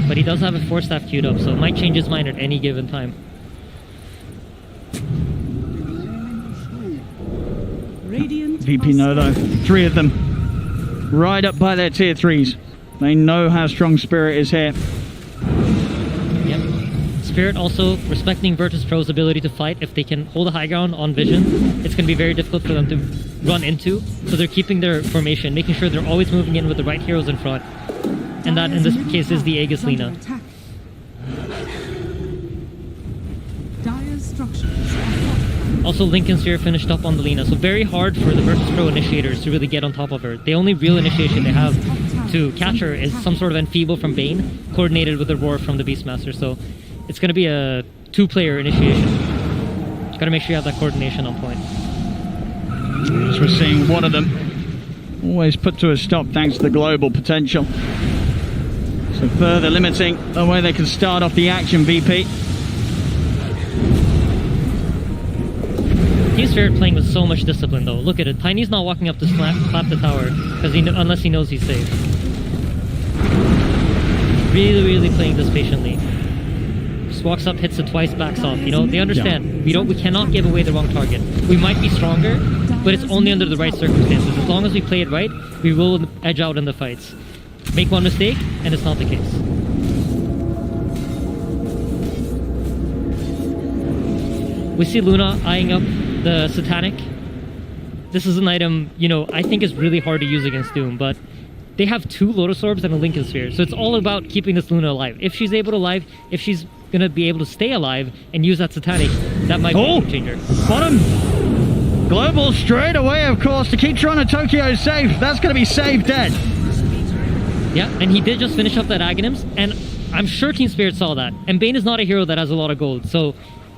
But he does have a 4-staff queued up, so it might change his mind at any given time. VP know though, 3 of them right up by their tier 3s. They know how strong Spirit is here. Yep. Spirit also respecting Virtus Pro's ability to fight. If they can hold a high ground on vision, it's going to be very difficult for them to run into. So they're keeping their formation, making sure they're always moving in with the right heroes in front. And that, in this case, is the Aegis Lina. Also, Lincoln Sphere finished up on the Lina, so very hard for the Virtus Pro initiators to really get on top of her. The only real initiation they have to catch her is some sort of Enfeeble from Bane, coordinated with a Roar from the Beastmaster. So it's going to be a 2-player initiation. Got to make sure you have that coordination on point. As we're seeing one of them always put to a stop thanks to the global potential. So further limiting the way they can start off the action, VP. Team Spirit playing with so much discipline though. Look at it. Tiny's not walking up to clap the tower because unless he knows he's safe. Really playing this patiently. Just walks up, hits it twice, backs off. You know, they understand. Yeah. We cannot give away the wrong target. We might be stronger, but it's only under the right circumstances. As long as we play it right, we will edge out in the fights. Make one mistake, and it's not the case. We see Luna eyeing up the Satanic. This is an item, you know, I think is really hard to use against Doom, but they have 2 Lotus Orbs and a Lincoln Sphere, so it's all about keeping this Luna alive. If she's able to alive, if she's gonna be able to stay alive and use that Satanic, that might be a game changer. Bottom! Global straight away, of course, to keep Toronto Tokyo safe. That's gonna be saved dead. Yeah, and he did just finish up that Aghanims, and I'm sure Team Spirit saw that. And Bane is not a hero that has a lot of gold, so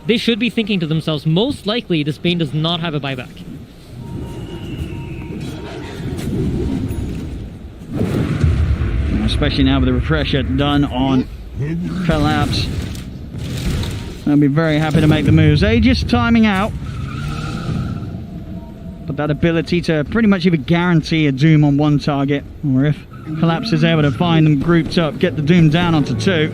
they should be thinking to themselves, most likely this Bane does not have a buyback. Especially now with the refresher done on Collapse. They'll be very happy to make the moves. Aegis timing out. But that ability to pretty much either guarantee a Doom on 1 target, or if Collapse is able to find them grouped up, get the Doom down onto 2.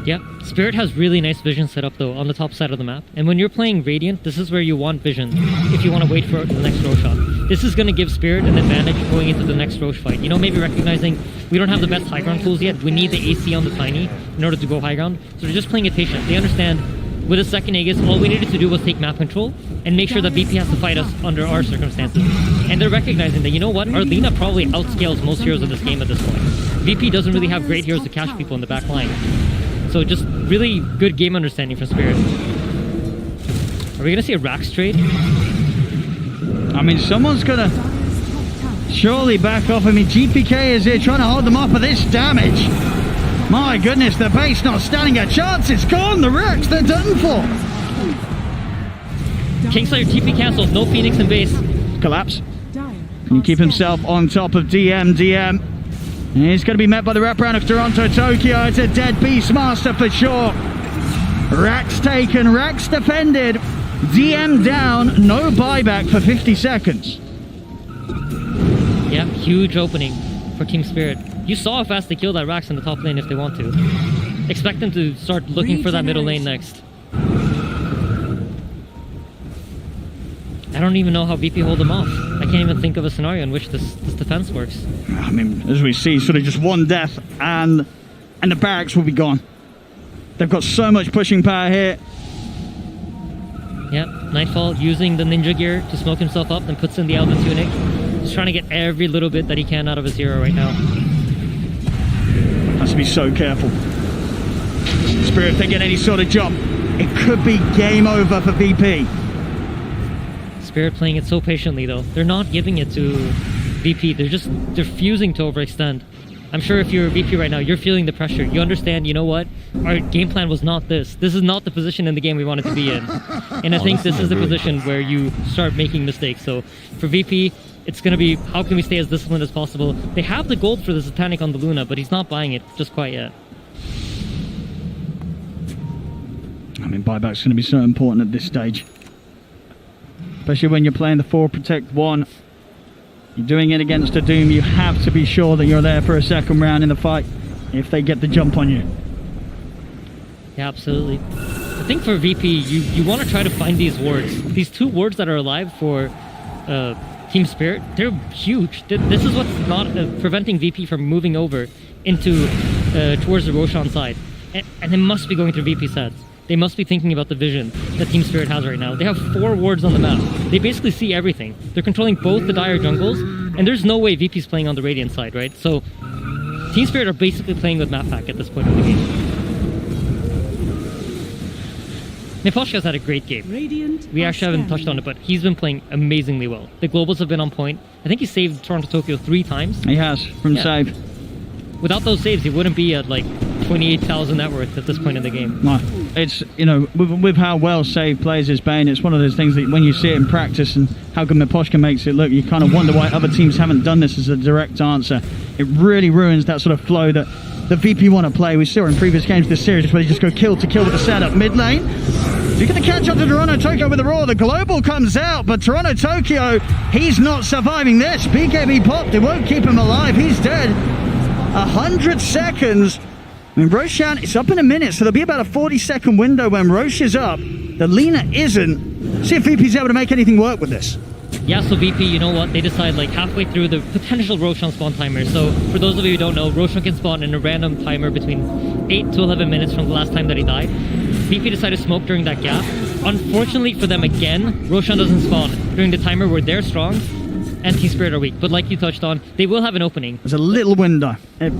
Yeah, Spirit has really nice vision set up though on the top side of the map. And when you're playing Radiant, this is where you want vision if you want to wait for the next Roche shot. This is going to give Spirit an advantage going into the next Roche fight. You know, maybe recognizing we don't have the best high ground tools yet. We need the AC on the Tiny in order to go high ground. So they're just playing it patient. They understand with a second Aegis, all we needed to do was take map control and make sure that VP has to fight us under our circumstances. And they're recognizing that, you know what, our Lina probably outscales most heroes of this game at this point. VP doesn't really have great heroes to catch people in the back line. So just really good game understanding from Spirit. Are we going to see a Rax trade? I mean, someone's going to surely back off. I mean, GPK is here trying to hold them off for this damage. My goodness, the base not standing a chance. It's gone. The Rax, they're done for. Kingslayer TP cancels. No Phoenix in base. Collapse. Can he keep himself on top of DM? And he's going to be met by the wraparound of Toronto Tokyo. It's a dead Beastmaster for sure. Rax taken, Rax defended. DM down, no buyback for 50 seconds. Yeah, huge opening for Team Spirit. You saw how fast they killed that Rax in the top lane if they want to. Expect them to start looking for that middle lane next. I don't even know how VP hold them off. I can't even think of a scenario in which this defense works. I mean, as we see, sort of just one death and the barracks will be gone. They've got so much pushing power here. Yep, Nightfall using the ninja gear to smoke himself up, then puts in the Elven Tunic. He's trying to get every little bit that he can out of his hero right now. Has to be so careful. Spirit, if they get any sort of jump, it could be game over for VP. Spirit playing it so patiently though. They're not giving it to VP, they're refusing to overextend. I'm sure if you're a VP right now, you're feeling the pressure. You understand, you know what? Our game plan was not this. This is not the position in the game we wanted to be in. And I think this is the position where you start making mistakes. So for VP, it's going to be, how can we stay as disciplined as possible? They have the gold for the Satanic on the Luna, but he's not buying it just quite yet. I mean, buyback's going to be so important at this stage. Especially when you're playing the 4 Protect 1. You're doing it against a Doom, you have to be sure that you're there for a second round in the fight if they get the jump on you. Yeah, absolutely. I think for VP, you want to try to find these wards. These 2 wards that are alive for Team Spirit, they're huge. This is what's not preventing VP from moving over into towards the Roshan side. And they must be going through VP's heads. They must be thinking about the vision that Team Spirit has right now. They have 4 wards on the map. They basically see everything. They're controlling both the dire jungles, and there's no way VP's playing on the Radiant side, right? So Team Spirit are basically playing with map pack at this point in the game. Neposhka's had a great game. We actually haven't touched on it, but he's been playing amazingly well. The globals have been on point. I think he saved Toronto Tokyo 3 times. He has, from save. Without those saves, he wouldn't be at like 28,000 net worth at this point in the game. No, it's, you know, with how well Save plays his Bane, it's one of those things that when you see it in practice and how good Miposhka makes it look, you kind of wonder why other teams haven't done this as a direct answer. It really ruins that sort of flow that the VP want to play. We saw in previous games of this series where they just go kill to kill with the setup. Mid lane, you're going to catch up to Toronto Tokyo with the roar. The global comes out, but Toronto Tokyo, he's not surviving this. BKB popped, it won't keep him alive. He's dead. 100 seconds. I mean, Roshan, it's up in a minute, so there'll be about a 40-second window when Rosh is up. The Lina isn't. See if VP's able to make anything work with this. Yeah, so VP, you know what? They decide like halfway through the potential Roshan spawn timer. So for those of you who don't know, Roshan can spawn in a random timer between 8 to 11 minutes from the last time that he died. VP decided to smoke during that gap. Unfortunately for them again, Roshan doesn't spawn during the timer where they're strong and Team Spirit are weak. But like you touched on, they will have an opening. There's a little window. It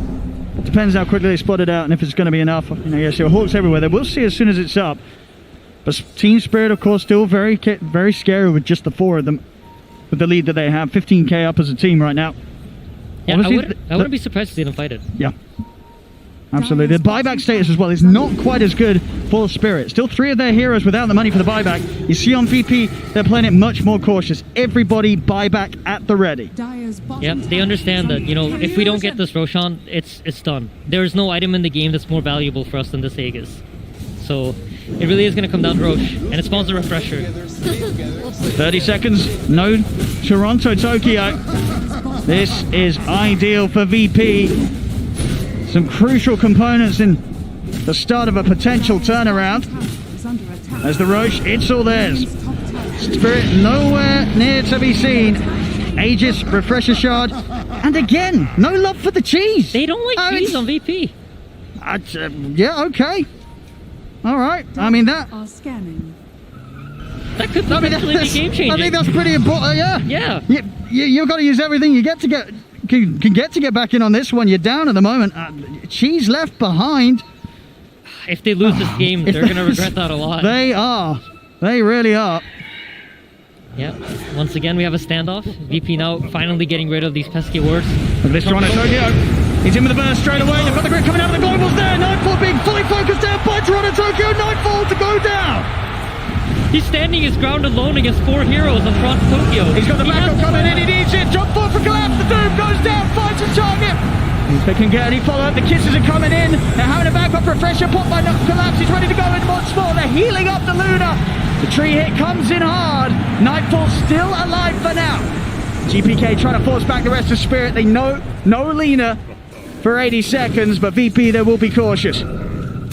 depends how quickly they spot it out and if it's going to be enough. You know, yes, there are hawks everywhere. They will see as soon as it's up. But Team Spirit, of course, still very scary with just the 4 of them. With the lead that they have, 15k up as a team right now. Yeah, I wouldn't be surprised to see them fight it. Yeah. Absolutely. The buyback status as well is not quite as good for Spirit. Still 3 of their heroes without the money for the buyback. You see on VP, they're playing it much more cautious. Everybody buyback at the ready. Yep, they understand that, you know, if we don't get this Roshan, it's done. There's no item in the game that's more valuable for us than this Aegis. So it really is going to come down to Rosh, and it spawns a refresher. 30 seconds, no Toronto Tokyo. This is ideal for VP. Some crucial components in the start of a potential turnaround. As the Roche, it's all theirs. Spirit nowhere near to be seen. Aegis, Refresher Shard, and again, no love for the cheese. They don't like cheese on VP. Yeah, okay. All right. I mean, that could potentially be game changing. I think that's pretty important. Yeah. You've got to use everything you get to get back in on this one. You're down at the moment. Cheese left behind. If they lose this game, they're going to regret that a lot. They are. They really are. Yeah. Once again, we have a standoff. VP now finally getting rid of these pesky wards. Look at this Toronto Tokyo. He's in with the burst straight away. They've got the grid coming out of the globals there. Nightfall being fully focused down by Toronto Tokyo. Nightfall to go down. He's standing his ground alone against 4 heroes on Toronto Tokyo. He's got the backup coming in. He needs it. Jump forward for collapse. The Doom goes down. Finds his target. If they can get any follow-up, the kisses are coming in. They're having a backup refresher. Pop by collapse. He's ready to go in once more. They're healing up the Luna. The tree hit comes in hard. Nightfall still alive for now. GPK trying to force back the rest of Spirit. They know no Lina. for 80 seconds, but VP, they will be cautious.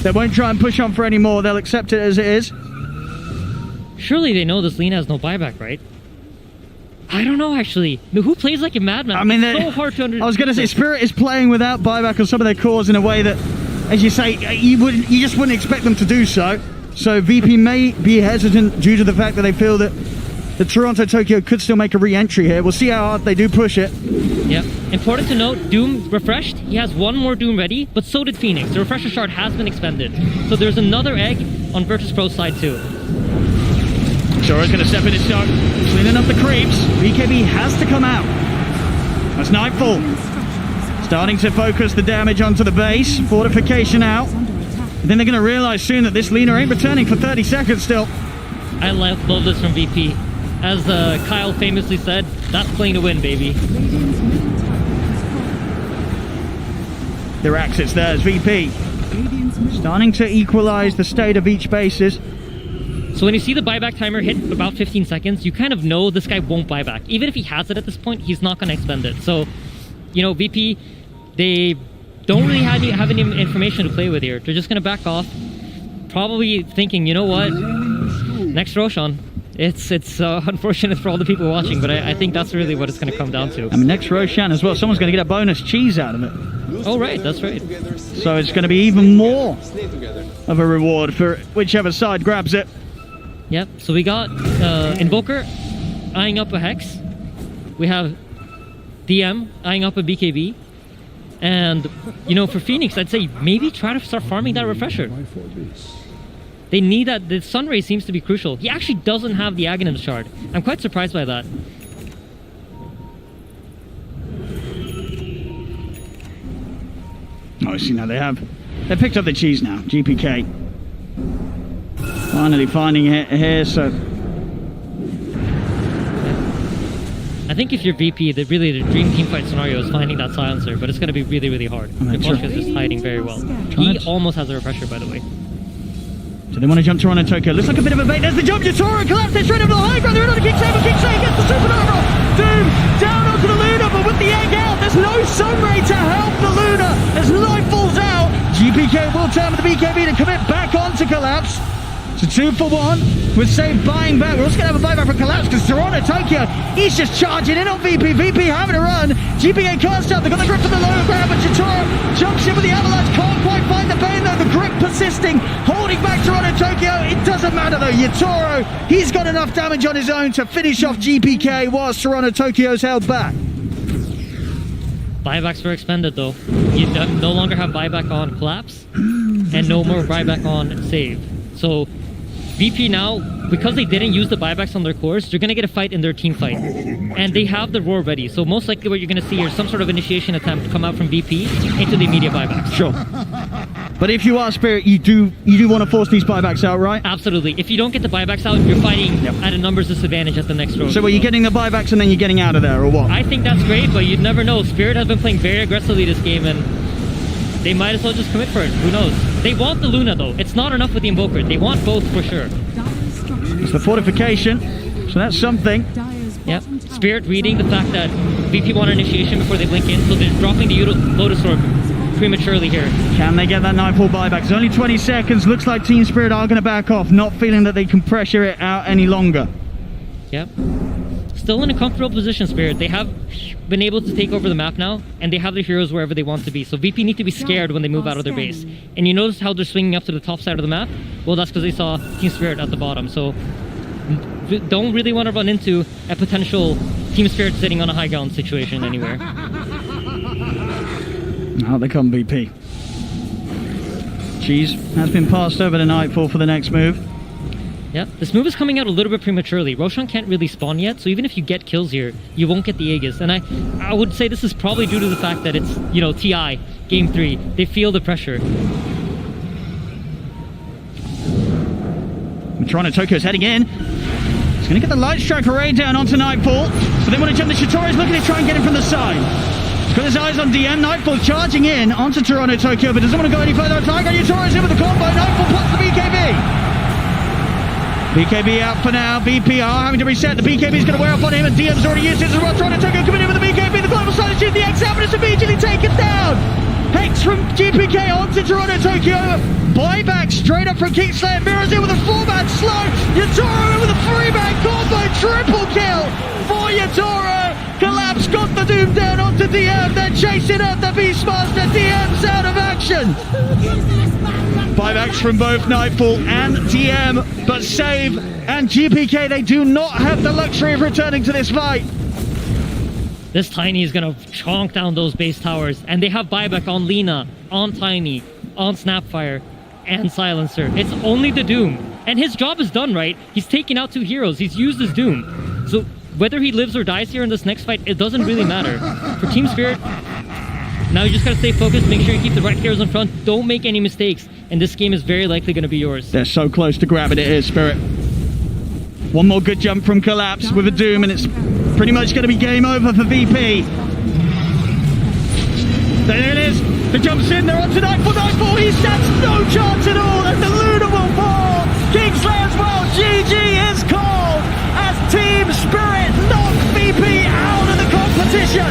They won't try and push on for any more. They'll accept it as it is. Surely they know this Lina has no buyback, right? I don't know, actually. Who plays like a madman? I mean, it's so hard to understand. I was going to say, Spirit is playing without buyback on some of their cores in a way that, as you say, you just wouldn't expect them to do so. So VP may be hesitant due to the fact that they feel that the Toronto Tokyo could still make a re-entry here. We'll see how hard they do push it. Yep. Important to note, Doom refreshed. He has one more Doom ready, but so did Phoenix. The refresher shard has been expended. So there's another egg on Virtus Pro's side too. Shora's going to step in his stock, cleaning up the creeps. BKB has to come out. That's Nightfall. Starting to focus the damage onto the base. Fortification out. And then they're going to realize soon that this Lina ain't returning for 30 seconds still. I love this from VP. As Kyle famously said, that's playing to win, baby. Their exits there as VP. Starting to equalize the state of each bases. So when you see the buyback timer hit about 15 seconds, you kind of know this guy won't buy back. Even if he has it at this point, he's not going to expend it. So, you know, VP, they don't really have any information to play with here. They're just going to back off. Probably thinking, you know what? Next Roshan. It's unfortunate for all the people watching, but I think that's really what it's going to come down to. I mean, next Roshan as well. Someone's going to get a bonus cheese out of it. Oh, right. That's right. So it's going to be even more of a reward for whichever side grabs it. Yep. So we got Invoker eyeing up a Hex. We have DM eyeing up a BKB. And, you know, for Phoenix, I'd say maybe try to start farming that refresher. They need that. The Sunray seems to be crucial. He actually doesn't have the Aghanim shard. I'm quite surprised by that. Oh, see, now they picked up the cheese now. GPK. Finally finding it here, so... I think if you're VP, really the dream teamfight scenario is finding that silencer, but it's going to be really, really hard. Invoker is just hiding very well. He almost has a refresher, by the way. So they want to jump Toronto Tokyo. Looks like a bit of a bait. There's the jump. Yatoro collapsed. They're straight over the high ground. They're another Kicksave. Kicksave gets the supernova. Doom down onto the Luna, but with the egg out, there's no Sunray to help the Luna as life falls out. GPK will turn with the BKB to commit back onto Collapse. So 2 for 1 with Save buying back. We're also going to have a buyback for Collapse because Toronto Tokyo, he's just charging in on VP. VP having a run. GPK can't stop. They've got the grip from the low ground, but Yatoro jumps in with the avalanche. Can't quite find the Bane though. The grip persisting, holding back Toronto Tokyo. It doesn't matter though. Yatoro, he's got enough damage on his own to finish off GPK whilst Toronto Tokyo's held back. Buybacks were expended though. You no longer have buyback on Collapse and no more buyback on Save. So VP now, because they didn't use the buybacks on their cores, they're going to get a fight in their team fight. And they have the roar ready. So most likely what you're going to see is some sort of initiation attempt come out from VP into the immediate buybacks. Sure. But if you are Spirit, you do want to force these buybacks out, right? Absolutely. If you don't get the buybacks out, you're fighting at a numbers disadvantage at the next row. So are you getting the buybacks and then you're getting out of there, or what? I think that's great, but you'd never know. Spirit has been playing very aggressively this game, and they might as well just commit for it. Who knows? They want the Luna, though. It's not enough with the Invoker. They want both for sure. It's the fortification, so that's something. Yep. Spirit reading the fact that VP want initiation before they blink in, so they're dropping the Lotus Orb prematurely here. Can they get that Nightfall buyback? It's only 20 seconds. Looks like Team Spirit are going to back off, not feeling that they can pressure it out any longer. Yep. Still in a comfortable position, Spirit. They have been able to take over the map now, and they have their heroes wherever they want to be. So VP need to be scared when they move out of their base. And you notice how they're swinging up to the top side of the map? Well, that's because they saw Team Spirit at the bottom. So don't really want to run into a potential Team Spirit sitting on a high ground situation anywhere. Out they come, VP. Cheese has been passed over to Nightfall for the next move. Yeah, this move is coming out a little bit prematurely. Roshan can't really spawn yet, so even if you get kills here, you won't get the Aegis. And I would say this is probably due to the fact that it's, you know, TI, Game 3. They feel the pressure. Toronto Tokyo's heading in. He's going to get the Light Strike Array down onto Nightfall. So they want to jump the Shittori's looking to try and get him from the side. He's got his eyes on DM. Nightfall charging in onto Toronto Tokyo, but doesn't want to go any further. Yatoro's in with the combo. Nightfall puts the BKB. BKB out for now. BPR having to reset. The BKB's going to wear off on him, and DM's already used it as well. Toronto Tokyo coming in with the BKB. The global side shooting the X out, but it's immediately taken down. Hex from GPK onto Toronto Tokyo. Buyback straight up from Kingslayer. Mirrors in with a 4-man slow. Yatoro in with a 3-man combo. Triple kill for Yatoro. Collapse got the Doom down onto DM. They're chasing up the Beastmaster. DM's out of action. Buybacks from both Nightfall and DM, but Save and GPK, they do not have the luxury of returning to this fight. This Tiny is going to chonk down those base towers, and they have buyback on Lina, on Tiny, on Snapfire, and Silencer. It's only the Doom, and his job is done, right? He's taken out 2 heroes. He's used his Doom. So whether he lives or dies here in this next fight, it doesn't really matter. For Team Spirit, now you just got to stay focused, make sure you keep the right heroes in front, don't make any mistakes, and this game is very likely going to be yours. They're so close to grabbing it here, Spirit. One more good jump from Collapse with a Doom, and it's pretty much going to be game over for VP. There it is. The jump's in. They're on to Nightfall. He stands no chance at all, and the Luna will fall. Kingslayer as well. GG is called as Team Spirit knock VP out of the competition.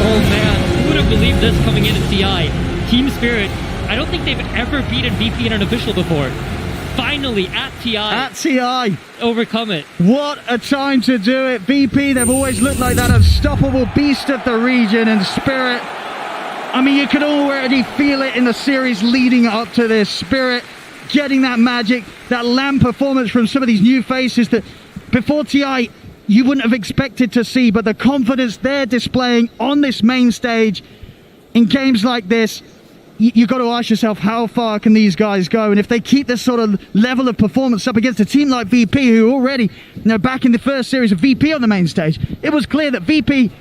Oh man, who would have believed this coming into TI? Team Spirit, I don't think they've ever beaten VP in an official before. Finally, at TI. Overcome it. What a time to do it. VP, they've always looked like that unstoppable beast of the region, and Spirit, I mean, you could already feel it in the series leading up to this. Spirit getting that magic, that LAN performance from some of these new faces that before TI you wouldn't have expected to see, but the confidence they're displaying on this main stage in games like this, you've got to ask yourself, how far can these guys go? And if they keep this sort of level of performance up against a team like VP, who already, back in the first series of VP on the main stage, it was clear that VP,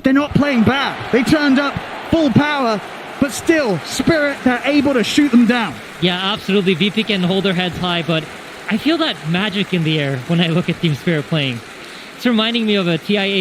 they're not playing bad. They turned up full power, but still, Spirit, they're able to shoot them down. Yeah, absolutely. VP can hold their heads high, but I feel that magic in the air when I look at Team Spirit playing. It's reminding me of a TIA